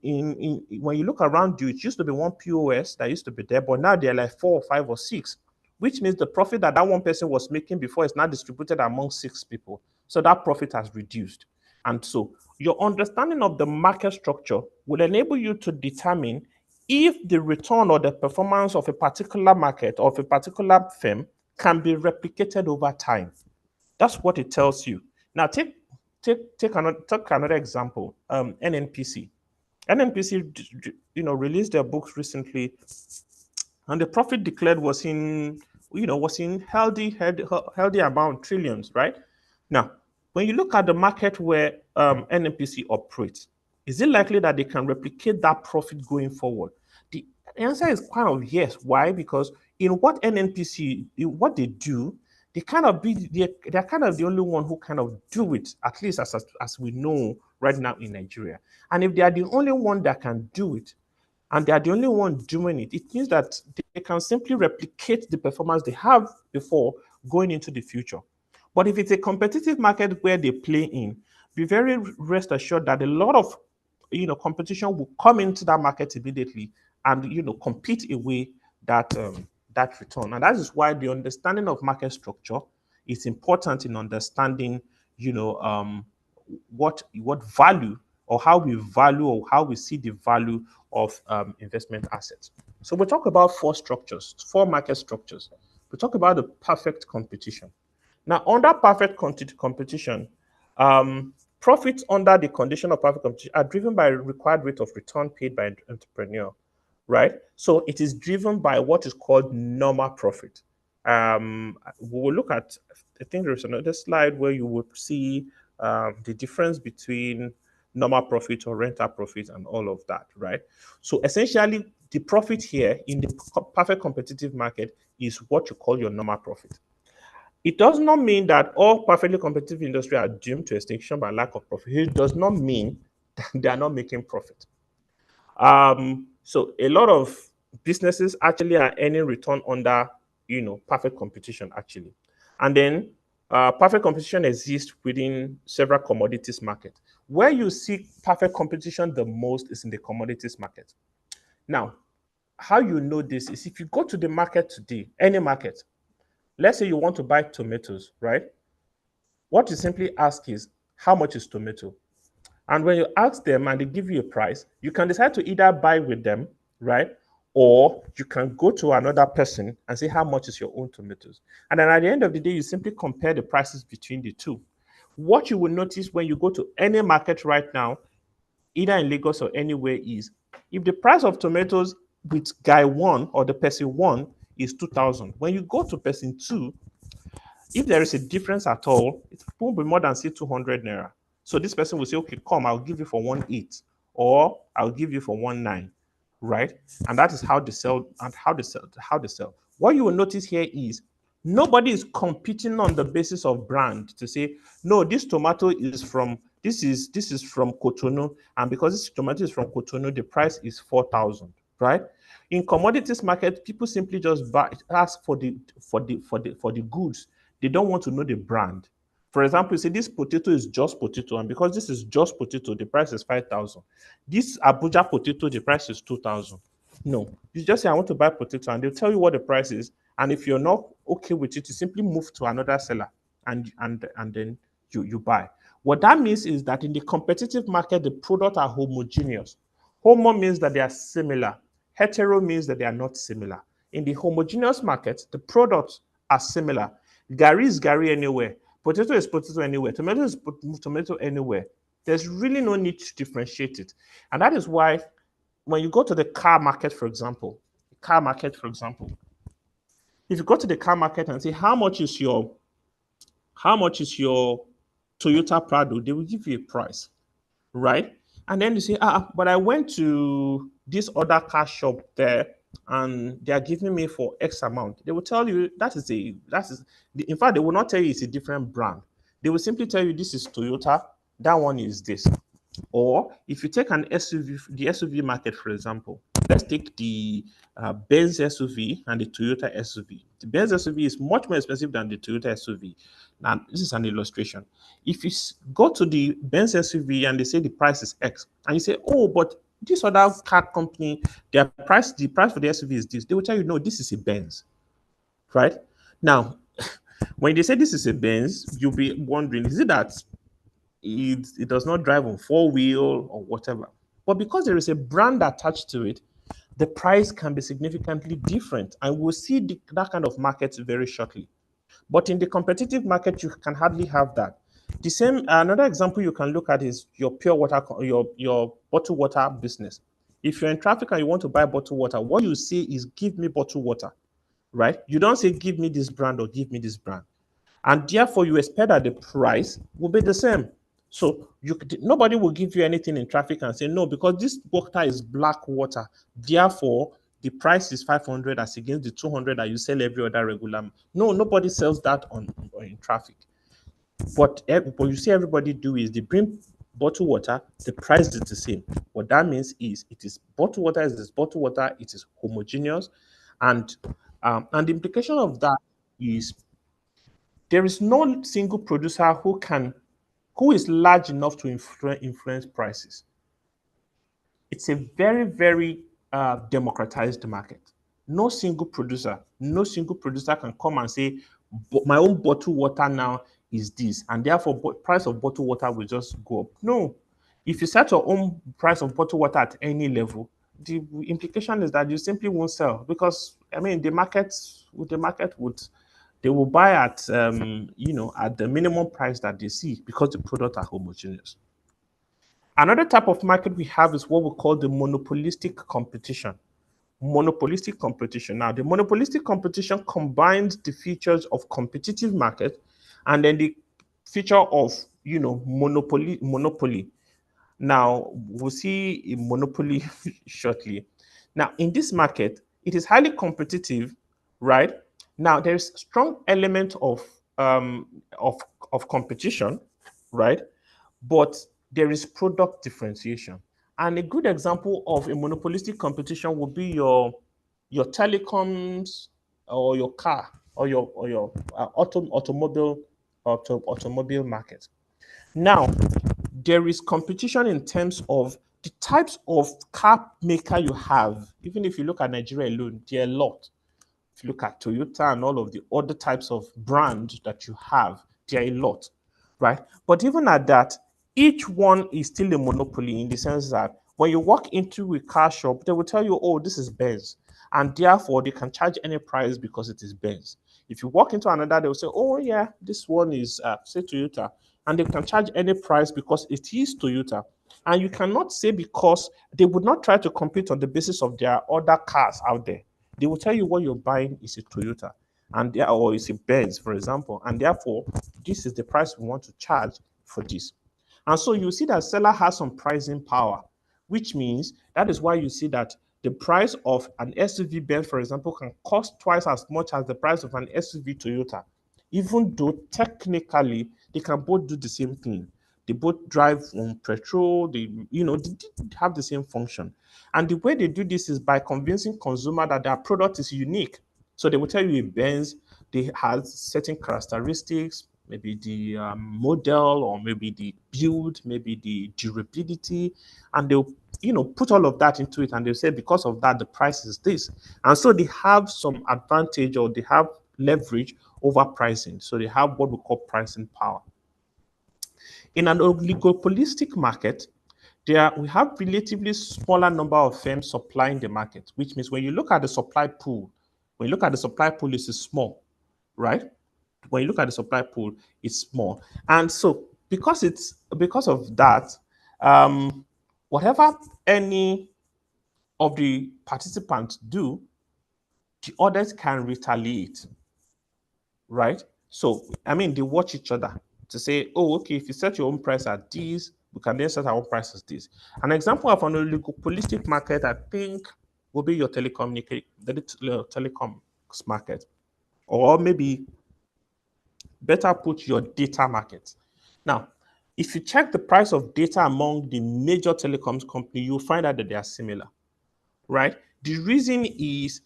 when you look around you, it used to be one POS that used to be there, but now they're like 4 or 5 or 6, which means the profit that that one person was making before is now distributed among 6 people. So that profit has reduced. And so your understanding of the market structure will enable you to determine if the return or the performance of a particular market or of a particular firm can be replicated over time. That's what it tells you. Now take another example. NNPC. NNPC, released their books recently, and the profit declared was in healthy amount, trillions, right? Now, when you look at the market where NNPC operates, is it likely that they can replicate that profit going forward? The answer is kind of yes. Why? Because in what NNPC, in what they do, they're kind of the only one who kind of do it, at least as we know right now in Nigeria. And if they are the only one that can do it, and they are the only one doing it, it means that they can simply replicate the performance they have before going into the future. But if it's a competitive market where they play in, be very rest assured that a lot of competition will come into that market immediately and compete away that return. And that is why the understanding of market structure is important in understanding what value or how we value or how we see the value of investment assets. So we talk about four market structures. We talk about the perfect competition. Now, under perfect competition, profits under the condition of perfect competition are driven by required rate of return paid by an entrepreneur, right? So it is driven by what is called normal profit. We will look at, I think there's another slide where you will see the difference between normal profit or rental profit and all of that, right? So essentially, the profit here in the perfect competitive market is what you call your normal profit. It does not mean that all perfectly competitive industry are doomed to extinction by lack of profit. It does not mean that they are not making profit. So a lot of businesses actually are earning return under, perfect competition actually. And then perfect competition exists within several commodities market. Where you see perfect competition the most is in the commodities market. Now, how you know this is if you go to the market today, any market, let's say you want to buy tomatoes, right? What you simply ask is, how much is tomato? And when you ask them and they give you a price, you can decide to either buy with them, right? Or you can go to another person and say, how much is your own tomatoes? And then at the end of the day, you simply compare the prices between the two. What you will notice when you go to any market right now, either in Lagos or anywhere, is if the price of tomatoes with guy one or the person one is 2,000, when you go to person two, if there is a difference at all, it won't be more than say 200 naira. So this person will say, okay, come, I'll give you for 1.8 or I'll give you for 1.9, right? And that is how they sell and how they sell. What you will notice here is nobody is competing on the basis of brand to say, no, this tomato is from this is from Cotonou, and because this tomato is from Cotonou, the price is 4,000, right? In commodities market, people simply just ask for the goods. They don't want to know the brand. For example, you say this potato is just potato, and because this is just potato, the price is 5,000. This Abuja potato, the price is 2,000. No, you just say I want to buy potato, and they'll tell you what the price is. And if you're not okay with it, you simply move to another seller, and then you buy. What that means is that in the competitive market, the products are homogeneous. Homo means that they are similar. Hetero means that they are not similar. In the homogeneous market, the products are similar. Gari is gari anywhere. Potato is potato anywhere. Tomato is tomato anywhere. There's really no need to differentiate it. And that is why when you go to the car market, for example, if you go to the car market and say, how much is your Toyota Prado, they will give you a price, right? And then you say, but I went to this other car shop there and they are giving me for X amount. They will tell you in fact, they will not tell you it's a different brand. They will simply tell you this is Toyota, that one is this. Or if you take an SUV, the SUV market, for example, let's take the Benz SUV and the Toyota SUV. The Benz SUV is much more expensive than the Toyota SUV. Now, this is an illustration. If you go to the Benz SUV and they say the price is X, and you say, oh, but this other car company, the price for the SUV is this, they will tell you, no, this is a Benz, right? Now, when they say this is a Benz, you'll be wondering, is it that it does not drive on four wheel or whatever? But because there is a brand attached to it, the price can be significantly different. And we'll see that kind of market very shortly. But in the competitive market, you can hardly have that. The same, another example you can look at is your pure water, your bottled water business. If you're in traffic and you want to buy bottled water, what you say is give me bottled water, right? You don't say give me this brand or give me this brand. And therefore you expect that the price will be the same. So nobody will give you anything in traffic and say no, because this water is black water, therefore the price is 500 as against the 200 that you sell every other regular. No, nobody sells that in traffic. What you see everybody do is they bring bottled water, the price is the same. What that means is it is bottled water, it is homogeneous, and the implication of that is there is no single producer who is large enough to influence prices. It's a very, very democratized market. No single producer can come and say, my own bottled water now is this, and therefore price of bottled water will just go up. No. If you set your own price of bottled water at any level, the implication is that you simply won't sell because the market would they will buy at at the minimum price that they see because the products are homogeneous. Another type of market we have is what we call the monopolistic competition. Monopolistic competition. Now, the monopolistic competition combines the features of competitive market and then the feature of monopoly. Now, we'll see a monopoly shortly. Now, in this market, it is highly competitive, right? Now, there's strong element um, of, of competition, right? But there is product differentiation. And a good example of a monopolistic competition would be your telecoms or your car or your automobile market. Now, there is competition in terms of the types of car maker you have. Even if you look at Nigeria alone, there are a lot. If you look at Toyota and all of the other types of brands that you have, there are a lot, right? But even at that, each one is still a monopoly in the sense that when you walk into a car shop, they will tell you, oh, this is Benz. And therefore, they can charge any price because it is Benz. If you walk into another, they will say, oh, yeah, this one is, say, Toyota. And they can charge any price because it is Toyota. And you cannot say because they would not try to compete on the basis of their other cars out there. They will tell you what you're buying is a Toyota or it's a Benz, for example, and therefore this is the price we want to charge for this. And so you see that seller has some pricing power, which means that is why you see that the price of an SUV Benz, for example, can cost twice as much as the price of an SUV Toyota, even though technically they can both do the same thing. They both drive on petrol, they have the same function. And the way they do this is by convincing consumer that their product is unique. So they will tell you a Benz, they has certain characteristics, maybe the model or maybe the build, maybe the durability, and they'll put all of that into it and they'll say because of that the price is this. And so they have some advantage or they have leverage over pricing. So they have what we call pricing power. In an oligopolistic market, we have relatively smaller number of firms supplying the market, which means when you look at the supply pool, it is small, right? When you look at the supply pool, it's small. And so because of that, whatever any of the participants do, the others can retaliate, right? So, I mean, they watch each other to say, oh, okay, if you set your own price at this, we can then set our own price as this. An example of an oligopolistic market, I think, will be your telecoms market, or maybe better put your data market. Now, if you check the price of data among the major telecoms company, you'll find out that they are similar. right? The reason is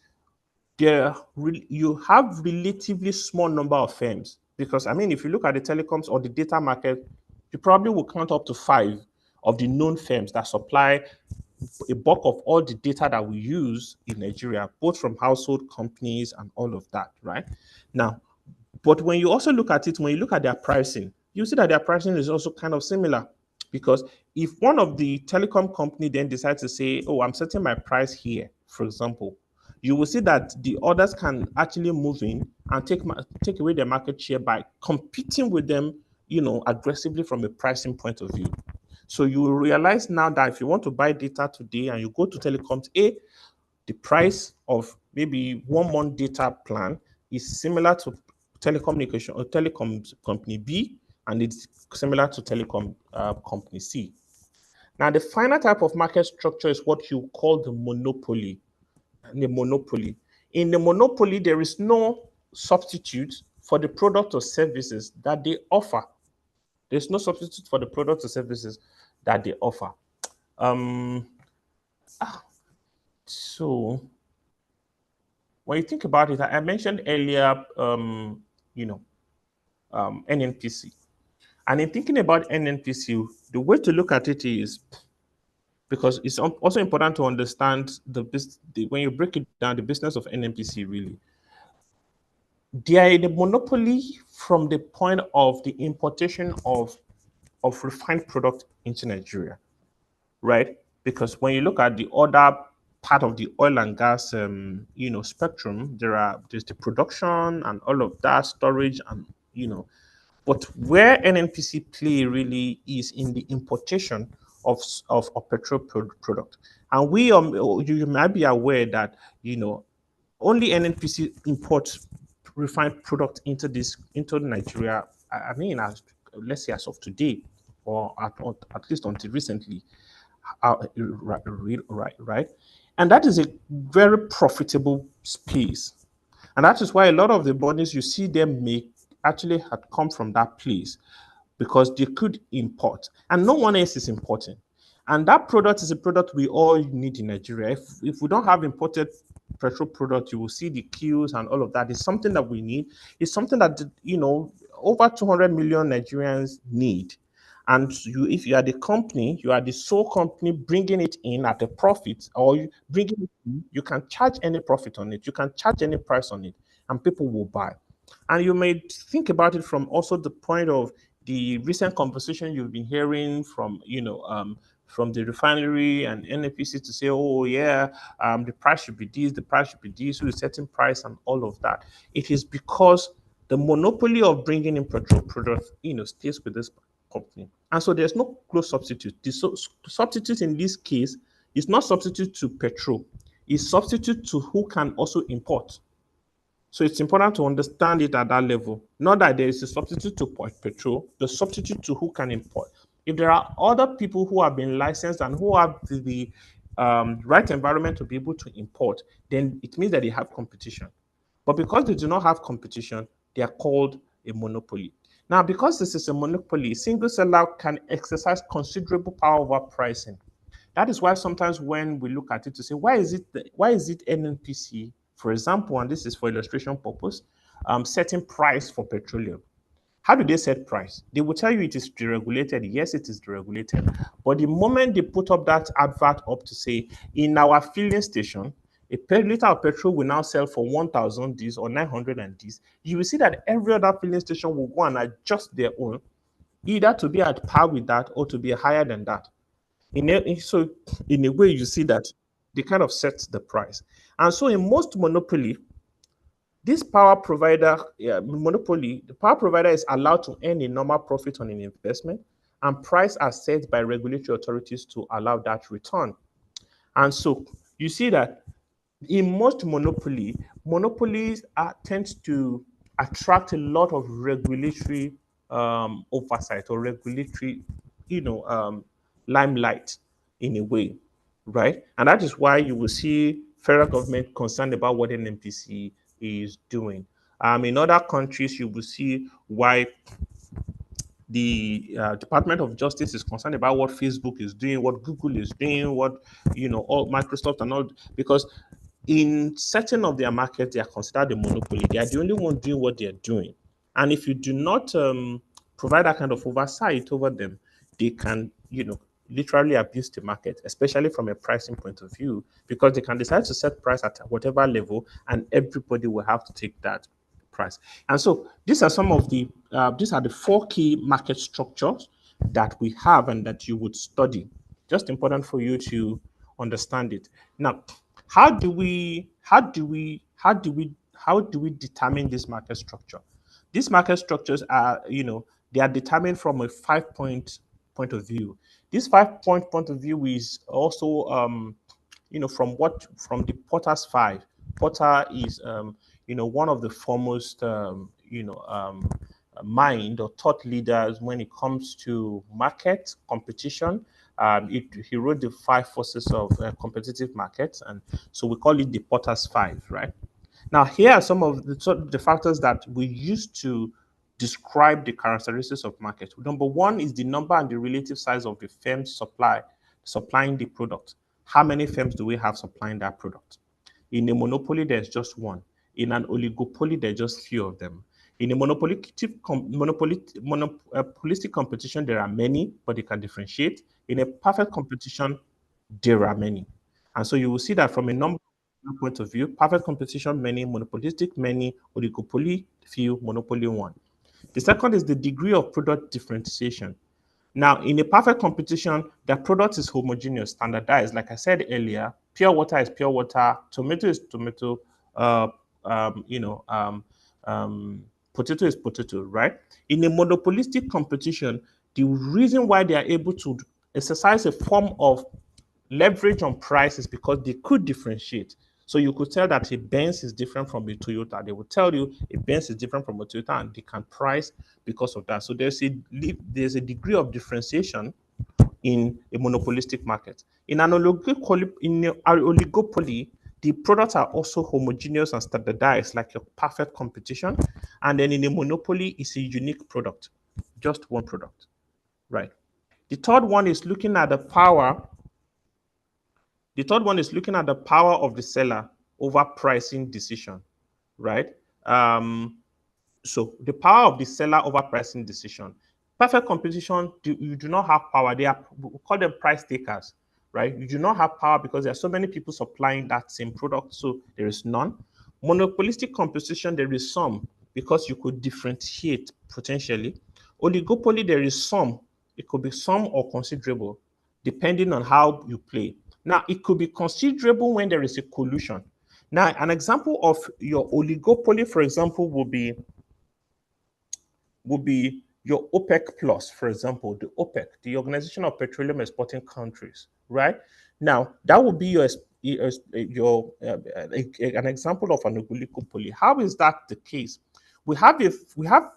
you have relatively small number of firms, because I mean, if you look at the telecoms or the data market, you probably will count up to 5 of the known firms that supply a bulk of all the data that we use in Nigeria, both from household companies and all of that, right? Now, but when you also look at it, when you look at their pricing, you see that their pricing is also kind of similar. Because if one of the telecom company then decides to say, oh, I'm setting my price here, for example, you will see that the others can actually move in and take away their market share by competing with them, aggressively from a pricing point of view. So you will realize now that if you want to buy data today and you go to telecoms, the price of maybe 1 month data plan is similar to telecommunication or telecoms company B, and it's similar to telecom company C. Now, the final type of market structure is what you call the monopoly. The monopoly. In the monopoly, there is no substitute for the product or services that they offer. There's no substitute for the products or services that they offer. Um, so when you think about it, I mentioned earlier, you know, NNPC. And in thinking about NNPC, the way to look at it is because it's also important to understand when you break it down, the business of NNPC really. They are in a monopoly from the point of the importation of refined product into Nigeria, right? Because when you look at the other part of the oil and gas, spectrum, there's the production and all of that storage and but where NNPC play really is in the importation of petrol product, and you might be aware that only NNPC imports refined product into Nigeria. I mean, let's say as of today, or at least until recently, right? And that is a very profitable space. And that is why a lot of the monies you see them make actually had come from that place, because they could import and no one else is importing. And that product is a product we all need in Nigeria. If we don't have imported petrol product, you will see the queues and all of that. It's something that we need. It's something that, over 200 million Nigerians need. And if you are the company, you are the sole company bringing it in at a profit, or you bringing it in, you can charge any profit on it. You can charge any price on it, and people will buy. And you may think about it from also the point of the recent conversation you've been hearing from the refinery and NFPC to say, oh yeah, the price should be this, the price should be this, with a certain price and all of that. It is because the monopoly of bringing in petrol products, stays with this company. And so there's no close substitute. The substitute in this case is not substitute to petrol, it's substitute to who can also import. So it's important to understand it at that level. Not that there is a substitute to petrol, the substitute to who can import. If there are other people who have been licensed and who have the right environment to be able to import, then it means that they have competition. But because they do not have competition, they are called a monopoly. Now, because this is a monopoly, single seller can exercise considerable power over pricing. That is why sometimes when we look at it to say, why is it NNPC, for example, and this is for illustration purpose, setting price for petroleum? How do they set price? They will tell you it is deregulated. Yes, it is deregulated. But the moment they put up that advert up to say, in our filling station, a per liter of petrol will now sell for 1,000 this or 900 and this, you will see that every other filling station will go and adjust their own, either to be at par with that or to be higher than that. So in a way, you see that they kind of set the price. And so in most monopoly, this power provider, monopoly, the power provider is allowed to earn a normal profit on an investment, and price are set by regulatory authorities to allow that return. And so you see that in most monopolies tend to attract a lot of regulatory oversight or regulatory, limelight in a way, right? And that is why you will see federal government concerned about what an NPC is doing. In other countries, you will see why the Department of Justice is concerned about what Facebook is doing, what Google is doing, what all Microsoft and all, because in certain of their markets, they are considered a monopoly. They are the only one doing what they are doing. And if you do not provide that kind of oversight over them, they can, literally abuse the market, especially from a pricing point of view, because they can decide to set price at whatever level, and everybody will have to take that price. And so these are the four key market structures that we have and that you would study. Just important for you to understand it. Now, how do we determine this market structure? These market structures are, they are determined from a 5 point of view. This 5 point of view is also, from the Porter's five. Porter is, one of the foremost, mind or thought leaders when it comes to market competition. He wrote the five forces of competitive markets, and so we call it the Porter's five, right? Now, here are some of the factors that we use to describe the characteristics of market. Number one is the number and the relative size of the firms supplying the product. How many firms do we have supplying that product? In a monopoly, there's just one. In an oligopoly, there's just few of them. In a monopolistic competition, there are many, but they can differentiate. In a perfect competition, there are many. And so you will see that from a number point of view, perfect competition, many, monopolistic, many, oligopoly, few, monopoly, one. The second is the degree of product differentiation. Now, in a perfect competition, the product is homogeneous, standardized. Like I said earlier, pure water is pure water, tomato is tomato, uh, um, you know, um, potato is potato, right? In a monopolistic competition, the reason why they are able to exercise a form of leverage on price is because they could differentiate. So you could tell that a Benz is different from a Toyota. They will tell you a Benz is different from a Toyota, and they can price because of that. So there's a degree of differentiation in a monopolistic market. In an oligopoly, the products are also homogeneous and standardized, like a perfect competition. And then in a monopoly, it's a unique product, just one product, right? The third one is looking at the power The third one is looking at the power of the seller over pricing decision, right? So the power of the seller over pricing decision. Perfect competition, you do not have power. We call them price takers, right? You do not have power because there are so many people supplying that same product, so there is none. Monopolistic competition, there is some because you could differentiate potentially. Oligopoly, there is some. It could be some or considerable, depending on how you play. Now, it could be considerable when there is a collusion. Now, an example of your oligopoly, for example, would be your OPEC plus, for example, the OPEC, the Organization of Petroleum Exporting Countries, right? Now, that would be an example of an oligopoly. How is that the case? We have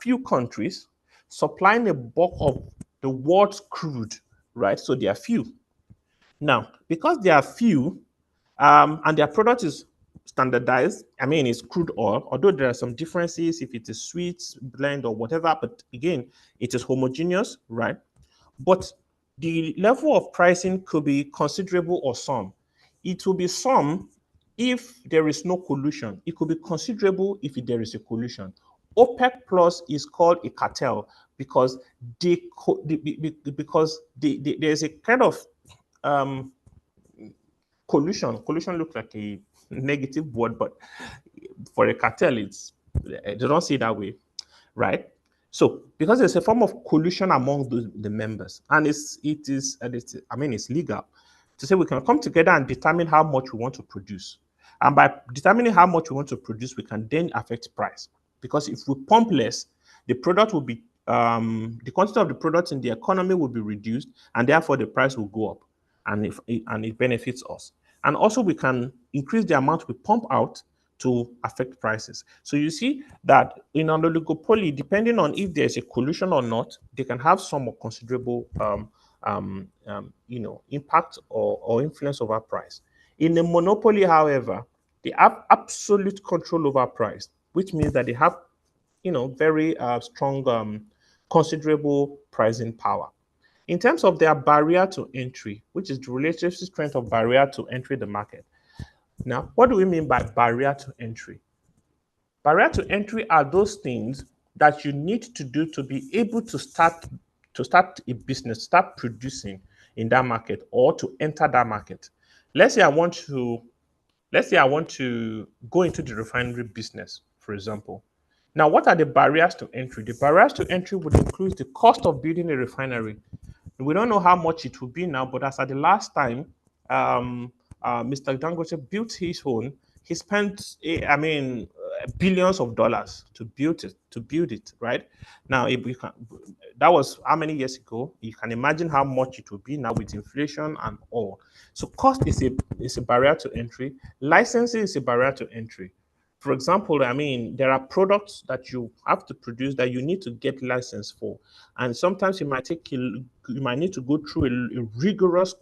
few countries supplying a bulk of the world's crude, right? So there are few. Now, because there are few, and their product is standardized. I mean, it's crude oil, although there are some differences if it is sweet, blend, or whatever. But again, it is homogeneous, right? But the level of pricing could be considerable or some. It will be some if there is no collusion. It could be considerable if there is a collusion. OPEC plus is called a cartel because there's a kind of um, collusion. Collusion looks like a negative word, but for a cartel, they don't see it that way, right? So because there's a form of collusion among the members, and it's legal to say we can come together and determine how much we want to produce. And by determining how much we want to produce, we can then affect price. Because if we pump less, the product will be the quantity of the product in the economy will be reduced, and therefore the price will go up, and if and it benefits us. And also we can increase the amount we pump out to affect prices. So you see that in an oligopoly, depending on if there's a collusion or not, they can have some considerable impact or influence over price. In a monopoly, however, they have absolute control over price, which means that they have very strong considerable pricing power. In terms of their barrier to entry, which is the relative strength of barrier to entry the market. Now, what do we mean by barrier to entry? Barrier to entry are those things that you need to do to be able to start a business, start producing in that market or to enter that market. Let's say I want to let's say I want to go into the refinery business, for example. Now, what are the barriers to entry? The barriers to entry would include the cost of building a refinery. We don't know how much it will be now, but as at the last time, um, Mr. Dangote built his own. He spent, billions of dollars to build it. Right now, if we can, that was how many years ago? You can imagine how much it will be now with inflation and all. So, cost is a barrier to entry. Licensing is a barrier to entry. For example, there are products that you have to produce that you need to get license for, and sometimes you might need to go through a rigorous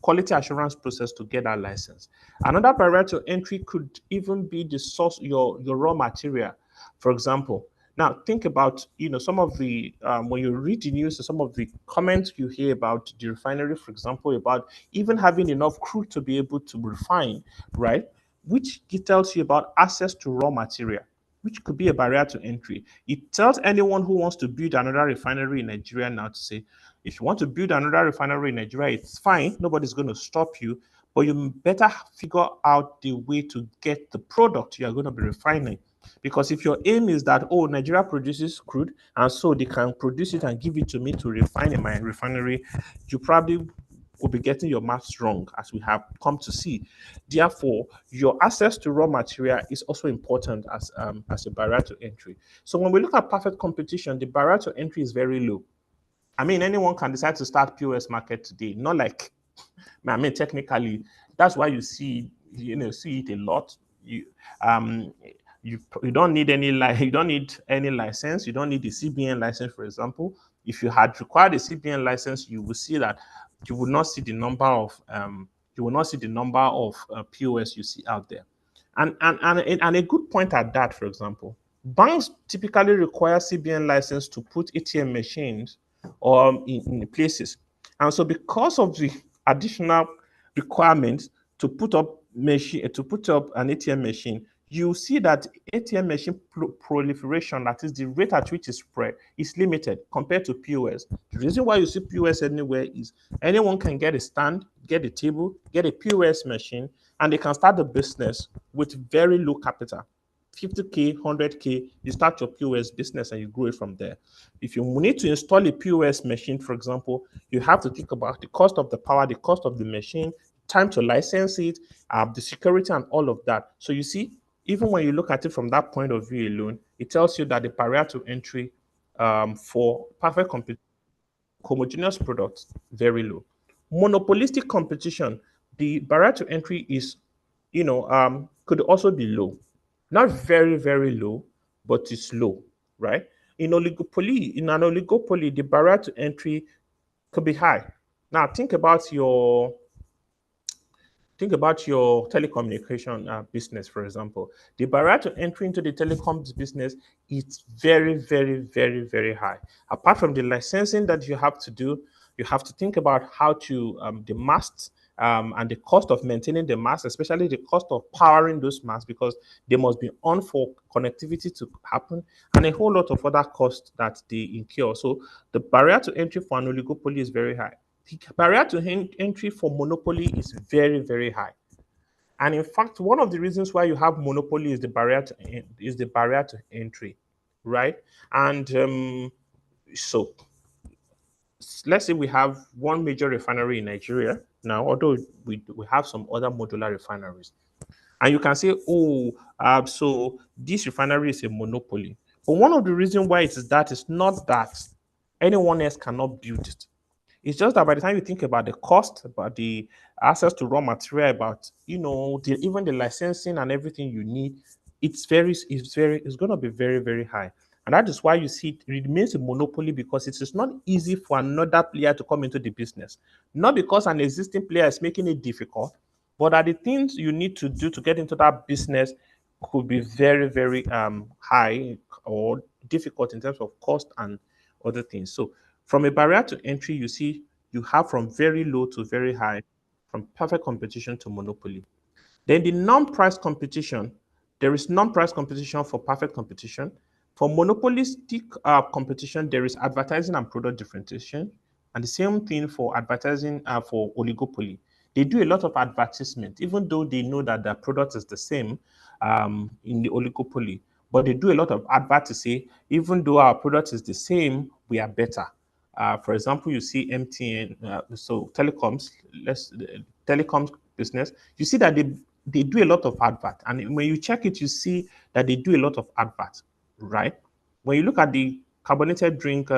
quality assurance process to get that license. Another barrier to entry could even be the source, your raw material. For example, now think about some of the when you read the news, some of the comments you hear about the refinery, for example, about even having enough crude to be able to refine, right? Which it tells you about access to raw material, which could be a barrier to entry. It tells anyone who wants to build another refinery in Nigeria now to say, if you want to build another refinery in Nigeria, it's fine. Nobody's going to stop you, but you better figure out the way to get the product you are going to be refining. Because if your aim is that, oh, Nigeria produces crude, and so they can produce it and give it to me to refine in my refinery, you probably will be getting your maths wrong, as we have come to see. Therefore, your access to raw material is also important as a barrier to entry. So when we look at perfect competition, the barrier to entry is very low. Anyone can decide to start POS market today. Not like, technically, that's why see it a lot. You don't need you don't need any license. You don't need the CBN license, for example. If you had required a CBN license, you will see that you will not see the number of POS you see out there. And a good point at that, for example, banks typically require CBN license to put ATM machines in places. And so because of the additional requirements to put up an ATM machine, you see that ATM machine proliferation, that is the rate at which it's spread, is limited compared to POS. The reason why you see POS anywhere is anyone can get a stand, get a table, get a POS machine, and they can start the business with very low capital. 50K, 100K, you start your POS business and you grow it from there. If you need to install a POS machine, for example, you have to think about the cost of the power, the cost of the machine, time to license it, the security, and all of that. So you see, even when you look at it from that point of view alone, it tells you that the barrier to entry for perfect homogeneous products very low. Monopolistic competition, the barrier to entry is, could also be low. Not very, very low, but it's low, right? In an oligopoly, the barrier to entry could be high. Now think about your telecommunication business, for example. The barrier to entry into the telecoms business is very, very, very, very high. Apart from the licensing that you have to do, you have to think about how to the masts and the cost of maintaining the masts, especially the cost of powering those masts, because they must be on for connectivity to happen, and a whole lot of other costs that they incur. So the barrier to entry for an oligopoly is very high. The barrier to entry for monopoly is very, very high. And in fact, one of the reasons why you have monopoly is the barrier to entry, right? And so let's say we have one major refinery in Nigeria now, although we have some other modular refineries. And you can say, oh, so this refinery is a monopoly. But one of the reasons why it is that is not that anyone else cannot build it. It's just that by the time you think about the cost, about the access to raw material, about even the licensing and everything you need, it's going to be very, very high. And that is why you see it remains a monopoly, because it is not easy for another player to come into the business. Not because an existing player is making it difficult, but that the things you need to do to get into that business could be very, very high or difficult in terms of cost and other things. So from a barrier to entry, you see you have from very low to very high, from perfect competition to monopoly. Then the non-price competition, there is non-price competition for perfect competition. For monopolistic competition, there is advertising and product differentiation, and the same thing for advertising for oligopoly. They do a lot of advertisement, even though they know that their product is the same in the oligopoly. But they do a lot of advert to say, even though our product is the same, we are better. For example, you see MTN, so telecoms, telecoms business, you see that they do a lot of advert. And when you check it, you see that they do a lot of advert, right? When you look at the carbonated drink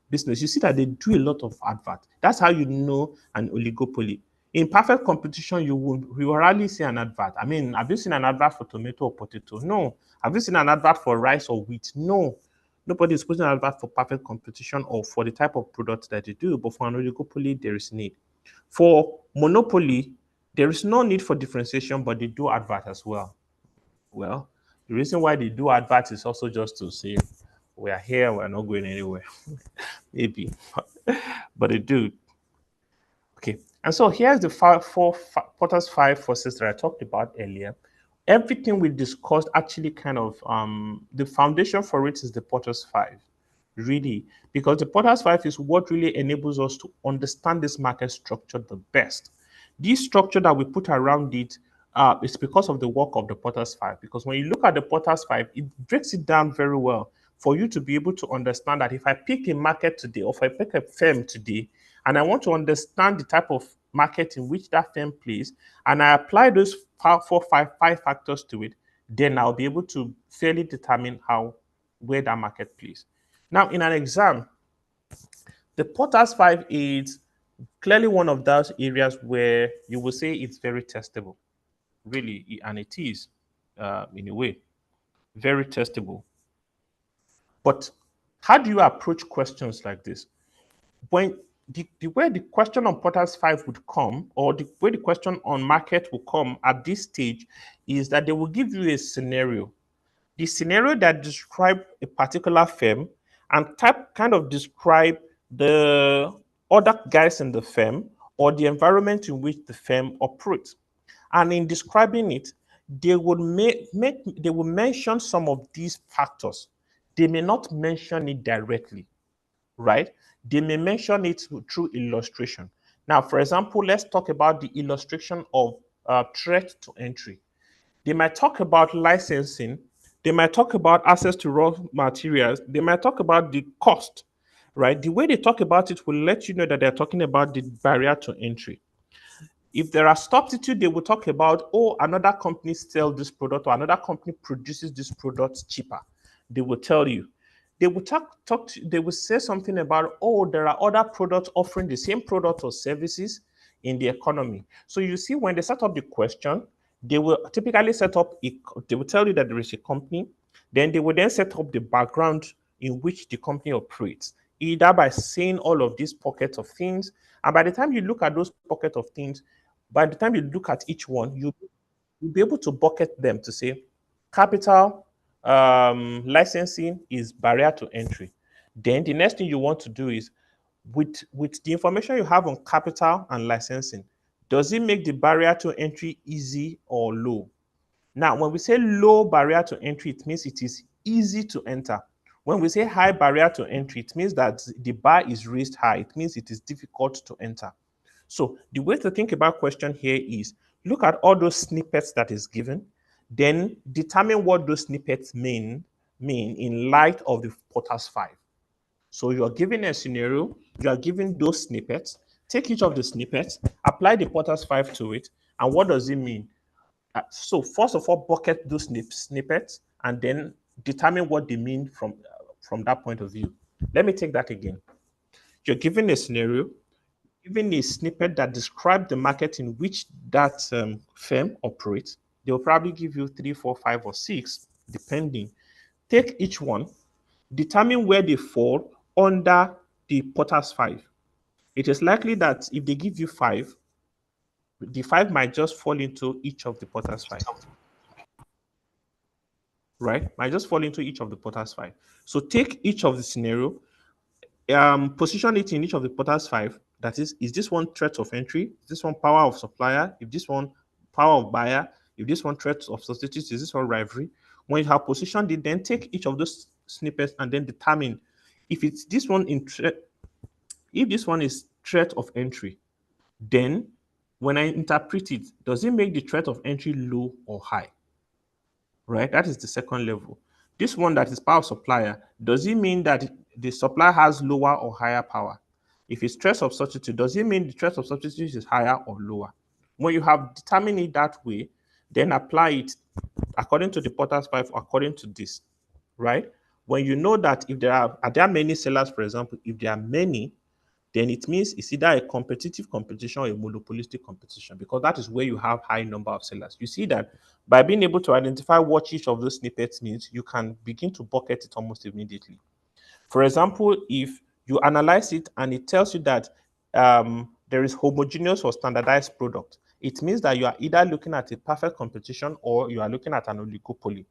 business, you see that they do a lot of advert. That's how you know an oligopoly. In perfect competition, you will rarely see an advert. I mean, have you seen an advert for tomato or potato? No. Have you seen an advert for rice or wheat? No. Nobody is putting an advert for perfect competition or for the type of product that they do, but for an oligopoly, there is need. For monopoly, there is no need for differentiation, but they do advert as well. Well, the reason why they do advert is also just to say, we are here, we're not going anywhere. Maybe. But they do. Okay. And so here's the Potter's five forces that I talked about earlier. Everything we discussed actually kind of the foundation for it is the Potter's five, really, because the Potter's five is what really enables us to understand this market structure the best. This structure that we put around it is because of the work of the Potter's five. Because when you look at the Potter's five, it breaks it down very well for you to be able to understand that if I pick a market today, or if I pick a firm today, and I want to understand the type of market in which that firm plays, and I apply those five factors to it, then I'll be able to fairly determine where that market plays. Now, in an exam, the Potter's five is clearly one of those areas where you will say it's very testable, really, and it is in a way very testable. But how do you approach questions like this? When the way the question on Potter's five would come, or the way the question on market will come at this stage, is that they will give you a scenario. The scenario that describe a particular firm and kind of describe the other guys in the firm or the environment in which the firm operates. And in describing it, they would they will mention some of these factors. They may not mention it directly, right? They may mention it through illustration. Now, for example, let's talk about the illustration of threat to entry. They might talk about licensing. They might talk about access to raw materials. They might talk about the cost, right? The way they talk about it will let you know that they're talking about the barrier to entry. If there are substitutes, they will talk about, oh, another company sells this product or another company produces this product cheaper. They will tell you. They will they will say something about, oh, there are other products offering the same product or services in the economy. So you see, when they set up the question, they will typically they will tell you that there is a company, then they will then set up the background in which the company operates, either by saying all of these pockets of things. And by the time you look at those pockets of things, by the time you look at each one, you'll be able to bucket them to say capital, licensing is barrier to entry. Then the next thing you want to do is with the information you have on capital and licensing, does it make the barrier to entry easy or low? Now, when we say low barrier to entry, it means it is easy to enter. When we say high barrier to entry, it means that the bar is raised high. It means it is difficult to enter. So the way to think about question here is look at all those snippets that is given, then determine what those snippets mean in light of the Potter's five. So you are given a scenario, you are given those snippets, take each of the snippets, apply the Potter's five to it, and what does it mean? So first of all, bucket those snippets and then determine what they mean from that point of view. Let me take that again. You're given a scenario, given a snippet that describes the market in which that firm operates. They'll probably give you three, four, five, or six, depending. Take each one, determine where they fall under the Potter's five. It is likely that if they give you five, the five might just fall into each of the Potter's five, right? Might just fall into each of the Potter's five. So take each of the scenario, position it in each of the Potter's five. That is this one threat of entry? Is this one power of supplier? If this one power of buyer? If this one threat of substitutes? Is this one rivalry? When you have positioned it, then take each of those snippets and then determine if it's this one in threat. If this one is threat of entry, then when I interpret it, does it make the threat of entry low or high? Right? That is the second level. This one that is power supplier, does it mean that the supplier has lower or higher power? If it's threat of substitute, does it mean the threat of substitute is higher or lower? When you have determined it that way, then apply it according to the Potter's five, according to this, right? When you know that if are there many sellers, for example, if there are many, then it means it's either a competitive competition or a monopolistic competition, because that is where you have high number of sellers. You see that by being able to identify what each of those snippets means, you can begin to bucket it almost immediately. For example, if you analyze it and it tells you that there is homogeneous or standardized product, it means that you are either looking at a perfect competition or you are looking at an oligopoly.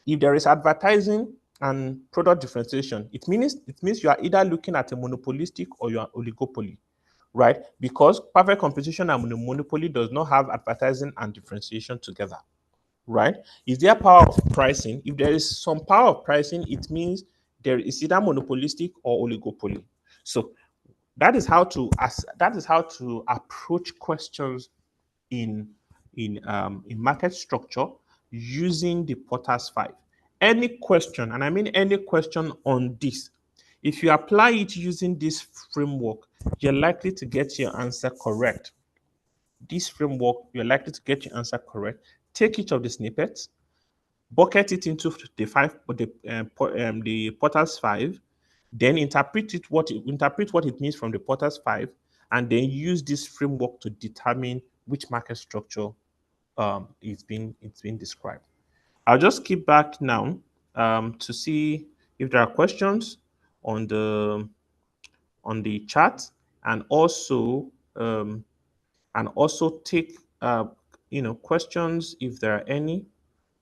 If there is advertising and product differentiation, it means you are either looking at a monopolistic or you are oligopoly, right? Because perfect competition and monopoly does not have advertising and differentiation together, right? Is there power of pricing? If there is some power of pricing, it means there is either monopolistic or oligopoly. So that is how to approach questions in in market structure using the Potter's five. Any question, and I mean any question on this, if you apply it using this framework, you're likely to get your answer correct. This framework, you're likely to get your answer correct. Take each of the snippets, bucket it into the Potter's five, then interpret what it means from the Potter's five, and then use this framework to determine which market structure it's being described. I'll just keep back now to see if there are questions on the chat, and also take questions if there are any.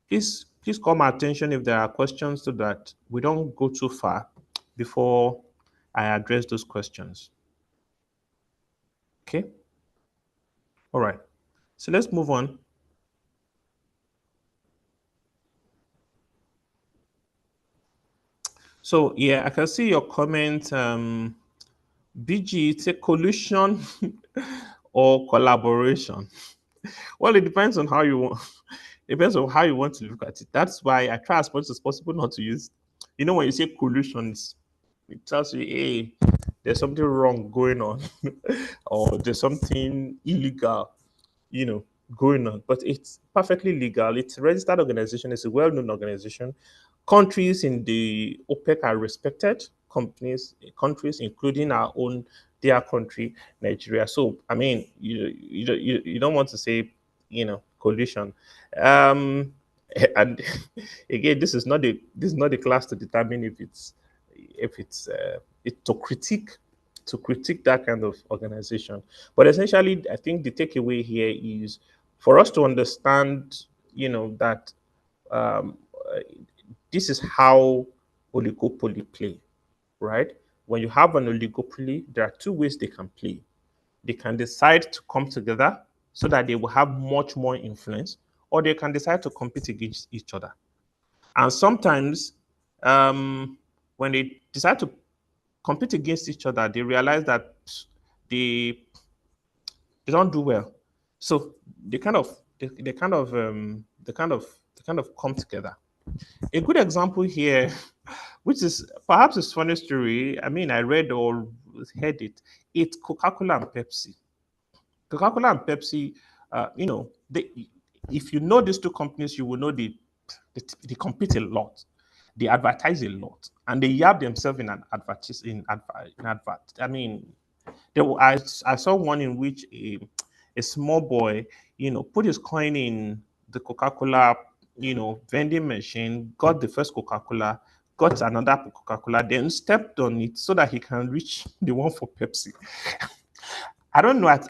Please call my attention if there are questions so that we don't go too far before I address those questions. Okay. All right. So let's move on. So yeah, I can see your comment. BG, it's a collusion or collaboration. Well, it depends on how you want. Depends on how you want to look at it. That's why I try as much as possible not to use. When you say collusions, it tells you, hey, there's something wrong going on, or there's something illegal, you know, going on. But it's perfectly legal. It's a registered organization. It's a well-known organization. Countries in the OPEC are respected countries, including our own dear country, Nigeria. So, I mean, you don't want to say, coalition. And again, this is not the class to determine if it's to critique that kind of organization. But essentially, I think the takeaway here is for us to understand, that um, uh, this is how oligopoly play, right? When you have an oligopoly, there are two ways they can play. They can decide to come together so that they will have much more influence, or they can decide to compete against each other. And sometimes, when they decide to compete against each other, they realize that they they don't do well. So they kind of come together. A good example here, which is perhaps a funny story. I mean, I read or heard it. It's Coca-Cola and Pepsi. Coca-Cola and Pepsi, if you know these two companies, you will know they compete a lot. They advertise a lot, and they yab themselves in an advert. I mean, I saw one in which a small boy, put his coin in the Coca-Cola, vending machine, got the first Coca-Cola, got another Coca-Cola, then stepped on it so that he can reach the one for Pepsi. I don't know. I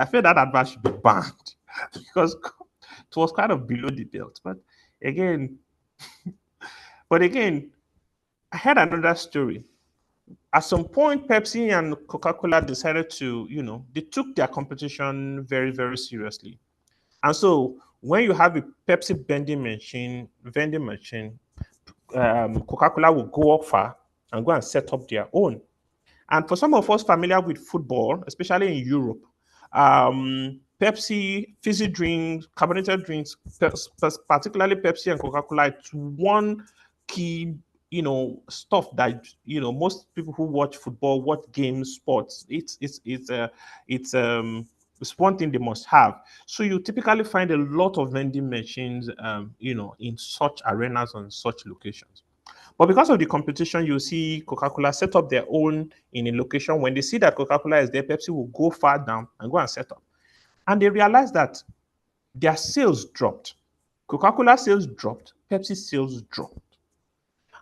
feel that advert should be banned because it was kind of below the belt. Again, but again, I heard another story at some point, Pepsi and Coca-Cola decided to, they took their competition very, very seriously. And so when you have a Pepsi vending machine, Coca-Cola will go up far and go and set up their own. And for some of us familiar with football, especially in Europe, Pepsi, fizzy drinks, carbonated drinks, particularly Pepsi and Coca-Cola, it's one key, stuff that most people who watch football, watch games, sports. It's one thing they must have. So you typically find a lot of vending machines, in such arenas and such locations. But because of the competition, you see Coca-Cola set up their own in a location. When they see that Coca-Cola is there, Pepsi will go far down and go and set up. And they realize that their sales dropped. Coca-Cola sales dropped, Pepsi sales dropped.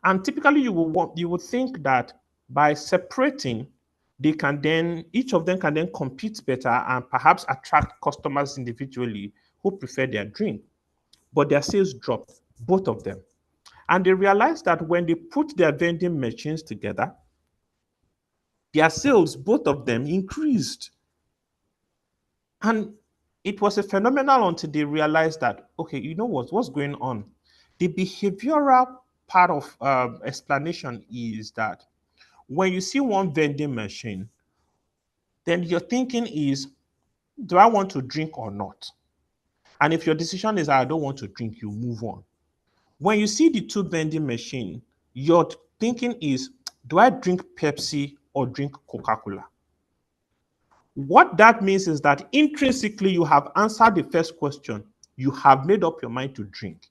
And typically you would think that by separating, they can then each of them can then compete better and perhaps attract customers individually who prefer their drink. But their sales dropped, both of them. And they realized that when they put their vending machines together, their sales, both of them, increased. And it was a phenomenal until they realized that, okay, you know what's going on? The behavioral part of explanation is that when you see one vending machine, then your thinking is, do I want to drink or not? And if your decision is, I don't want to drink, you move on. When you see the two vending machine, your thinking is, do I drink Pepsi or drink Coca-Cola? What that means is that intrinsically you have answered the first question. You have made up your mind to drink.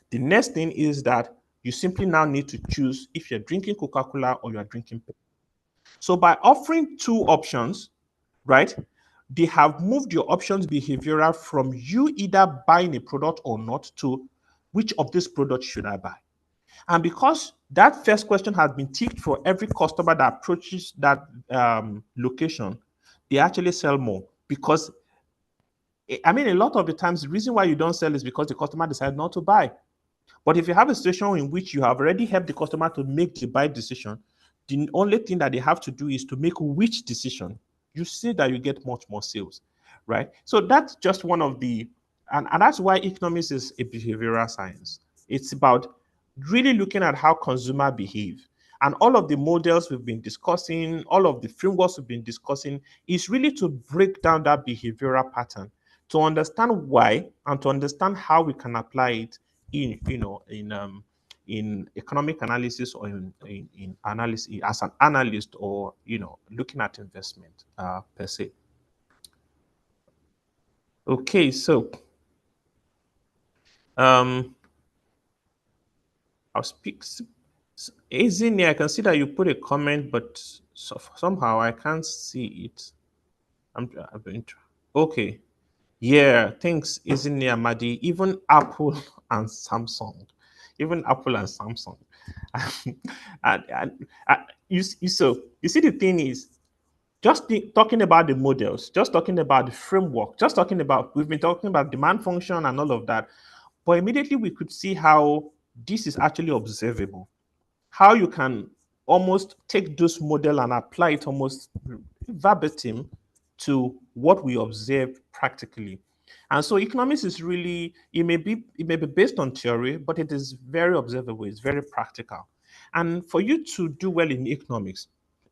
The next thing is that you simply now need to choose if you're drinking Coca-Cola or you're drinking Pepsi. So by offering two options, right, they have moved your options behavioral from you either buying a product or not to which of these products should I buy? And because that first question has been ticked for every customer that approaches that location, they actually sell more because I mean, a lot of the times the reason why you don't sell is because the customer decided not to buy. But if you have a situation in which you have already helped the customer to make the buy decision, the only thing that they have to do is to make which decision. You see that you get much more sales, right? So that's just one of the, and that's why economics is a behavioral science. It's about really looking at how consumer behave. And all of the models we've been discussing, all of the frameworks we've been discussing is really to break down that behavioral pattern to understand why and to understand how we can apply it in economic analysis or in analysis as an analyst or looking at investment per se. Okay, so um I'll speak. Easy, I can see that you put a comment, but somehow I can't see it. I've been okay. Yeah, thanks, Easy Amadi. Even Apple and Samsung, even Apple and Samsung. and you see the thing is just talking about the models, just talking about the framework, just talking about we've been talking about demand function and all of that, but immediately we could see how this is actually observable, how you can almost take this model and apply it almost verbatim to what we observe practically. And so economics is really, it may be based on theory, but it is very observable, it's very practical. And for you to do well in economics,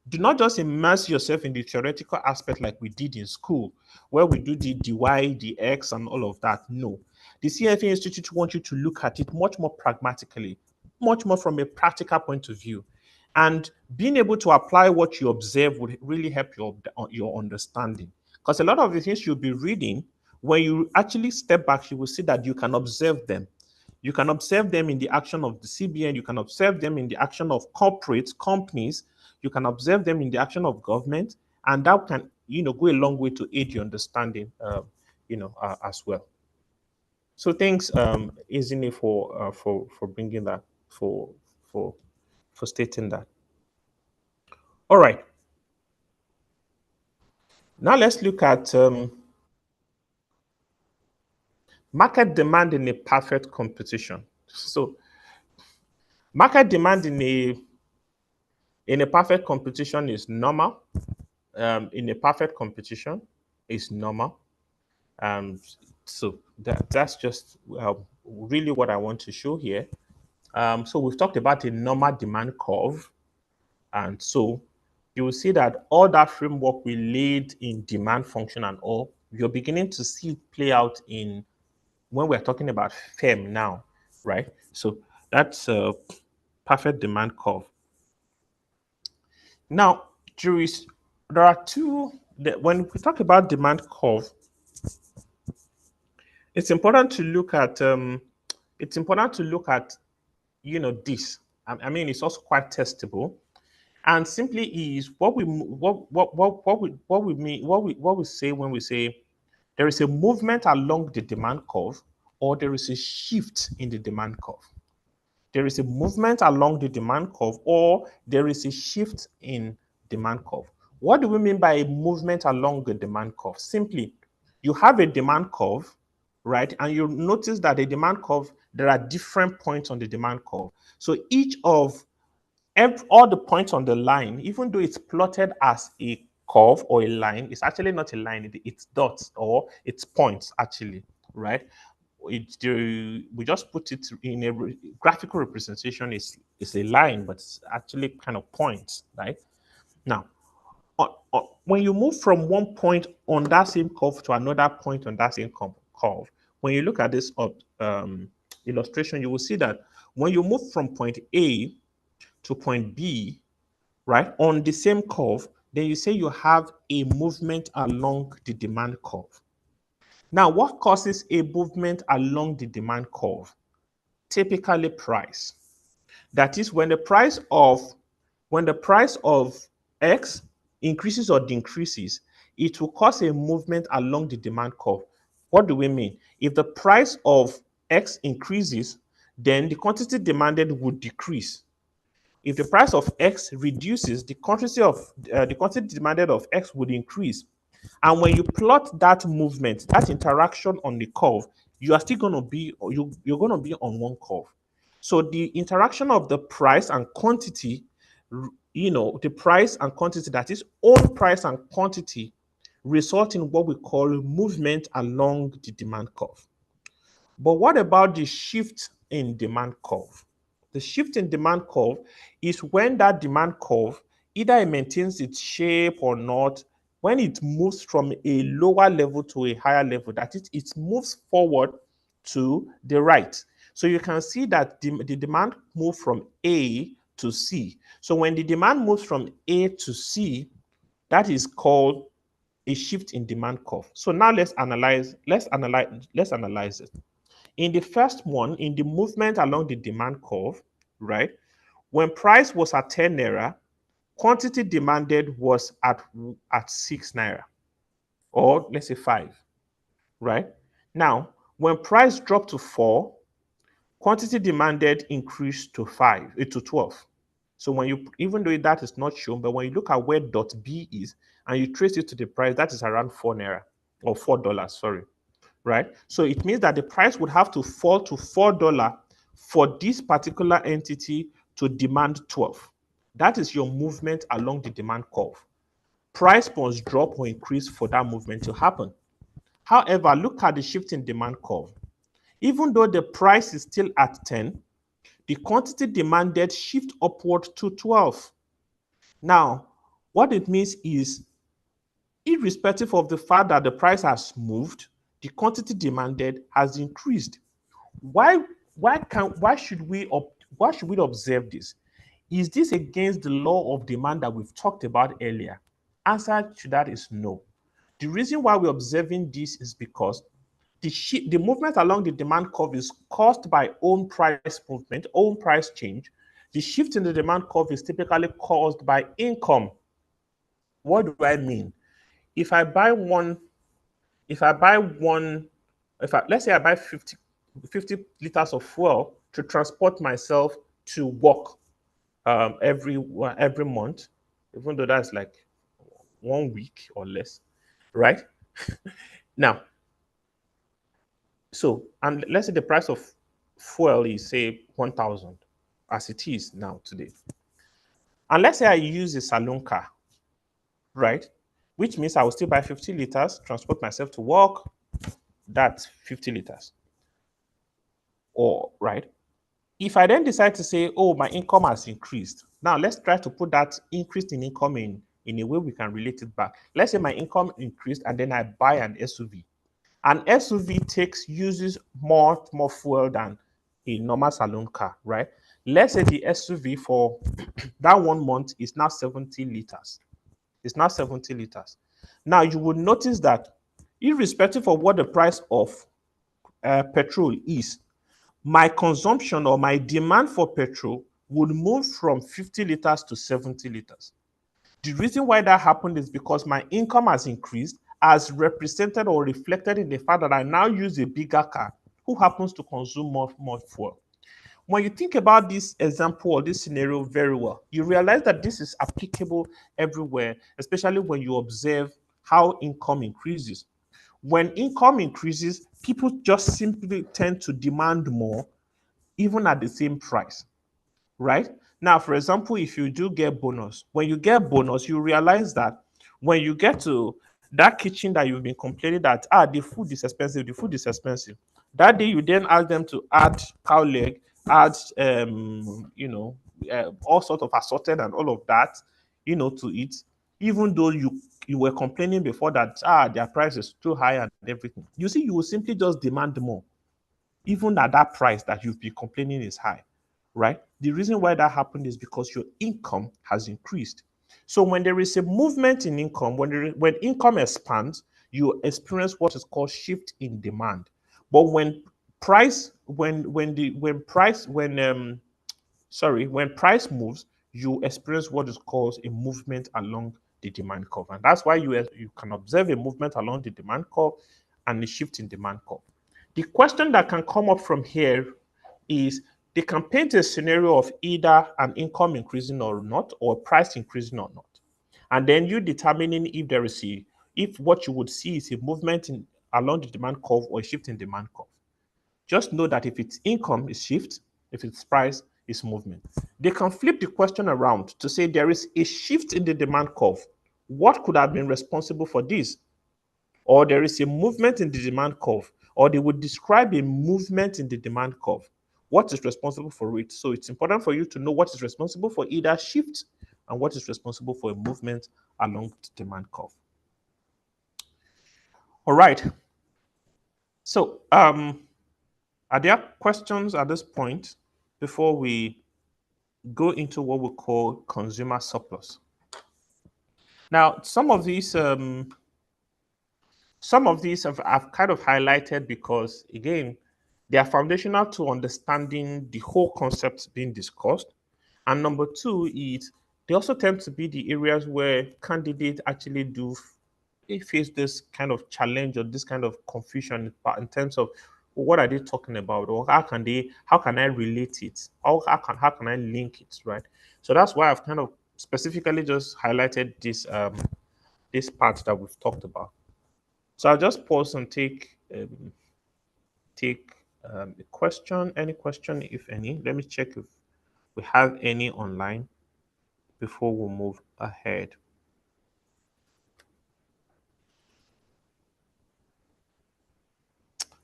do not just immerse yourself in the theoretical aspect like we did in school, where we do the dy, the x, and all of that. No. The CFA Institute wants you to look at it much more pragmatically, much more from a practical point of view. And being able to apply what you observe would really help your understanding. Because a lot of the things you'll be reading, when you actually step back, you will see that you can observe them. You can observe them in the action of the CBN. You can observe them in the action of corporates, companies. You can observe them in the action of government, and that can, go a long way to aid your understanding, as well. So thanks, Izini, for bringing that, for for stating that. All right. Now let's look at market demand in a perfect competition. So market demand in In a perfect competition is normal. In a perfect competition is normal. So that's just really what I want to show here. So we've talked about a normal demand curve. And so you will see that all that framework we laid in demand function and all, you're beginning to see it play out in when we're talking about firm now, right? So that's a perfect demand curve. Now, there are two, when we talk about demand curve, it's important to look at, this. I mean, it's also quite testable. And simply is what we what we mean what we say when we say there is a movement along the demand curve or there is a shift in the demand curve. There is a movement along the demand curve or there is a shift in demand curve. What do we mean by a movement along the demand curve? Simply, you have a demand curve, right? And you notice that the demand curve, there are different points on the demand curve. So each of all the points on the line, even though it's plotted as a curve or a line, it's actually not a line, it's dots or it's points actually, right? We just put it in a graphical representation is a line, but it's actually kind of points, right? Now, when you move from one point on that same curve to another point on that same curve, when you look at this illustration, you will see that when you move from point A to point B, right, on the same curve, then you say you have a movement along the demand curve. Now, what causes a movement along the demand curve? Typically price. That is when the price of X increases or decreases, it will cause a movement along the demand curve. What do we mean? If the price of X increases, then the quantity demanded would decrease. If the price of X reduces, the quantity demanded of X would increase. And when you plot that movement, that interaction on the curve, you are still going to be you're going to be on one curve. So the interaction of the price and quantity, the price and quantity, that is own price and quantity, result in what we call movement along the demand curve. But what about the shift in demand curve? The shift in demand curve is when that demand curve either it maintains its shape or not, when it moves from a lower level to a higher level, that is, it moves forward to the right. So you can see that the demand moves from A to C. So when the demand moves from A to C, that is called a shift in demand curve. So now let's analyze it. In the first one, in the movement along the demand curve, right? When price was at 10 naira, quantity demanded was at 6 naira, or let's say 5, right? Now, when price dropped to 4, quantity demanded increased to 12. So when you, even though that is not shown, but when you look at where dot B is and you trace it to the price, that is around 4 naira or $4, sorry, right? So it means that the price would have to fall to $4 for this particular entity to demand 12. That is your movement along the demand curve. Price must drop or increase for that movement to happen. However, look at the shift in demand curve. Even though the price is still at 10, the quantity demanded shift upward to 12. Now, what it means is, irrespective of the fact that the price has moved, the quantity demanded has increased. Why should we observe this? Is this against the law of demand that we've talked about earlier? Answer to that is no. The reason why we're observing this is because the movement along the demand curve is caused by own price movement, own price change. The shift in the demand curve is typically caused by income. What do I mean? If I buy one, if I buy one, if I let's say I buy 50 liters of fuel to transport myself to work every month, even though that's like 1 week or less, right? Now, so and let's say the price of fuel is say 1,000 as it is now today. And let's say I use a saloon car, right? Which means I will still buy 50 liters, transport myself to work. That's 50 liters. Or, right? If I then decide to say, oh, my income has increased. Now let's try to put that increase in income in a way we can relate it back. Let's say my income increased and then I buy an SUV. An SUV uses more fuel than a normal saloon car, right? Let's say the SUV for that 1 month is now 70 liters. It's now 70 liters. Now you would notice that irrespective of what the price of petrol is, my consumption or my demand for petrol would move from 50 liters to 70 liters. The reason why that happened is because my income has increased, as represented or reflected in the fact that I now use a bigger car who happens to consume more fuel. When you think about this example or this scenario very well, you realize that this is applicable everywhere, especially when you observe how income increases. When income increases, people just simply tend to demand more, even at the same price, right? Now, for example, if you do get bonus, when you get bonus, you realize that when you get to that kitchen that you've been complaining that the food is expensive, the food is expensive. That day you then ask them to add cow leg, add all sort of assorted and all of that, to it, even though you were complaining before that their price is too high and everything. You see, you will simply just demand more even at that price that you've been complaining is high, right? The reason why that happened is because your income has increased. So when there is a movement in income, when income expands, you experience what is called shift in demand. But when price when the when price when when price moves, you experience what is called a movement along the demand curve. And that's why you can observe a movement along the demand curve and a shift in demand curve. The question that can come up from here is they can paint a scenario of either an income increasing or not, or price increasing or not. And then you determining if what you would see is a movement along the demand curve or a shift in demand curve. Just know that if it's income, it's shift. If it's price, it's movement. They can flip the question around to say there is a shift in the demand curve. What could have been responsible for this? Or there is a movement in the demand curve, or they would describe a movement in the demand curve. What is responsible for it? So it's important for you to know what is responsible for either shift and what is responsible for a movement along the demand curve. All right. So are there questions at this point before we go into what we call consumer surplus? Now, I've kind of highlighted because, again, they are foundational to understanding the whole concept being discussed. And number two is they also tend to be the areas where candidates actually do face this kind of challenge or this kind of confusion in terms of what are they talking about, or how can I relate it, or how can I link it, right? So that's why I've kind of specifically just highlighted this part that we've talked about. So I'll just pause and take a question, any question, if any. Let me check if we have any online before we move ahead.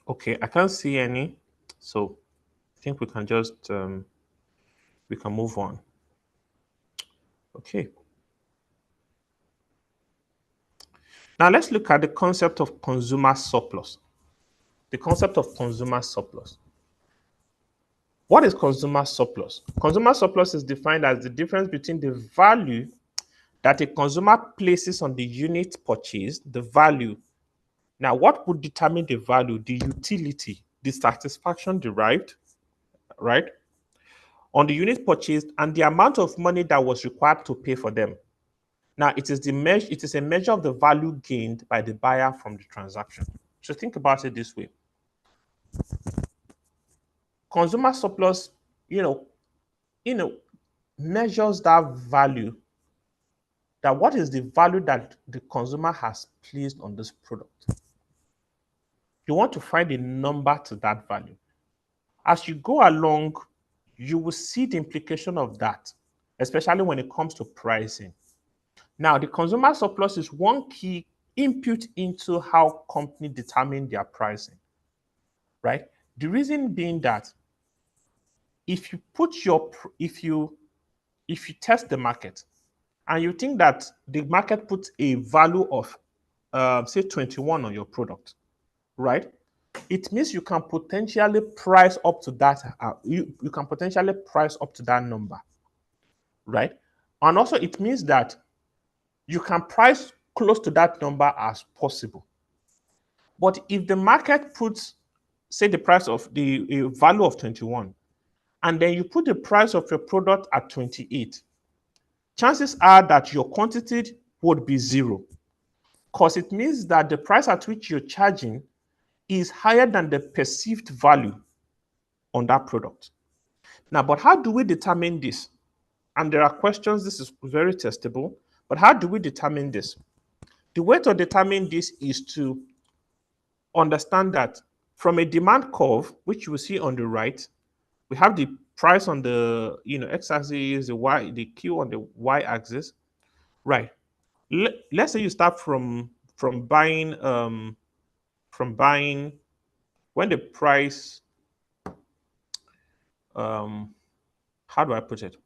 Okay, I can't see any, so I think we can just we can move on. Okay. Now let's look at the concept of consumer surplus. The concept of consumer surplus. What is consumer surplus? Consumer surplus is defined as the difference between the value that a consumer places on the unit purchased, the value. Now, what would determine the value? The utility, the satisfaction derived, right, on the unit purchased and the amount of money that was required to pay for them. Now, it is a measure of the value gained by the buyer from the transaction. So think about it this way. Consumer surplus, you know, measures that value, that what is the value that the consumer has placed on this product. You want to find a number to that value. As you go along, you will see the implication of that. especially when it comes to pricing. Now, the consumer surplus is one key input into how companies determine their pricing, right? The reason being that if you put your if you test the market and you think that the market puts a value of say 21 on your product, right? It means you can potentially price up to that. You can potentially price up to that number, right? And also it means that you can price close to that number as possible. But if the market puts, say, the price of the value of 21, and then you put the price of your product at 28, chances are that your quantity would be zero, because it means that the price at which you're charging is higher than the perceived value on that product. Now, but how do we determine this? And there are questions, this is very testable, but how do we determine this? The way to determine this is to understand that from a demand curve, which you will see on the right, we have the price on the x-axis, the y, the q on the y-axis, right? Let's say you start from buying when the price how do I put it?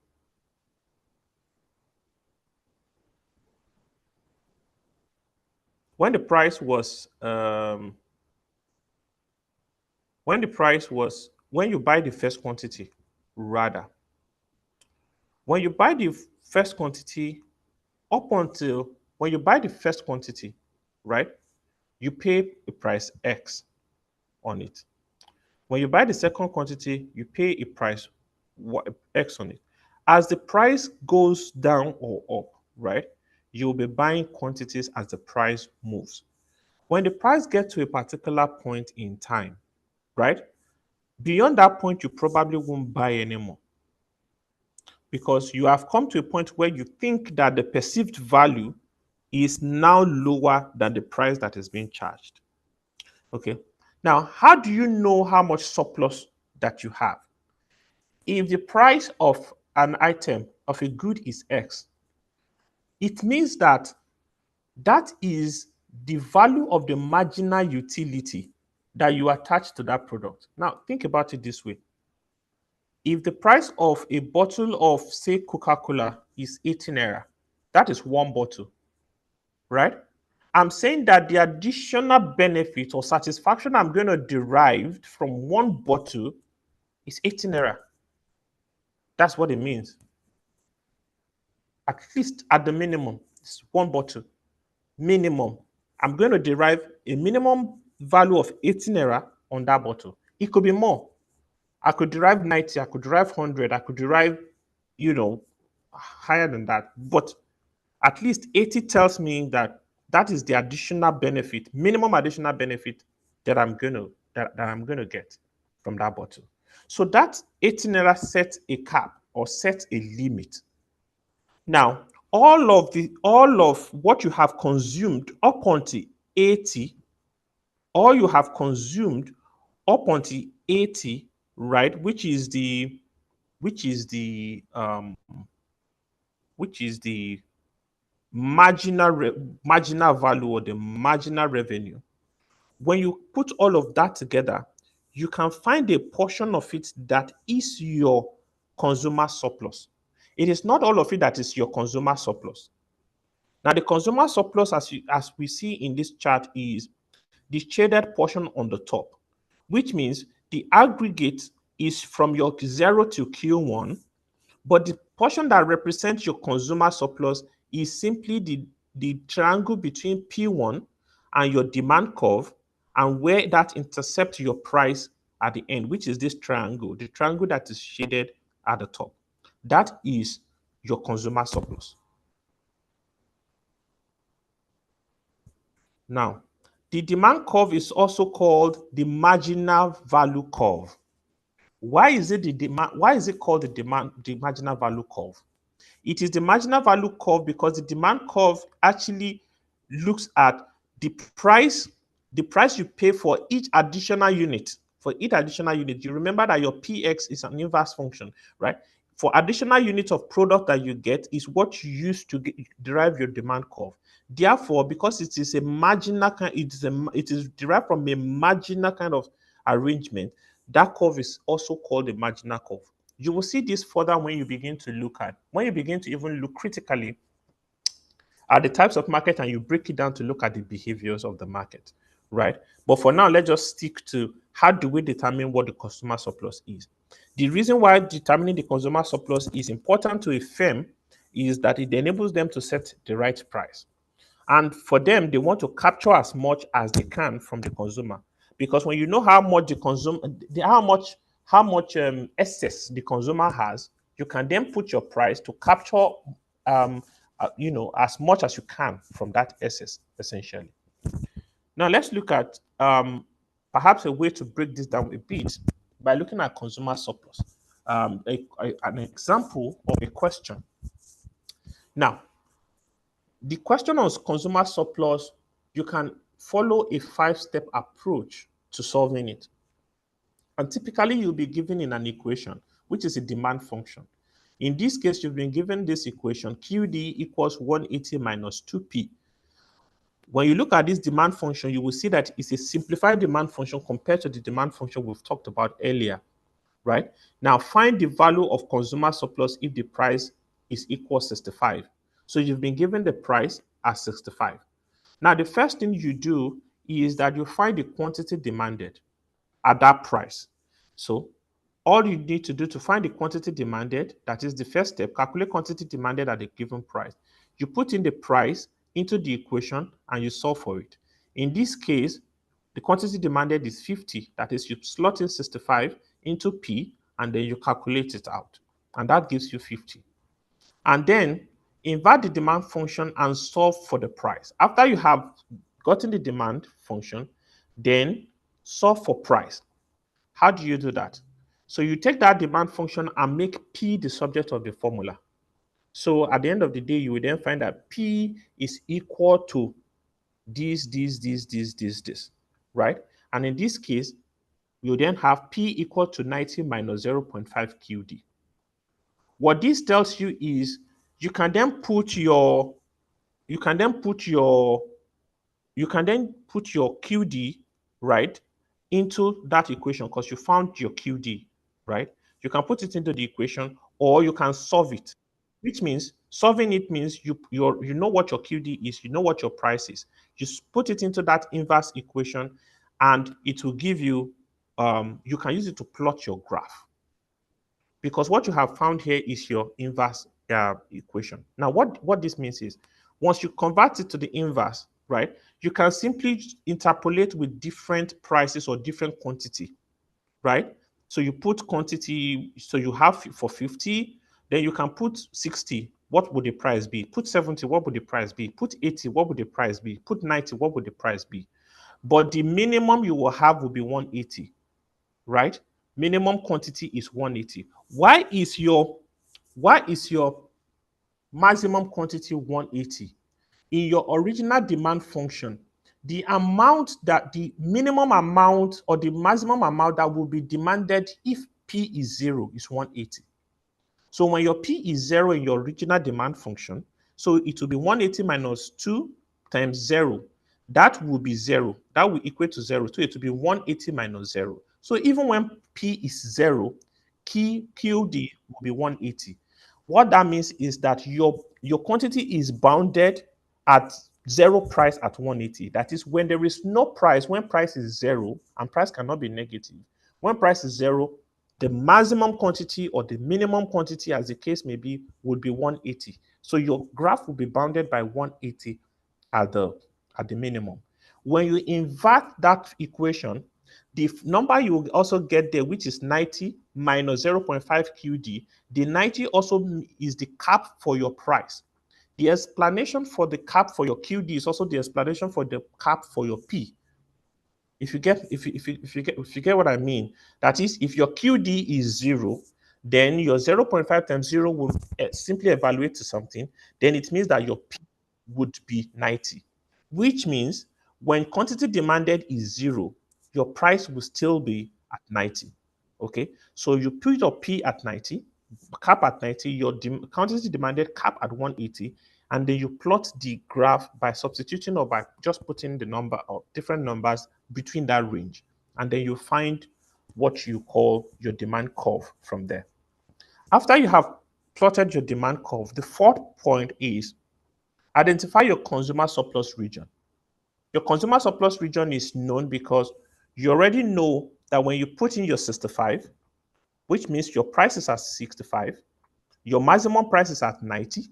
When the price was when you buy the first quantity, rather, when you buy the first quantity, up until when you buy the first quantity, right, you pay a price X on it. When you buy the second quantity, you pay a price X on it. As the price goes down or up, right, you'll be buying quantities as the price moves. When the price gets to a particular point in time, right, beyond that point, you probably won't buy anymore because you have come to a point where you think that the perceived value is now lower than the price that is being charged. Okay. Now, how do you know how much surplus that you have? If the price of an item, of a good, is X, it means that that is the value of the marginal utility that you attach to that product. Now, think about it this way. If the price of a bottle of, say, Coca-Cola is 18 naira, that is one bottle, right? I'm saying that the additional benefit or satisfaction I'm going to derive from one bottle is 18 naira. That's what it means. At least at the minimum, it's one bottle. Minimum. I'm going to derive a minimum value of 18 naira on that bottle. It could be more. I could derive 90, I could derive 100, I could derive, higher than that. But at least 80 tells me that that is the additional benefit, minimum additional benefit that I'm gonna get from that bottle. So that 18 naira sets a cap or sets a limit. Now, all of what you have consumed up until 80, all you have consumed up until 80, right, which is the which is the marginal value or the marginal revenue. When you put all of that together, you can find a portion of it that is your consumer surplus. It is not all of it that is your consumer surplus. Now, the consumer surplus, as we see in this chart, is the shaded portion on the top, which means the aggregate is from your 0 to Q1, but the portion that represents your consumer surplus is simply the triangle between P1 and your demand curve and where that intercepts your price at the end, which is this triangle, the triangle that is shaded at the top. That is your consumer surplus. Now, the demand curve is also called the marginal value curve. Why is it called the marginal value curve? It is the marginal value curve because the demand curve actually looks at the price you pay for each additional unit. For each additional unit, you remember that your PX is an inverse function, right? for additional units of product that you get is what you use to derive your demand curve. Therefore, because it is a marginal kind, it is derived from a marginal kind of arrangement, that curve is also called a marginal curve. You will see this further when you begin to even look critically at the types of market and you break it down to look at the behaviors of the market, right? But for now, let's just stick to how do we determine what the consumer surplus is. The reason why determining the consumer surplus is important to a firm is that it enables them to set the right price. And for them, they want to capture as much as they can from the consumer. Because when you know how much the consumer, how much excess the consumer has, you can then put your price to capture, as much as you can from that excess, essentially. Now let's look at perhaps a way to break this down a bit by looking at consumer surplus. An example of a question. Now, the question on consumer surplus, you can follow a 5-step approach to solving it. And typically, you'll be given in an equation, which is a demand function. In this case, you've been given this equation, QD equals 180 minus 2P. When you look at this demand function, you will see that it's a simplified demand function compared to the demand function we've talked about earlier, right? Now, find the value of consumer surplus if the price is equal 65. So you've been given the price as 65. Now, the first thing you do is that you find the quantity demanded at that price. So all you need to do to find the quantity demanded, that is the first step, calculate quantity demanded at a given price. You put in the price into the equation and you solve for it. In this case, the quantity demanded is 50. That is, you slot in 65 into P and then you calculate it out. And that gives you 50. And then invert the demand function and solve for the price. After you have gotten the demand function, then solve for price. How do you do that? So you take that demand function and make P the subject of the formula. So at the end of the day, you will then find that P is equal to this, right? And in this case, you then have P equal to 90 minus 0.5 QD. What this tells you is you can then put your QD, right, into that equation because you found your QD, right? You can put it into the equation or you can solve it, which means solving it means you know what your QD is, you know what your price is. You put it into that inverse equation and it will give you, you can use it to plot your graph because what you have found here is your inverse equation. Now, what this means is once you convert it to the inverse, right, you can simply interpolate with different prices or different quantity, right? So you put quantity, so you have for 50, then you can put 60, what would the price be? Put 70, what would the price be? Put 80, what would the price be? Put 90, what would the price be? But the minimum you will have will be 180, right? Minimum quantity is 180. Why is your maximum quantity 180? In your original demand function, the minimum amount or the maximum amount that will be demanded if P is 0 is 180. So when your P is 0 in your original demand function, so it will be 180 minus 2 times 0. That will be 0. That will equate to 0. So it will be 180 minus 0. So even when P is 0, QD will be 180. What that means is that your quantity is bounded at 0 price at 180. That is when there is no price, when price is 0, and price cannot be negative. When price is 0, the maximum quantity or the minimum quantity, as the case may be, would be 180. So your graph will be bounded by 180 at the minimum. When you invert that equation, the number you will also get there, which is 90 minus 0.5 QD, the 90 also is the cap for your price. The explanation for the cap for your QD is also the explanation for the cap for your P. If you get what I mean, that is, if your QD is 0, then your 0.5 times 0 will simply evaluate to something. Then it means that your P would be 90, which means when quantity demanded is 0, your price will still be at 90. Okay, so you put your P at 90, cap at 90, your quantity demanded cap at 180, and then you plot the graph by substituting or by just putting the number of different numbers between that range, and then you find what you call your demand curve from there. After you have plotted your demand curve, the fourth point is identify your consumer surplus region. Your consumer surplus region is known because you already know that when you put in your 65, which means your price is at 65, your maximum price is at 90,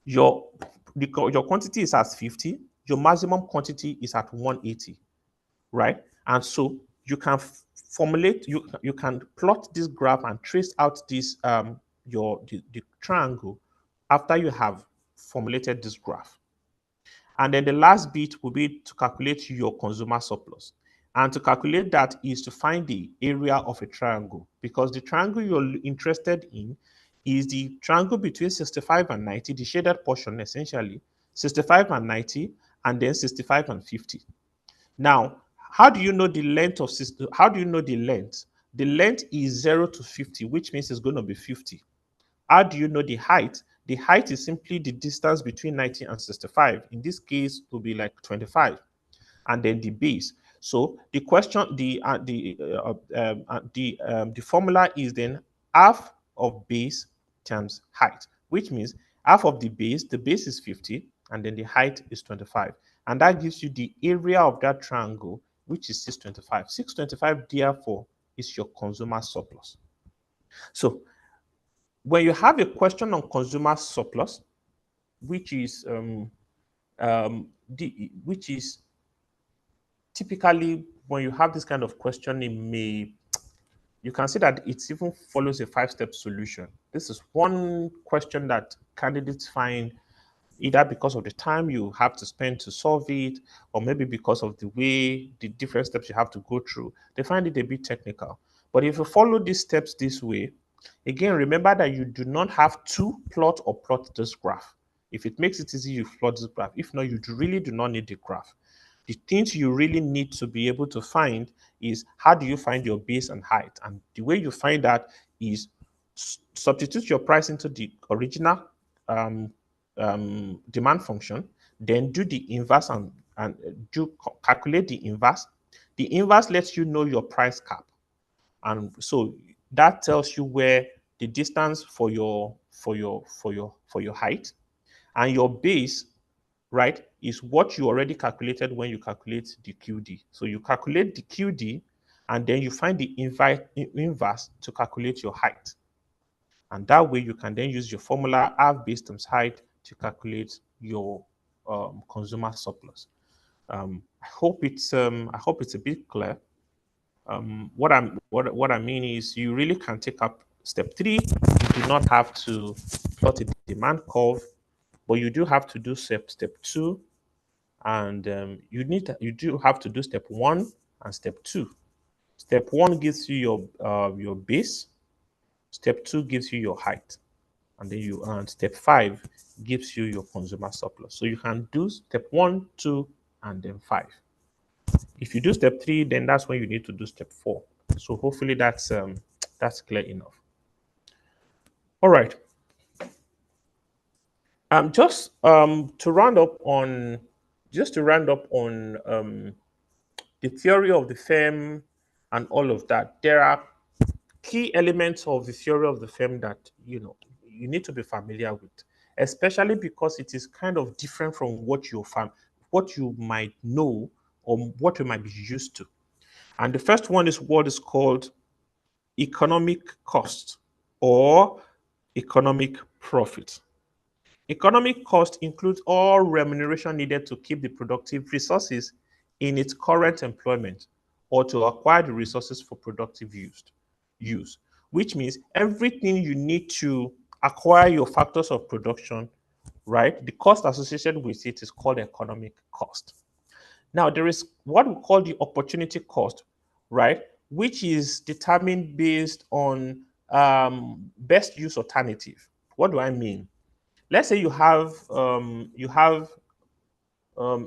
your your quantity is at 50, your maximum quantity is at 180, right? And so you can formulate, you can plot this graph and trace out this the triangle after you have formulated this graph. And then the last bit will be to calculate your consumer surplus. And to calculate that is to find the area of a triangle, because the triangle you're interested in is the triangle between 65 and 90, the shaded portion essentially, 65 and 90, and then 65 and 50. Now, how do you know the length of how do you know the length? The length is 0 to 50, which means it's going to be 50. How do you know the height? The height is simply the distance between 90 and 65. In this case, it will be like 25. And then the base. So the question, the formula is then half of base times height, which means half of the base is 50, and then the height is 25. And that gives you the area of that triangle, which is 625. 625, therefore, is your consumer surplus. So when you have a question on consumer surplus, which is which is typically when you have this kind of question, it may you can see that it even follows a five-step solution. This is one question that candidates find either because of the time you have to spend to solve it, or maybe because of the way the different steps you have to go through. They find it a bit technical. But if you follow these steps this way, again, remember that you do not have to plot or plot this graph. If it makes it easy, you plot this graph. If not, you really do not need the graph. The things you really need to be able to find is how do you find your base and height? And the way you find that is substitute your price into the original um, demand function, then do the inverse and calculate the inverse. The inverse lets you know your price cap. And so that tells you where the distance for your height, and your base, right, is what you already calculated when you calculate the QD. So you calculate the QD, and then you find the inverse to calculate your height. And that way you can then use your formula half base times height to calculate your consumer surplus. I hope it's a bit clear. What I mean is you really can take up step 3. You do not have to plot a demand curve, but you do have to do step 2, and you do have to do step 1 and step 2. Step 1 gives you your base. Step 2 gives you your height, and then step 5 gives you your consumer surplus. So you can do step 1, 2, and then 5. If you do step 3, then that's when you need to do step 4. So hopefully that's clear enough. All right. Just to round up on the theory of the firm and all of that, there are key elements of the theory of the firm that you need to be familiar with, especially because it is kind of different from what you might know or what you might be used to. And the first one is what is called economic cost or economic profit. Economic cost includes all remuneration needed to keep the productive resources in its current employment or to acquire the resources for productive use, which means everything you need to acquire your factors of production, right? The cost associated with it is called economic cost. Now, there is what we call the opportunity cost, right? Which is determined based on best use alternative. What do I mean? Let's say you have a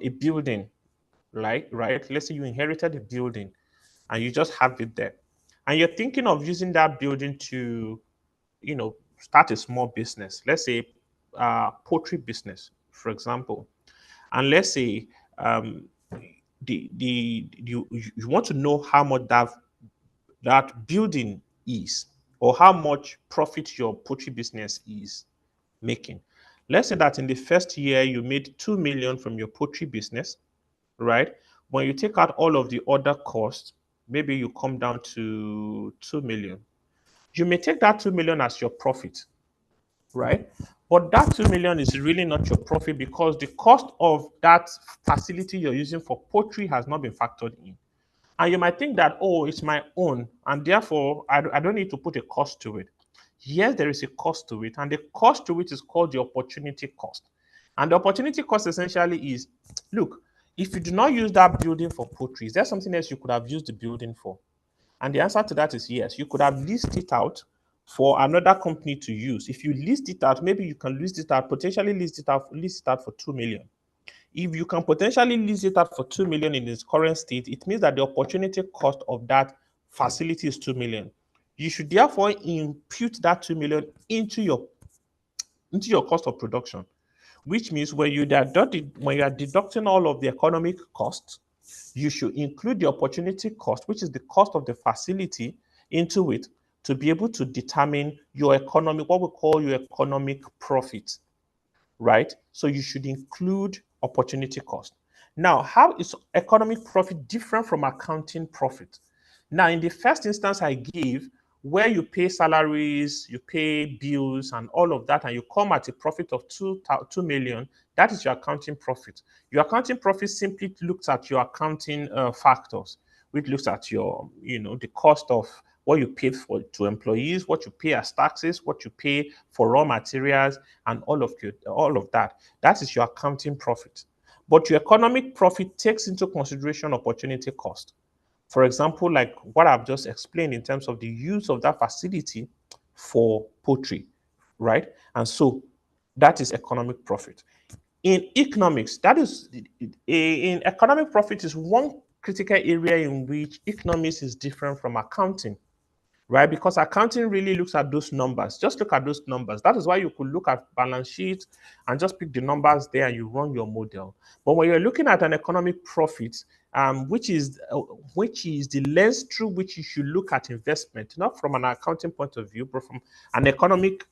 building, right? Let's say you inherited a building and you just have it there, and you're thinking of using that building to start a small business, let's say poultry business, for example, and let's say you want to know how much that building is, or how much profit your poultry business is making. Let's say that in the first year you made 2 million from your poultry business, right? When you take out all of the other costs, maybe you come down to 2 million. You may take that 2 million as your profit, right? But that 2 million is really not your profit because the cost of that facility you're using for poultry has not been factored in. And you might think that, oh, it's my own, and therefore I don't need to put a cost to it. Yes, there is a cost to it, and the cost to it is called the opportunity cost. And the opportunity cost essentially is, look, if you do not use that building for poultry, is there something else you could have used the building for? And the answer to that is yes. You could have leased it out for another company to use. If you leased it out, maybe you can lease it out, potentially lease it out for 2 million. If you can potentially lease it out for 2 million in its current state, it means that the opportunity cost of that facility is 2 million. You should therefore impute that 2 million into your cost of production, which means when you are deducting all of the economic costs, you should include the opportunity cost, which is the cost of the facility, into it to be able to determine your economic, what we call your economic profit, right? So you should include opportunity cost. Now, how is economic profit different from accounting profit? Now, in the first instance I gave, where you pay salaries, you pay bills, and all of that, and you come at a profit of 2 million, that is your accounting profit. Your accounting profit simply looks at your accounting factors, which looks at the cost of what you paid for to employees, what you pay as taxes, what you pay for raw materials, and all of that. That is your accounting profit. But your economic profit takes into consideration opportunity cost. For example, like what I've just explained in terms of the use of that facility for poultry, right? And so that is economic profit. In economics, in economic profit is one critical area in which economics is different from accounting, right? Because accounting really looks at those numbers. Just look at those numbers. That is why you could look at balance sheet and just pick the numbers there and you run your model. But when you're looking at an economic profit, which is the lens through which you should look at investment, not from an accounting point of view, but from an economic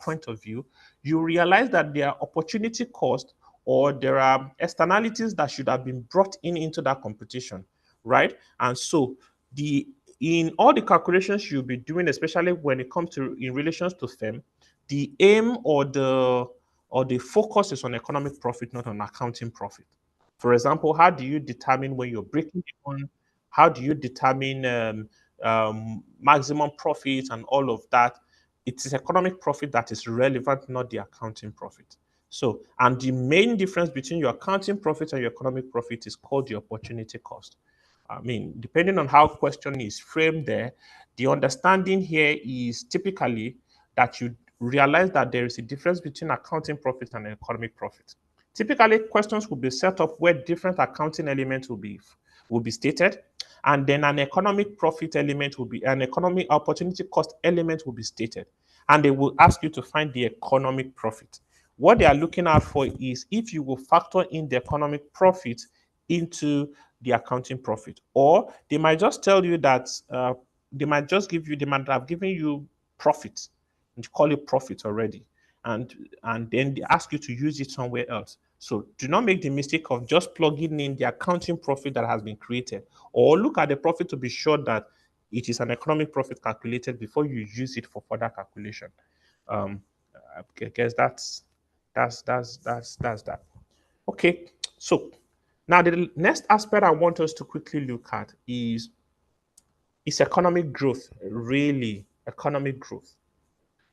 point of view, you realize that there are opportunity cost or there are externalities that should have been brought into that competition, right? And so the in all the calculations you'll be doing, especially when it comes to in relations to firm, the aim or the focus is on economic profit, not on accounting profit. For example, how do you determine when you're breaking even? How do you determine maximum profit and all of that? It is economic profit that is relevant, not the accounting profit. So, and the main difference between your accounting profit and your economic profit is called the opportunity cost. I mean, depending on how question is framed there, the understanding here is typically that you realize that there is a difference between accounting profit and economic profit. Typically, questions will be set up where different accounting elements will be stated, and then an economic profit element will be an economic opportunity cost element will be stated, and they will ask you to find the economic profit. What they are looking out for is if you will factor in the economic profit into the accounting profit, or they might just tell you that they might have given you profit and call it profit already, and then they ask you to use it somewhere else. So do not make the mistake of just plugging in the accounting profit that has been created, or look at the profit to be sure that it is an economic profit calculated before you use it for further calculation. Um, I guess that's that. Okay, so now the next aspect I want us to quickly look at is economic growth. Really, economic growth.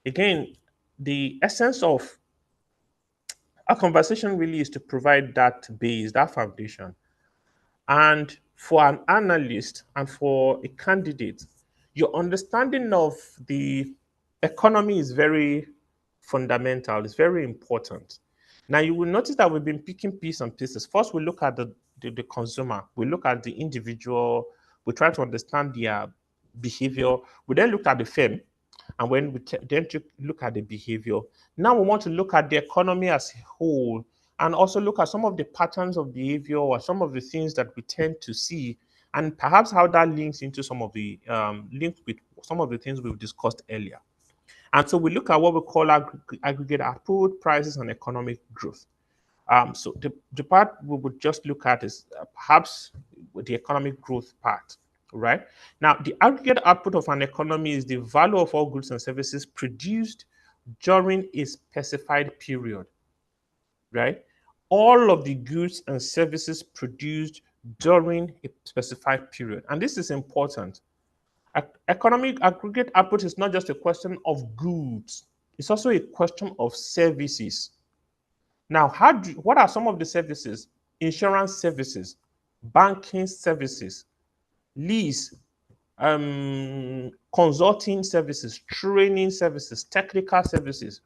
Again, the essence of our conversation really is to provide that base, that foundation. And for an analyst and for a candidate, your understanding of the economy is very fundamental, it's very important. Now, you will notice that we've been picking pieces and pieces. First, we look at the consumer, we look at the individual, we try to understand their behavior. We then look at the firm, And when we then to look at the behavior, now we want to look at the economy as a whole and also look at some of the patterns of behavior or some of the things that we tend to see, and perhaps how that links into some of the links with some of the things we've discussed earlier. And so we look at what we call aggregate output, prices, and economic growth. So the part we would just look at is perhaps the economic growth part, right? Now, the aggregate output of an economy is the value of all goods and services produced during a specified period, right? All of the goods and services produced during a specified period. And this is important. Economic aggregate output is not just a question of goods, it's also a question of services. Now, what are some of the services? Insurance services, banking services, lease, consulting services, training services, technical services.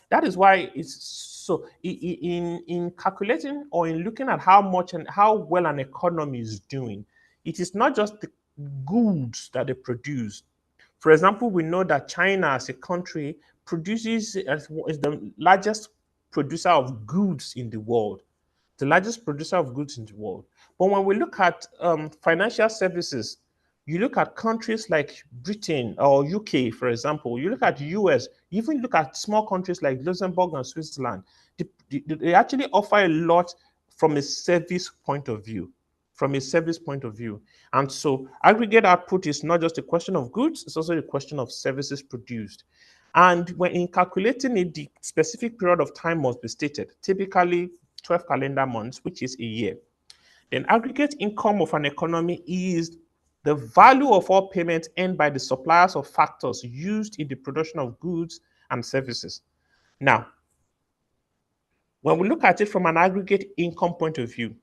That is why it's so in calculating or in looking at how much and how well an economy is doing, it is not just the goods that they produce. For example, we know that China as a country is the largest producer of goods in the world, the largest producer of goods in the world. But when we look at financial services, you look at countries like Britain or UK, for example, you look at US, you even look at small countries like Luxembourg and Switzerland, they actually offer a lot from a service point of view. From a service point of view. And so aggregate output is not just a question of goods, it's also a question of services produced. And when in calculating it, the specific period of time must be stated, typically 12 calendar months, which is a year. Then aggregate income of an economy is the value of all payments earned by the suppliers of factors used in the production of goods and services. Now, when we look at it from an aggregate income point of view,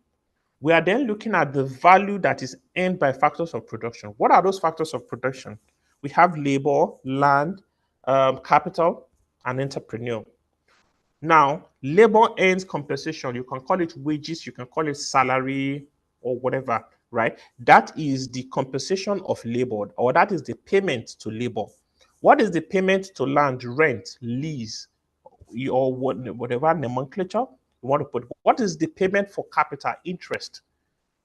we are then looking at the value that is earned by factors of production. What are those factors of production? We have labor, land, capital, and entrepreneur. Now, labor earns compensation. You can call it wages, you can call it salary, or whatever, right? That is the compensation of labor, or that is the payment to labor. What is the payment to land, rent, lease, or whatever nomenclature you want to put? What is the payment for capital, interest,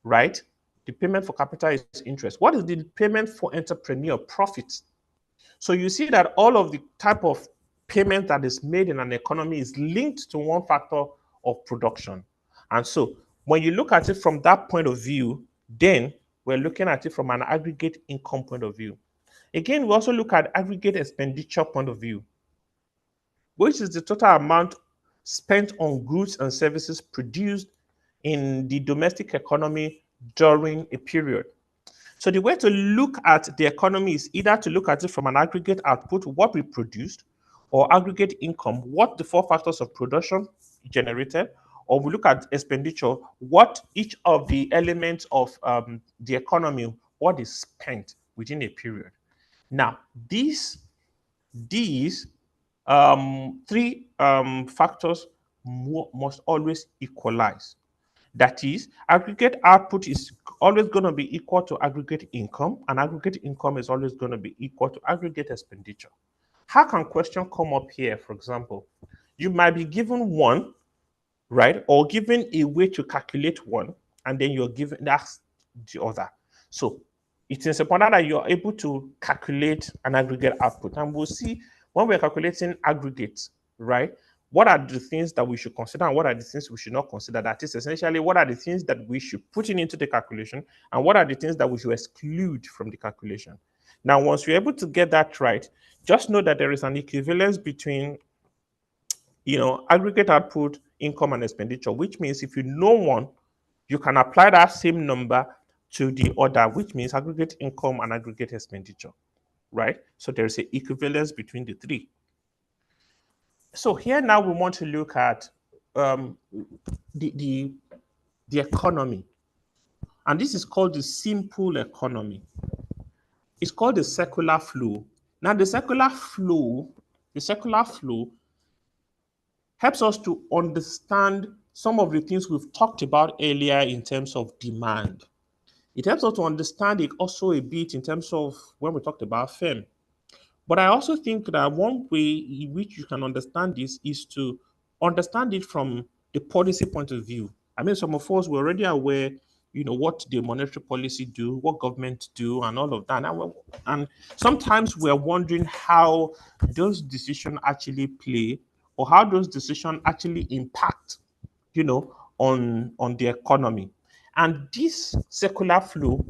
right? The payment for capital is interest. What is the payment for entrepreneur, profit? So you see that all of the type of payment that is made in an economy is linked to one factor of production. And so when you look at it from that point of view, then we're looking at it from an aggregate income point of view. Again, we also look at aggregate expenditure point of view, which is the total amount spent on goods and services produced in the domestic economy during a period. So the way to look at the economy is either to look at it from an aggregate output, what we produced, or aggregate income, what the four factors of production generated, or we look at expenditure, what each of the elements of the economy, what is spent within a period. Now, these three factors must always equalize. That is, aggregate output is always going to be equal to aggregate income, and aggregate income is always going to be equal to aggregate expenditure. How can question come up here, for example? You might be given one, right? Or given a way to calculate one, and then you're given that's the other. So it is important that you're able to calculate an aggregate output. And we'll see when we're calculating aggregates, right? What are the things that we should consider and what are the things we should not consider? That is essentially what are the things that we should put into the calculation and what are the things that we should exclude from the calculation. Now, once you're able to get that right, just know that there is an equivalence between aggregate output, income, and expenditure, which means if you know one, you can apply that same number to the other, which means aggregate income and aggregate expenditure, right? So there's an equivalence between the three. So here now we want to look at um, the economy, and this is called the simple economy. It's called the circular flow. Now the circular flow helps us to understand some of the things we've talked about earlier in terms of demand. It helps us to understand it also a bit in terms of when we talked about firm. But I also think that one way in which you can understand this is to understand it from the policy point of view. I mean, some of us were already aware, what the monetary policy do, what government do, and all of that. And sometimes we're wondering how those decisions actually play, or how those decisions actually impact, on the economy. And this circular flow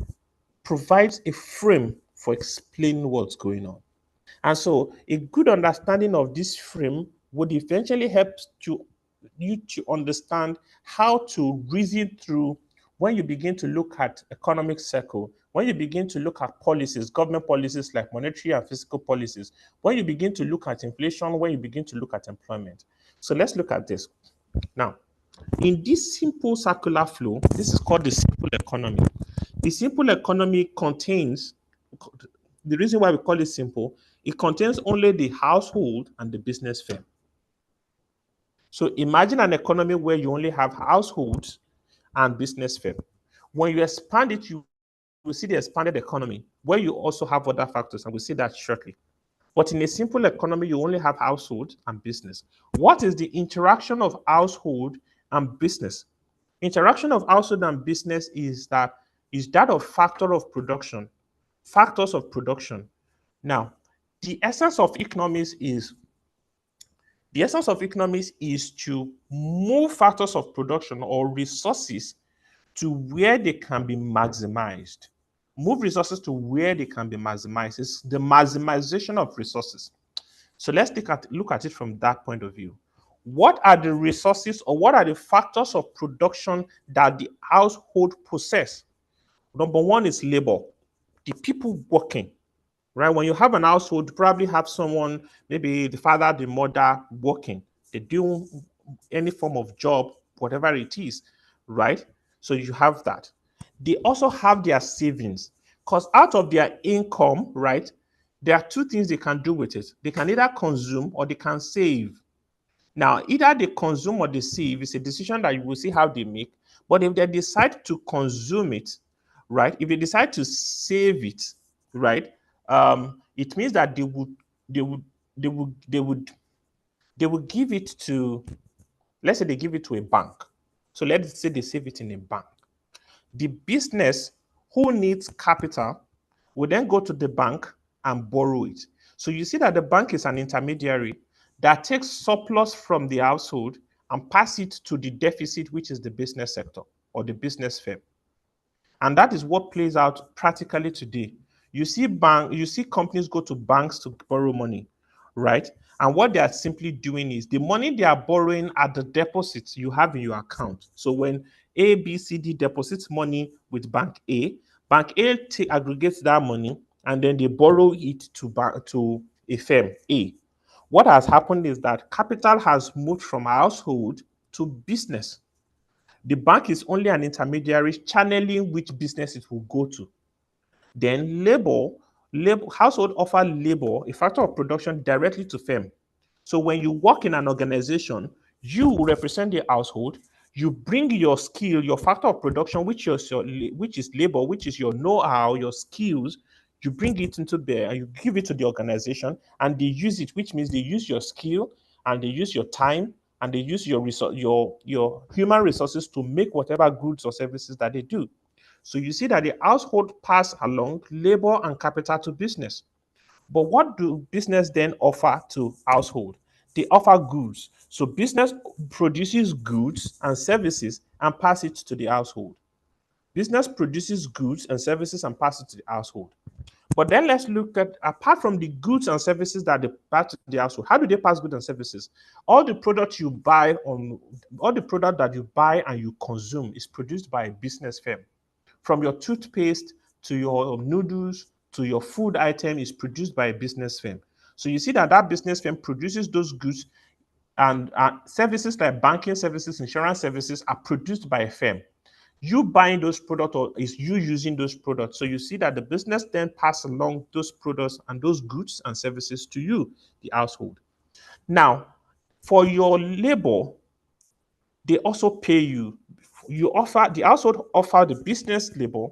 provides a frame for explaining what's going on. And so a good understanding of this frame would eventually help you to understand how to reason through when you begin to look at economic cycle, when you begin to look at policies, government policies like monetary and fiscal policies, when you begin to look at inflation, when you begin to look at employment. So let's look at this. Now, in this simple circular flow, this is called the simple economy. The simple economy contains, the reason why we call it simple, it contains only the household and the business firm. So imagine an economy where you only have households and business firm. When you expand it, you will see the expanded economy where you also have other factors, and we'll see that shortly. But in a simple economy, you only have household and business. What is the interaction of household and business? Interaction of household and business is that of factor of production, factors of production. Now, the essence of economics is the essence of economics is to move factors of production or resources to where they can be maximized. Move resources to where they can be maximized. It's the maximization of resources. So let's look at it from that point of view. What are the resources or what are the factors of production that the household possess? Number one is labor, the people working, right? When you have an household, you probably have someone, maybe the father, the mother working. They do any form of job, whatever it is, right? So you have that. They also have their savings because out of their income, right, there are two things they can do with it. They can either consume or they can save. Now, either they consume or they save is a decision that you will see how they make. But if they decide to consume it, right? If they decide to save it, right? It means that they would, they would, they would, they would give it to, let's say they give it to a bank. So let's say they save it in a bank. The business who needs capital will then go to the bank and borrow it. So you see that the bank is an intermediary that takes surplus from the household and pass it to the deficit, which is the business sector or the business firm. And that is what plays out practically today. You see companies go to banks to borrow money, right? And what they are simply doing is the money they are borrowing are the deposits you have in your account. So when A, B, C, D deposits money with Bank A aggregates that money and then they borrow it to a firm A. What has happened is that capital has moved from household to business. The bank is only an intermediary channeling which business it will go to. Then household offer labor, a factor of production directly to firm. So when you work in an organization, you represent the household, you bring your skill, your factor of production, which is labor, which is your know-how, your skills, you bring it into bear and you give it to the organization and they use it, which means they use your skill and they use your time and they use your human resources to make whatever goods or services that they do. So you see that the household pass along labor and capital to business. But what do business then offer to household? They offer goods. So business produces goods and services and pass it to the household. Business produces goods and services and pass it to the household. But then let's look at apart from the goods and services that they pass to the household, how do they pass goods and services? All the product that you buy and you consume is produced by a business firm. From your toothpaste to your noodles to your food item is produced by a business firm. So you see that that business firm produces those goods and services like banking services, insurance services are produced by a firm. You buying those products or is you using those products. So you see that the business then pass along those products and those goods and services to you, the household. Now, for your labor, they also pay you. The household offer the business labor,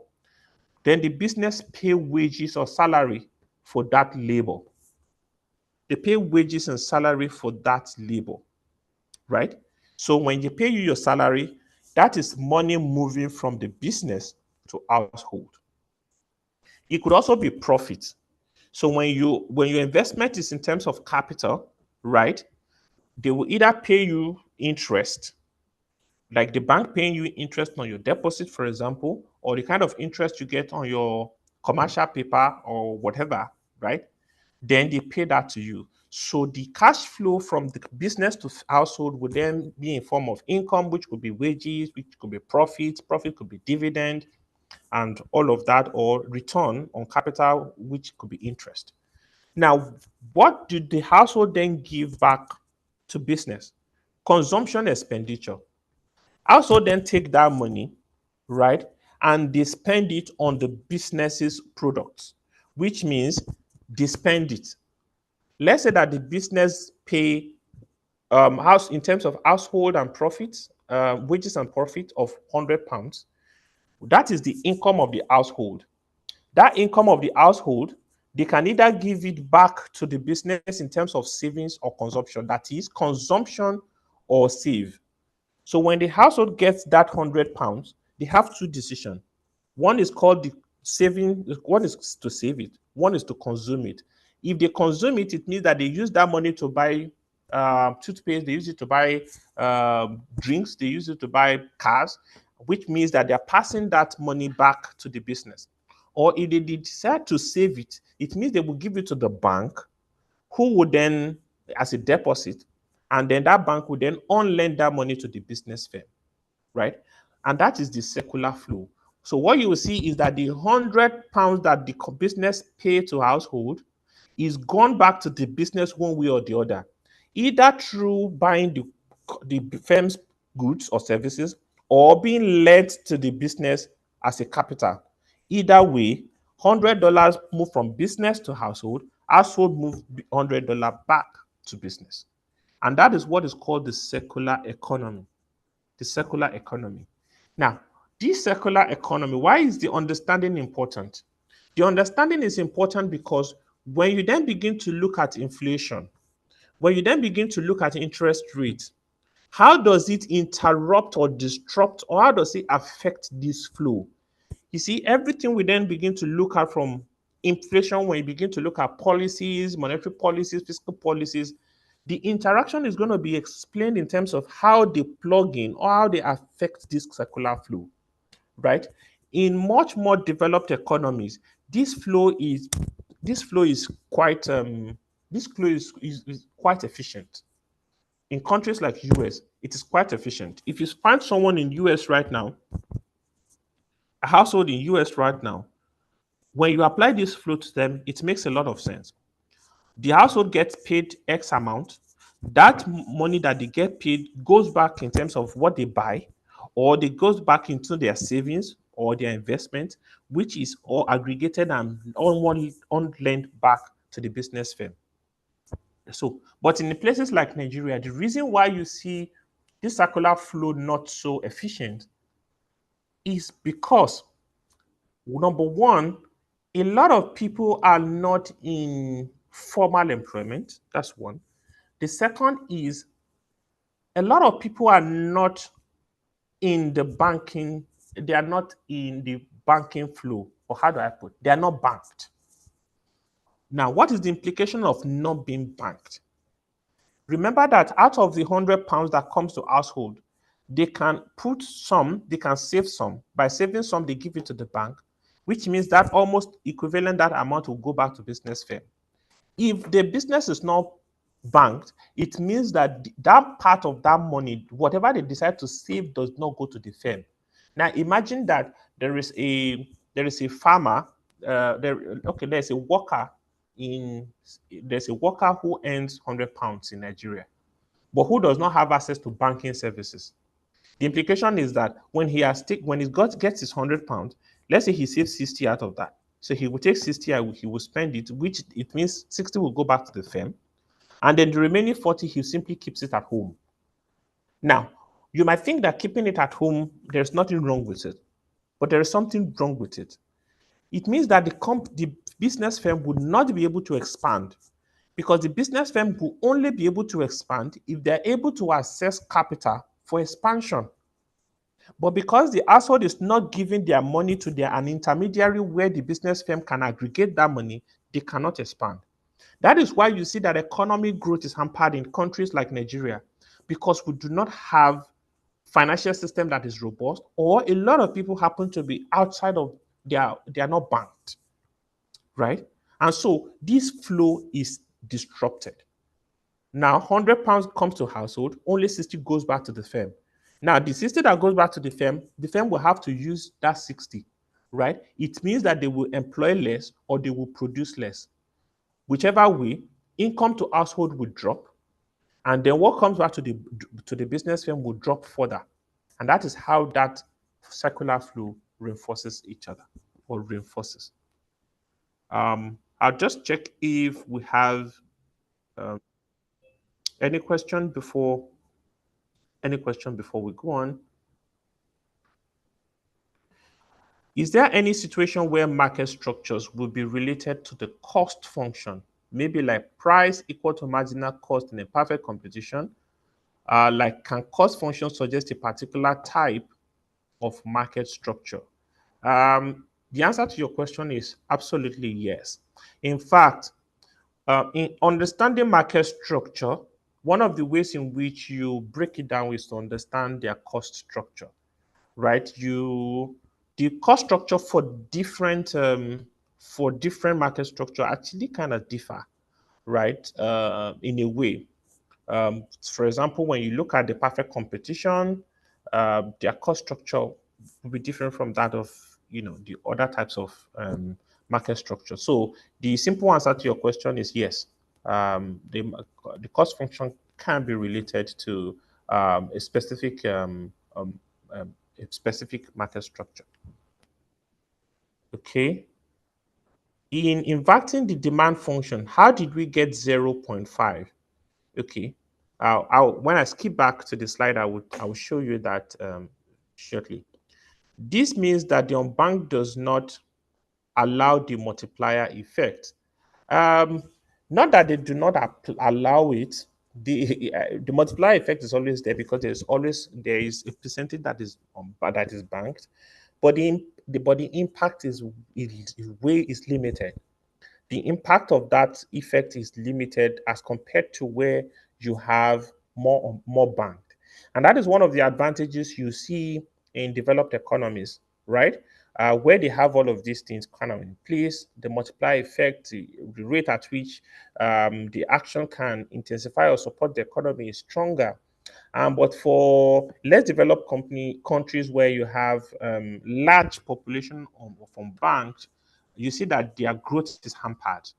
then the business pay wages or salary for that labor. They pay wages and salary for that labor, right? So when they pay you your salary, that is money moving from the business to household. It could also be profit. So when your investment is in terms of capital, right? They will either pay you interest, like the bank paying you interest on your deposit, for example, or the kind of interest you get on your commercial paper or whatever, right? Then they pay that to you. So the cash flow from the business to household would then be in form of income, which could be wages, which could be profit, profit could be dividend, and all of that, or return on capital, which could be interest. Now, what do the household then give back to business? Consumption expenditure. Household then take that money, right, and they spend it on the business's products, which means they spend it. Let's say that the business pay house in terms of household and profits, wages and profit of £100. That is the income of the household. That income of the household, they can either give it back to the business in terms of savings or consumption. That is consumption or save. So when the household gets that £100, they have two decisions. One is called the saving, one is to save it, one is to consume it. If they consume it, it means that they use that money to buy toothpaste, they use it to buy drinks, they use it to buy cars, which means that they're passing that money back to the business. Or if they decide to save it, it means they will give it to the bank, who would then, as a deposit, and then that bank would then on-lend that money to the business firm, right? And that is the circular flow. So what you will see is that the £100 that the business pay to household is gone back to the business one way or the other, either through buying the firm's goods or services or being lent to the business as a capital. Either way, $100 move from business to household, household move $100 back to business. And that is what is called the circular economy. The circular economy. Now, this circular economy, why is the understanding important? The understanding is important because when you then begin to look at inflation, when you then begin to look at interest rates, how does it interrupt or disrupt, or how does it affect this flow? You see, everything we then begin to look at from inflation, when you begin to look at policies, monetary policies, fiscal policies, the interaction is going to be explained in terms of how they plug in or how they affect this circular flow, right? In much more developed economies, this flow is quite is quite efficient. In countries like US, it is quite efficient. If you find someone in US right now, a household in US right now, when you apply this flow to them, it makes a lot of sense. The household gets paid X amount. That money that they get paid goes back in terms of what they buy, or they goes back into their savings or their investment, which is all aggregated and on lent back to the business firm. So, but in the places like Nigeria, the reason why you see this circular flow not so efficient is because, number one, a lot of people are not in formal employment. That's one. The second is a lot of people are not in the banking, they are not in the banking flow. Or how do I put? They are not banked. Now, what is the implication of not being banked? Remember that out of the £100 that comes to household, they can put some, they can save some. By saving some, they give it to the bank, which means that almost equivalent that amount will go back to business firm. If the business is not banked, it means that that part of that money, whatever they decide to save, does not go to the firm. Now imagine that there is a farmer, there's a worker in there's a worker who earns £100 in Nigeria, but who does not have access to banking services. The implication is that when he gets his £100, let's say he saves 60 out of that. So he will take 60, he will spend it, which it means 60 will go back to the firm. And then the remaining 40, he simply keeps it at home. Now, you might think that keeping it at home, there's nothing wrong with it, but there is something wrong with it. It means that the business firm would not be able to expand because the business firm will only be able to expand if they're able to access capital for expansion. But because the household is not giving their money to an intermediary where the business firm can aggregate that money, they cannot expand. That is why you see that economic growth is hampered in countries like Nigeria, because we do not have financial system that is robust, or a lot of people happen to be outside of they are not banked, right? And so this flow is disrupted. Now, £100 comes to household, only 60 goes back to the firm. Now, the 60 that goes back to the firm will have to use that 60, right? It means that they will employ less or they will produce less. Whichever way, income to household will drop, and then what comes back to the business firm will drop further. And that is how that circular flow reinforces each other or reinforces. I'll just check if we have um, any question before we go on. Is there any situation where market structures will be related to the cost function? Maybe like price equal to marginal cost in a perfect competition. Like, can cost function suggest a particular type of market structure? The answer to your question is absolutely yes. In fact, in understanding market structure, one of the ways in which you break it down is to understand their cost structure, right? The cost structure for different market structure actually kind of differ, right? In a way. For example, when you look at the perfect competition, their cost structure will be different from that of the other types of market structure. So the simple answer to your question is yes. The cost function can be related to a specific market structure. Okay. In inverting the demand function, how did we get 0.5? Okay. When I skip back to the slide, I will show you that shortly. This means that the unbanked does not allow the multiplier effect. Um, Not that they do not allow it. The multiplier effect is always there because there is a percentage that is banked, but the impact is limited. The impact of that effect is limited as compared to where you have more banked. And that is one of the advantages you see in developed economies, right? Where they have all of these things kind of in place, the multiplier effect, the rate at which the action can intensify or support the economy is stronger. But for less developed countries where you have large population from banks, you see that their growth is hampered.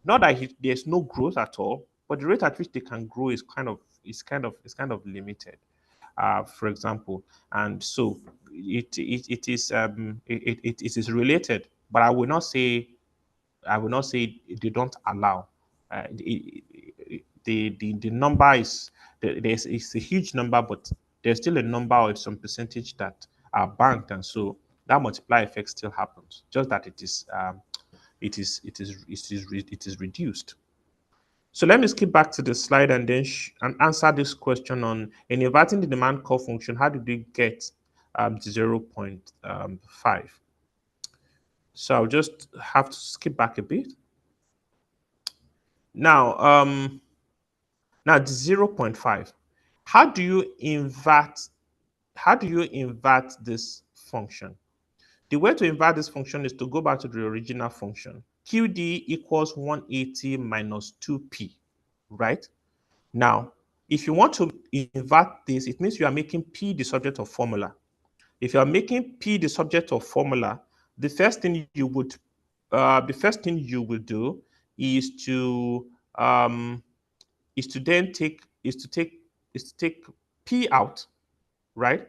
Not that there's no growth at all, but the rate at which they can grow is kind of limited. For example, and so it is related, but I will not say they don't allow. The number it's a huge number, but there's still a number or some percentage that are banked, and so that multiply effect still happens. Just that it is reduced. So let me skip back to the slide and then and answer this question on in inverting the demand curve function. How did we get 0.5? So I'll just have to skip back a bit. Now, the 0.5. How do you invert? How do you invert this function? The way to invert this function is to go back to the original function. QD equals 180 minus 2P, right? Now, if you want to invert this, it means you are making P the subject of formula. If you are making P the subject of formula, the first thing you will do is to then take P out, right?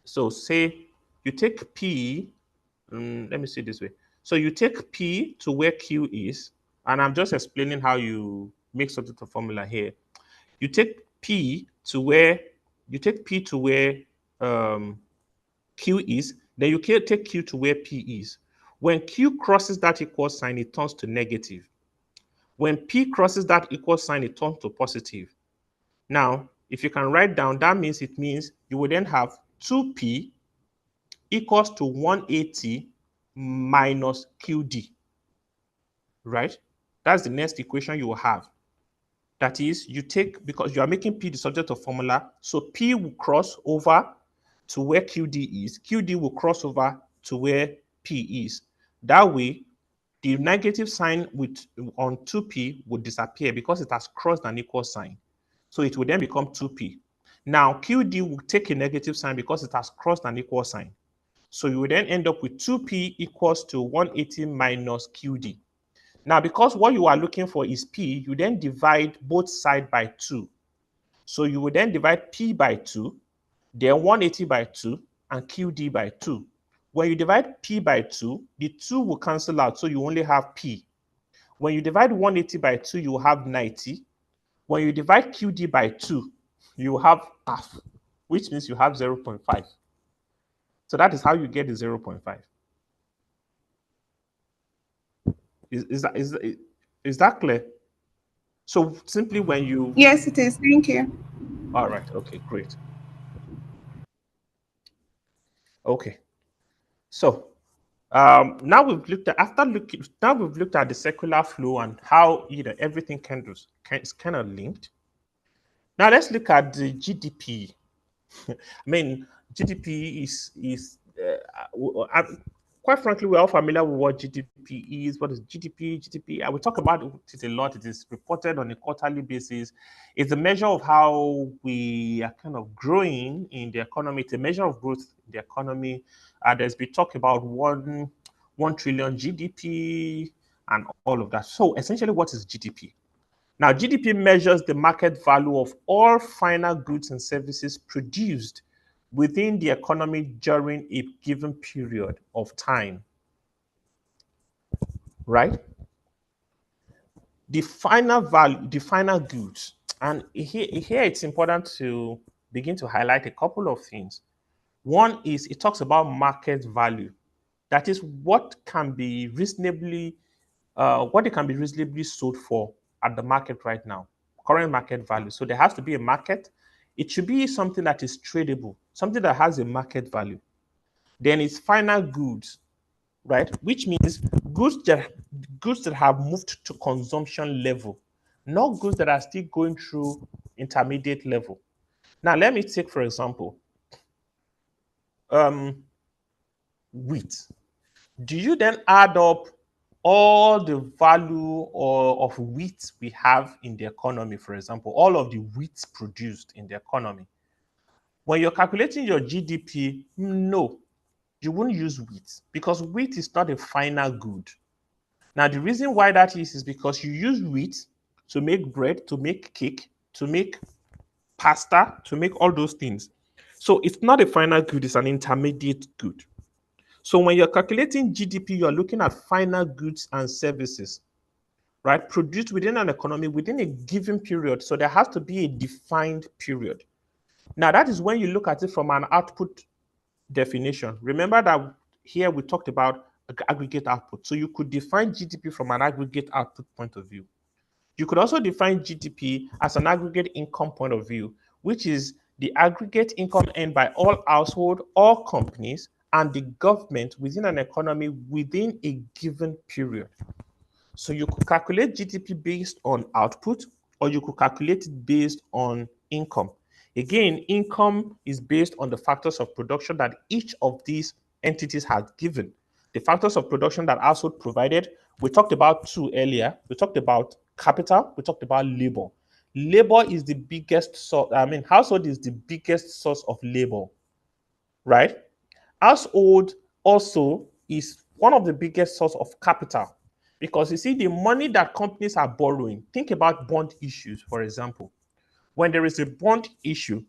So say you take P. Let me see it this way. So you take P to where Q is, and I'm just explaining how you make subject of formula here. You take P to where um, Q is, then you can take Q to where P is. When Q crosses that equal sign, it turns to negative. When P crosses that equal sign, it turns to positive. Now, if you can write down, that means you will then have 2P equals to 180 minus QD, right? That's the next equation you will have. That is, you take, because you are making P the subject of formula, so P will cross over to where QD is. QD will cross over to where P is. That way, the negative sign on 2P would disappear because it has crossed an equal sign. So it will then become 2P. Now, QD will take a negative sign because it has crossed an equal sign. So you will then end up with 2P equals to 180 minus QD. Now, because what you are looking for is P, you then divide both sides by 2. So you will then divide P by 2, then 180 by 2, and QD by 2. When you divide P by 2, the 2 will cancel out, so you only have P. When you divide 180 by 2, you will have 90. When you divide QD by 2, you will have half, which means you have 0.5. So that is how you get the 0.5. Is that clear? So simply when you... Yes, it is. Thank you. All right. Okay, great. Okay. So now we've looked at the circular flow and how everything is kind of linked. Now let's look at the GDP. I mean, GDP is quite frankly, we're all familiar with what GDP is. What is GDP? GDP, I will talk about it a lot. It is reported on a quarterly basis. It's a measure of how we are kind of growing in the economy. It's a measure of growth in the economy. There's been talk about 1 trillion GDP and all of that. So essentially, what is GDP? Now, GDP measures the market value of all final goods and services produced within the economy during a given period of time, right? The final value, the final goods. And here it's important to begin to highlight a couple of things. One is it talks about market value. That is what it can be reasonably sold for at the market right now, current market value. So there has to be a market. It should be something that is tradable, something that has a market value. Then it's final goods, right? Which means goods that have moved to consumption level, not goods that are still going through intermediate level. Now, let me take, for example, wheat. Do you then add up all the value of wheat we have in the economy, for example, all of the wheat produced in the economy? When you're calculating your GDP, no, you wouldn't use wheat because wheat is not a final good. Now, the reason why that is because you use wheat to make bread, to make cake, to make pasta, to make all those things. So it's not a final good, it's an intermediate good. So when you're calculating GDP, you're looking at final goods and services, right? Produced within an economy within a given period. So there has to be a defined period. Now, that is when you look at it from an output definition. Remember that here we talked about aggregate output. So you could define GDP from an aggregate output point of view. You could also define GDP as an aggregate income point of view, which is the aggregate income earned by all households, all companies, and the government within an economy within a given period. So you could calculate GDP based on output, or you could calculate it based on income. Again, income is based on the factors of production that each of these entities has given. The factors of production that household provided, we talked about two earlier. We talked about capital, we talked about labor. Labor is the biggest source, household is the biggest source of labor, right? Household also is one of the biggest source of capital because you see the money that companies are borrowing. Think about bond issues, for example. When there is a bond issue,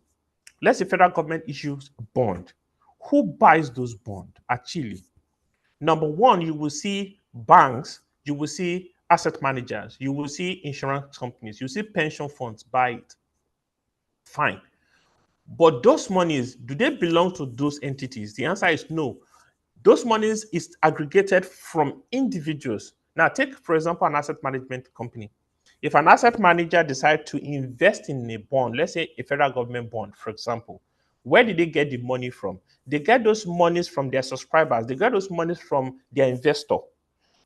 let's say federal government issues a bond. Who buys those bonds? Actually, number one, you will see banks, you will see asset managers, you will see insurance companies, you see pension funds buy it. Fine. But those monies, do they belong to those entities? The answer is no. Those monies is aggregated from individuals. Now, take, for example, an asset management company. If an asset manager decides to invest in a bond, let's say a federal government bond, for example, where did they get the money from? They get those monies from their subscribers. They get those monies from their investor.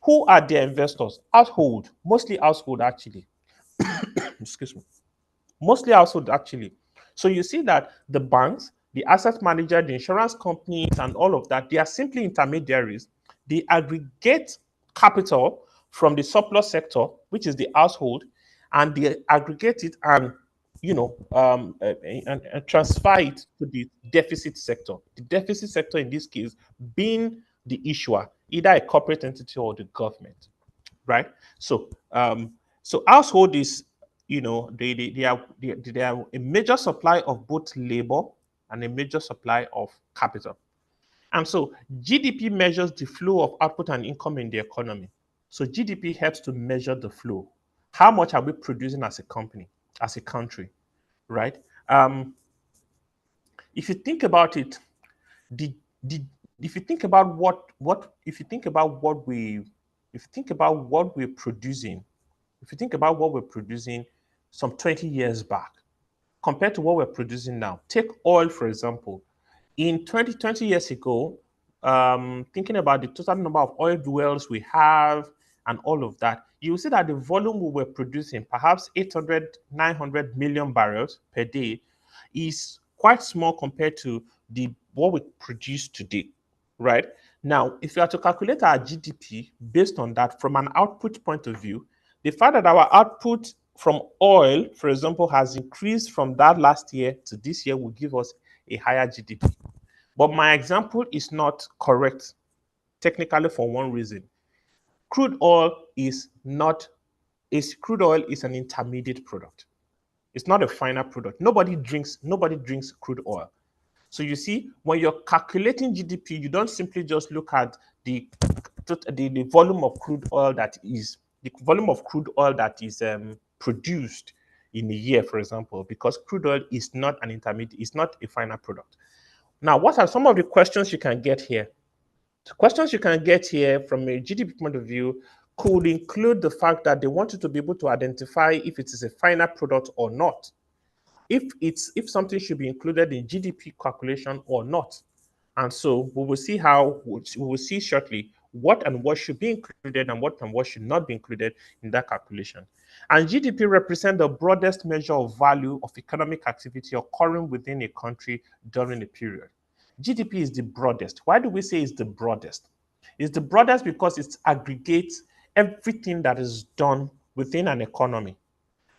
Who are their investors? Household, mostly household actually. Excuse me. Mostly household actually. So you see that the banks, the asset manager, the insurance companies, and all of that, they are simply intermediaries. They aggregate capital from the surplus sector, which is the household, and they aggregate it and and transfer it to the deficit sector. The deficit sector in this case being the issuer, either a corporate entity or the government, right? So household is, they are a major supply of both labor and a major supply of capital. And so GDP measures the flow of output and income in the economy. So GDP helps to measure the flow. How much are we producing as a company, as a country, right? Um, if you think about it, the the if you think about what if you think about what we if you think about what we're producing, if you think about what we're producing some 20 years back compared to what we're producing now, take oil for example. In 20 years ago, thinking about the total number of oil wells we have and all of that, you will see that the volume we were producing, perhaps 800, 900 million barrels per day, is quite small compared to the what we produce today, right? Now, if you are to calculate our GDP based on that from an output point of view, the fact that our output from oil, for example, has increased from that last year to this year will give us a higher GDP. But my example is not correct technically for one reason. Crude oil is not crude oil is an intermediate product. It's not a final product. Nobody drinks crude oil. So you see, when you're calculating GDP, you don't simply just look at the volume of crude oil that is produced in a year, for example, because crude oil is not an intermediate, it's not a final product. Now, what are some of the questions you can get here? The questions you can get here from a GDP point of view could include the fact that they want you to be able to identify if it is a final product or not, if something should be included in GDP calculation or not. And so we will see shortly what should be included and what should not be included in that calculation. And GDP represents the broadest measure of value of economic activity occurring within a country during a period. GDP is the broadest. Why do we say it's the broadest? It's the broadest because it aggregates everything that is done within an economy.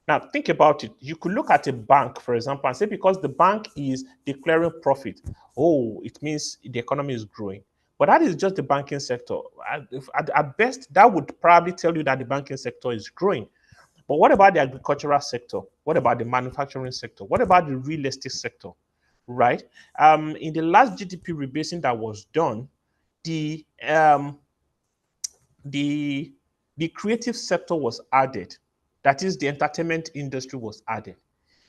Now, think about it. You could look at a bank, for example, and say because the bank is declaring profit, oh, it means the economy is growing. But that is just the banking sector. At best, that would probably tell you that the banking sector is growing. But what about the agricultural sector? What about the manufacturing sector? What about the real estate sector? Right? In the last GDP rebasing that was done, the the the creative sector was added. That is, the entertainment industry was added.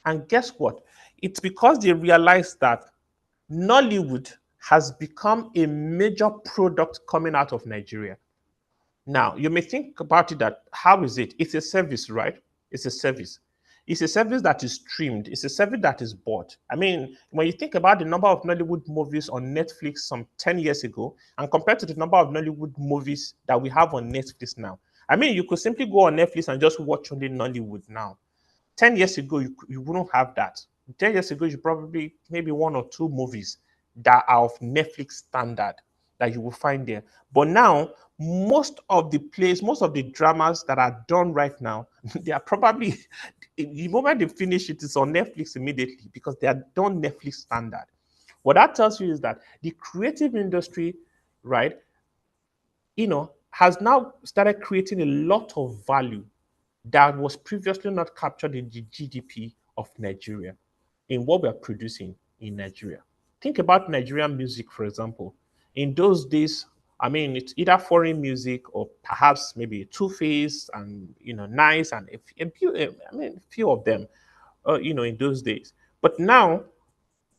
And guess what? It's because they realized that Nollywood has become a major product coming out of Nigeria. Now, you may think about it that how is it? It's a service, right? It's a service. It's a service that is streamed. It's a service that is bought. I mean, when you think about the number of Nollywood movies on Netflix some 10 years ago, and compared to the number of Nollywood movies that we have on Netflix now, I mean, you could simply go on Netflix and just watch only Nollywood now. 10 years ago, you wouldn't have that. 10 years ago, you probably maybe one or two movies that are of Netflix standard that you will find there. But now, most of the dramas that are done right now, they are probably, the moment they finish it, it's on Netflix immediately because they are done Netflix standard. What that tells you is that the creative industry, right, has now started creating a lot of value that was previously not captured in the GDP of Nigeria, in what we are producing in Nigeria. Think about Nigerian music, for example. In those days, I mean, it's either foreign music or perhaps maybe Two Face and Nice and a few of them, in those days. But now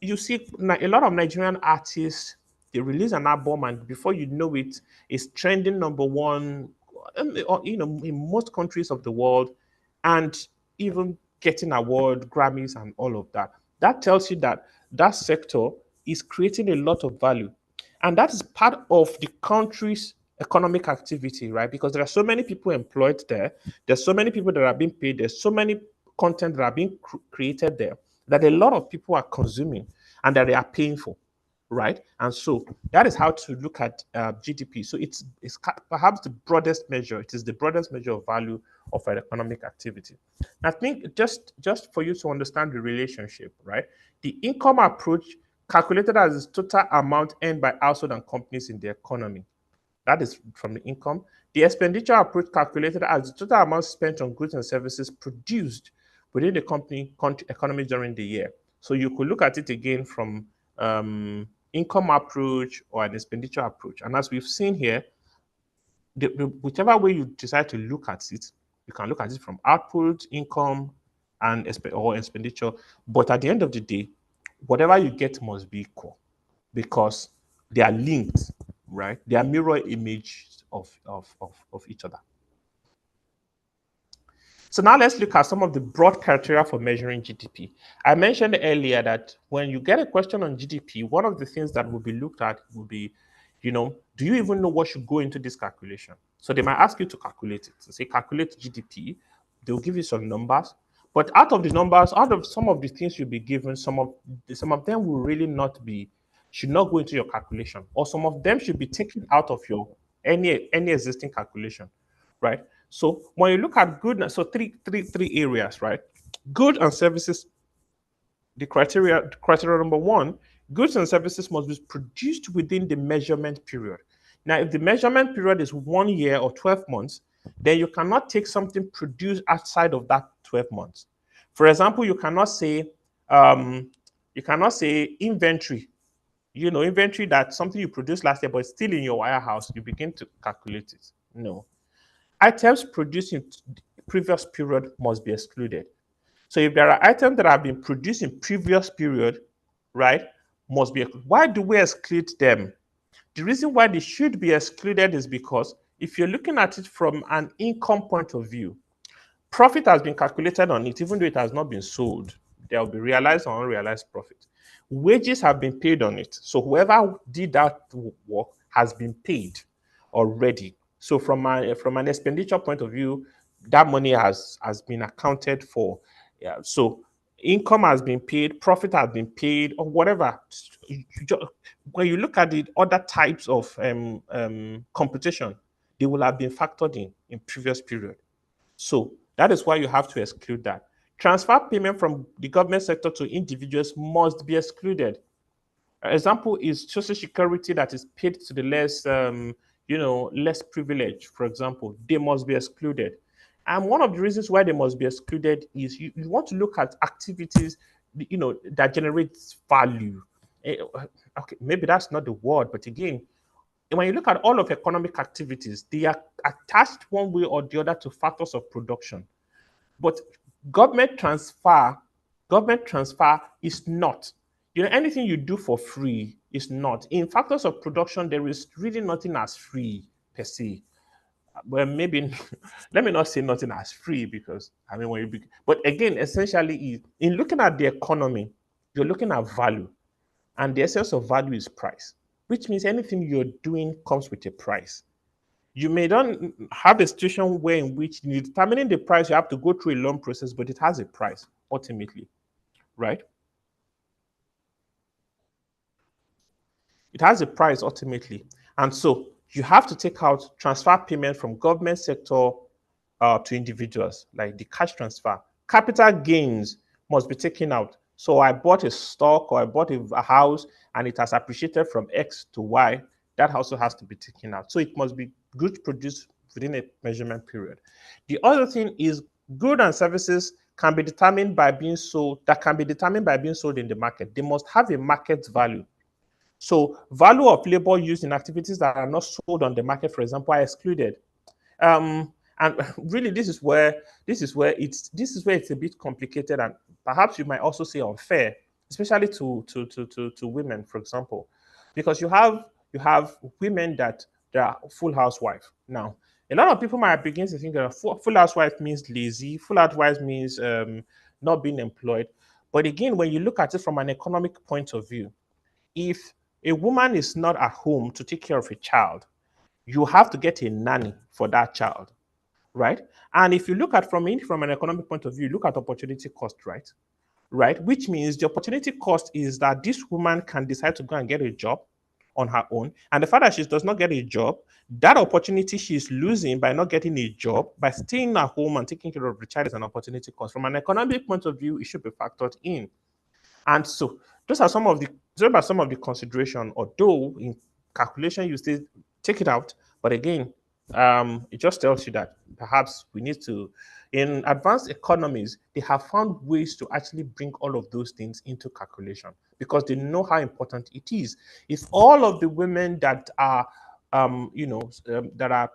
you see a lot of Nigerian artists, they release an album and before you know it, it's trending number one, in most countries of the world, and even getting award, Grammys, and all of that. That tells you that that sector is creating a lot of value. And that is part of the country's economic activity, right? Because there are so many people employed there. There's so many people that are being paid. There's so many content that are being created there that a lot of people are consuming and that they are paying for, right? And so that is how to look at GDP. So it's perhaps the broadest measure. It is the broadest measure of value of an economic activity. I think just for you to understand the relationship, right? The income approach calculated as the total amount earned by household and companies in the economy. That is from the income. The expenditure approach calculated as the total amount spent on goods and services produced within the economy during the year. So you could look at it again from income approach or an expenditure approach. And as we've seen here, whichever way you decide to look at it, you can look at it from output, income, and or expenditure. But at the end of the day, whatever you get must be equal because they are linked, right? They are mirror images of each other. So now let's look at some of the broad criteria for measuring GDP. I mentioned earlier that when you get a question on GDP, one of the things that will be looked at will be, do you even know what should go into this calculation? So they might ask you to calculate it. So say calculate GDP. They'll give you some numbers. But out of the numbers, out of some of the things you'll be given, some of them will really should not go into your calculation, or some of them should be taken out of your any existing calculation, right? So when you look at good, so three areas, right? Good and services. The criteria number one, goods and services must be produced within the measurement period. Now, if the measurement period is 1 year or 12 months, then you cannot take something produced outside of that 12 months. For example, um, you cannot say inventory. Inventory that's something you produced last year, but it's still in your warehouse. You begin to calculate it. No. Items produced in previous period must be excluded. So if there are items that have been produced in previous period, right, must be. Why do we exclude them? The reason why they should be excluded is because if you're looking at it from an income point of view, profit has been calculated on it, even though it has not been sold. There will be realized or unrealized profit. Wages have been paid on it. So whoever did that work has been paid already. So from an expenditure point of view, that money has been accounted for. Yeah. So income has been paid, profit has been paid, or whatever. When you look at the other types of computation, they will have been factored in previous period. So that is why you have to exclude that. Transfer payment from the government sector to individuals must be excluded. Example is social security that is paid to the less privileged, for example, they must be excluded. And one of the reasons why they must be excluded is you want to look at activities, that generate value. Okay, maybe that's not the word, but again, when you look at all of economic activities, they are attached one way or the other to factors of production. But government transfer, government transfer is not. Anything you do for free is not. In factors of production, there is really nothing as free per se. Well, maybe let me not say nothing as free because but again, essentially, in looking at the economy, you're looking at value, and the essence of value is price, which means anything you're doing comes with a price. You may not have a situation where in which in determining the price, you have to go through a long process, but it has a price ultimately, right? It has a price ultimately. And so you have to take out transfer payment from government sector to individuals, like the cash transfer. Capital gains must be taken out. So I bought a stock or I bought a house and it has appreciated from X to Y. That also has to be taken out. So it must be goods produced within a measurement period. The other thing is goods and services can be determined by being sold, that can be determined by being sold in the market. They must have a market value. So value of labor used in activities that are not sold on the market, for example, are excluded. And really, this is where it's a bit complicated, and perhaps you might also say unfair, especially to women, for example, because you have women that they are full housewife. Now, A lot of people might begin to think that full housewife means lazy, full housewife means not being employed. But again, when you look at it from an economic point of view, if a woman is not at home to take care of a child, you have to get a nanny for that child, right? And if you look at from an economic point of view, look at opportunity cost, right? Right? Which means the opportunity cost is that this woman can decide to go and get a job on her own. And the fact that she does not get a job, that opportunity she's losing by not getting a job, by staying at home and taking care of the child is an opportunity cost. From an economic point of view, it should be factored in. And so those are some of the consideration, although in calculation you still take it out. But again, it just tells you that perhaps we need to, in advanced economies, they have found ways to actually bring all of those things into calculation because they know how important it is. If all of the women that are, that are,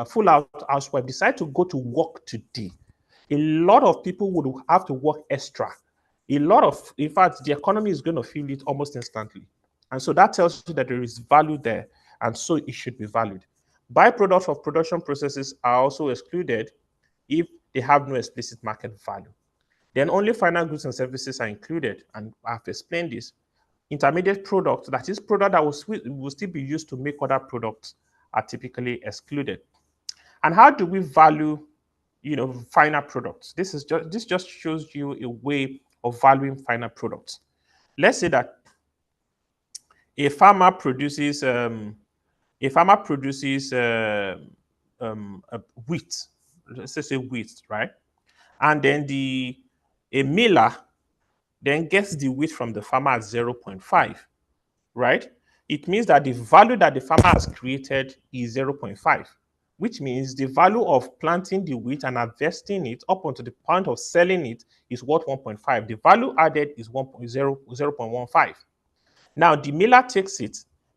full out housewife decide to go to work today, a lot of people would have to work extra. In fact, the economy is going to feel it almost instantly. And so that tells you that there is value there, and so it should be valued. Byproducts of production processes are also excluded if they have no explicit market value. Then only final goods and services are included, and I've explained this. Intermediate products, that is, product that will still be used to make other products, are typically excluded. And how do we value, final products? This just shows you a way of valuing final products. Let's say that a farmer produces wheat. Let's just say wheat, right? And then the a miller then gets the wheat from the farmer at 0.5, right? It means that the value that the farmer has created is 0.5, which means the value of planting the wheat and harvesting it up until the point of selling it is what 1.5. The value added is 0.15. Now the miller takes it,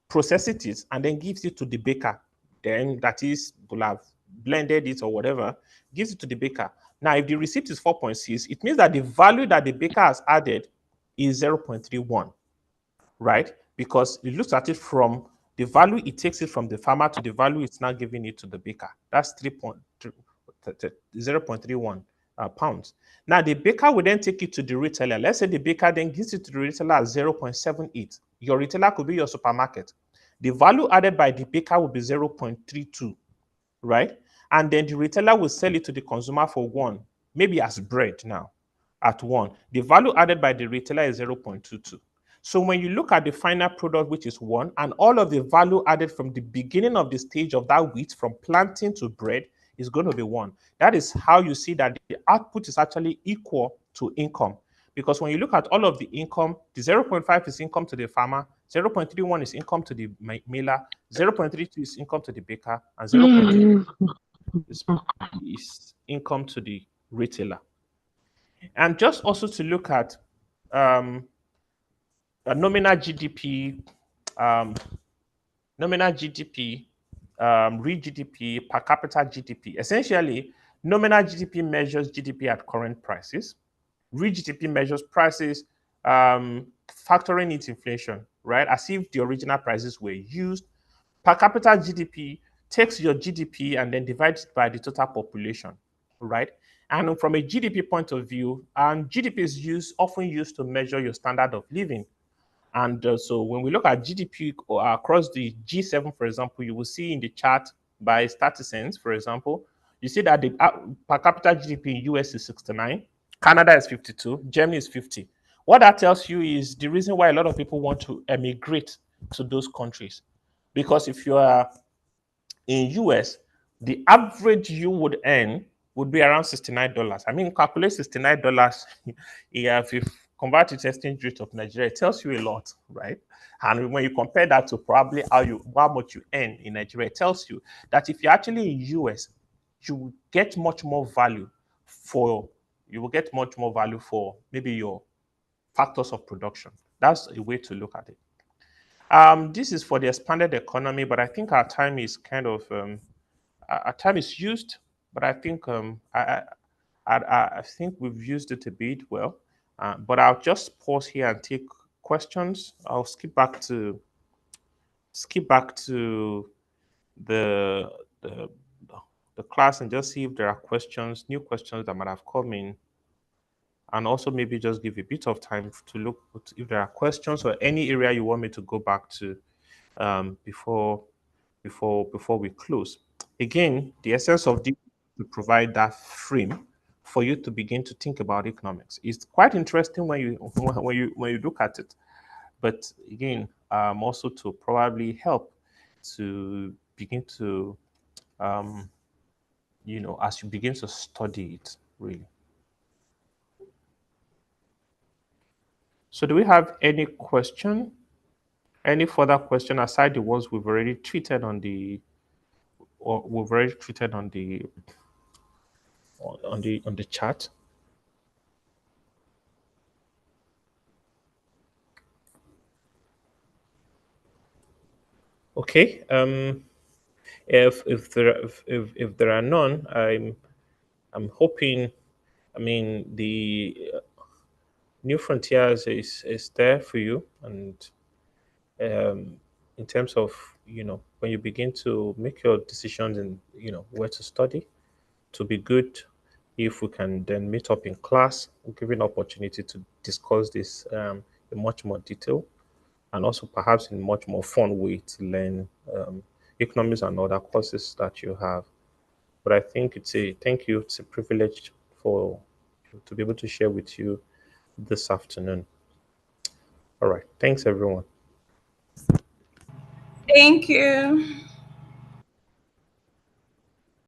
processes it, and then gives it to the baker. Then that is, will have blended it or whatever, gives it to the baker. Now, if the receipt is 4.6, it means that the value that the baker has added is 0.31, right? Because it looks at it from the value it takes it from the farmer to the value it's now giving it to the baker. That's 0.31 pounds. Now, the baker will then take it to the retailer. Let's say the baker then gives it to the retailer at 0.78. Your retailer could be your supermarket. The value added by the baker will be 0.32, right? And then the retailer will sell it to the consumer for 1, maybe as bread now at 1. The value added by the retailer is 0.22. So when you look at the final product, which is 1, and all of the value added from the beginning of the stage of that wheat, from planting to bread, is going to be 1. That is how you see that the output is actually equal to income. Because when you look at all of the income, the 0.5 is income to the farmer, 0.31 is income to the miller, 0.32 is income to the baker, and 0.3 is income to the retailer. And just also to look at um, nominal GDP, um, real GDP, per capita GDP. Essentially, nominal GDP measures GDP at current prices. Real GDP measures prices factoring in inflation, right? As if the original prices were used. Per capita GDP takes your GDP and then divides it by the total population, right? And from a GDP point of view, GDP is often used to measure your standard of living. And so when we look at GDP across the G7, for example, you will see in the chart by Statistens, for example, you see that the per capita GDP in US is 69, Canada is 52, Germany is 50. What that tells you is the reason why a lot of people want to emigrate to those countries. Because if you are in US, the average you would earn would be around $69. I mean, calculate $69. Yeah, if you convert it to exchange rate of Nigeria, it tells you a lot, right? And when you compare that to probably how much you earn in Nigeria, it tells you that if you're actually in US, you will get much more value for maybe your factors of production. That's a way to look at it. This is for the expanded economy, but I think our time is kind of our time is used. But I think I think we've used it a bit well. But I'll just pause here and take questions. I'll skip back to the the class and just see if there are questions, new questions that might have come in, and also maybe just give a bit of time to look if there are questions or any area you want me to go back to before we close. Again, the essence of this is to provide that frame for you to begin to think about economics. It's quite interesting when you look at it, but again, also to probably help to begin to as you begin to study it really. So, do we have any question? Any further question aside the ones we've already treated on the or we've already treated on the chat? Okay. If there are none, I'm hoping. I mean, the New Frontiers is there for you, and in terms of when you begin to make your decisions and where to study, to be good if we can then meet up in class, giving opportunity to discuss this in much more detail, and also perhaps in much more fun way to learn economics and other courses that you have. But I think thank you. It's a privilege for to be able to share with you this afternoon. All right. Thanks, everyone. Thank you.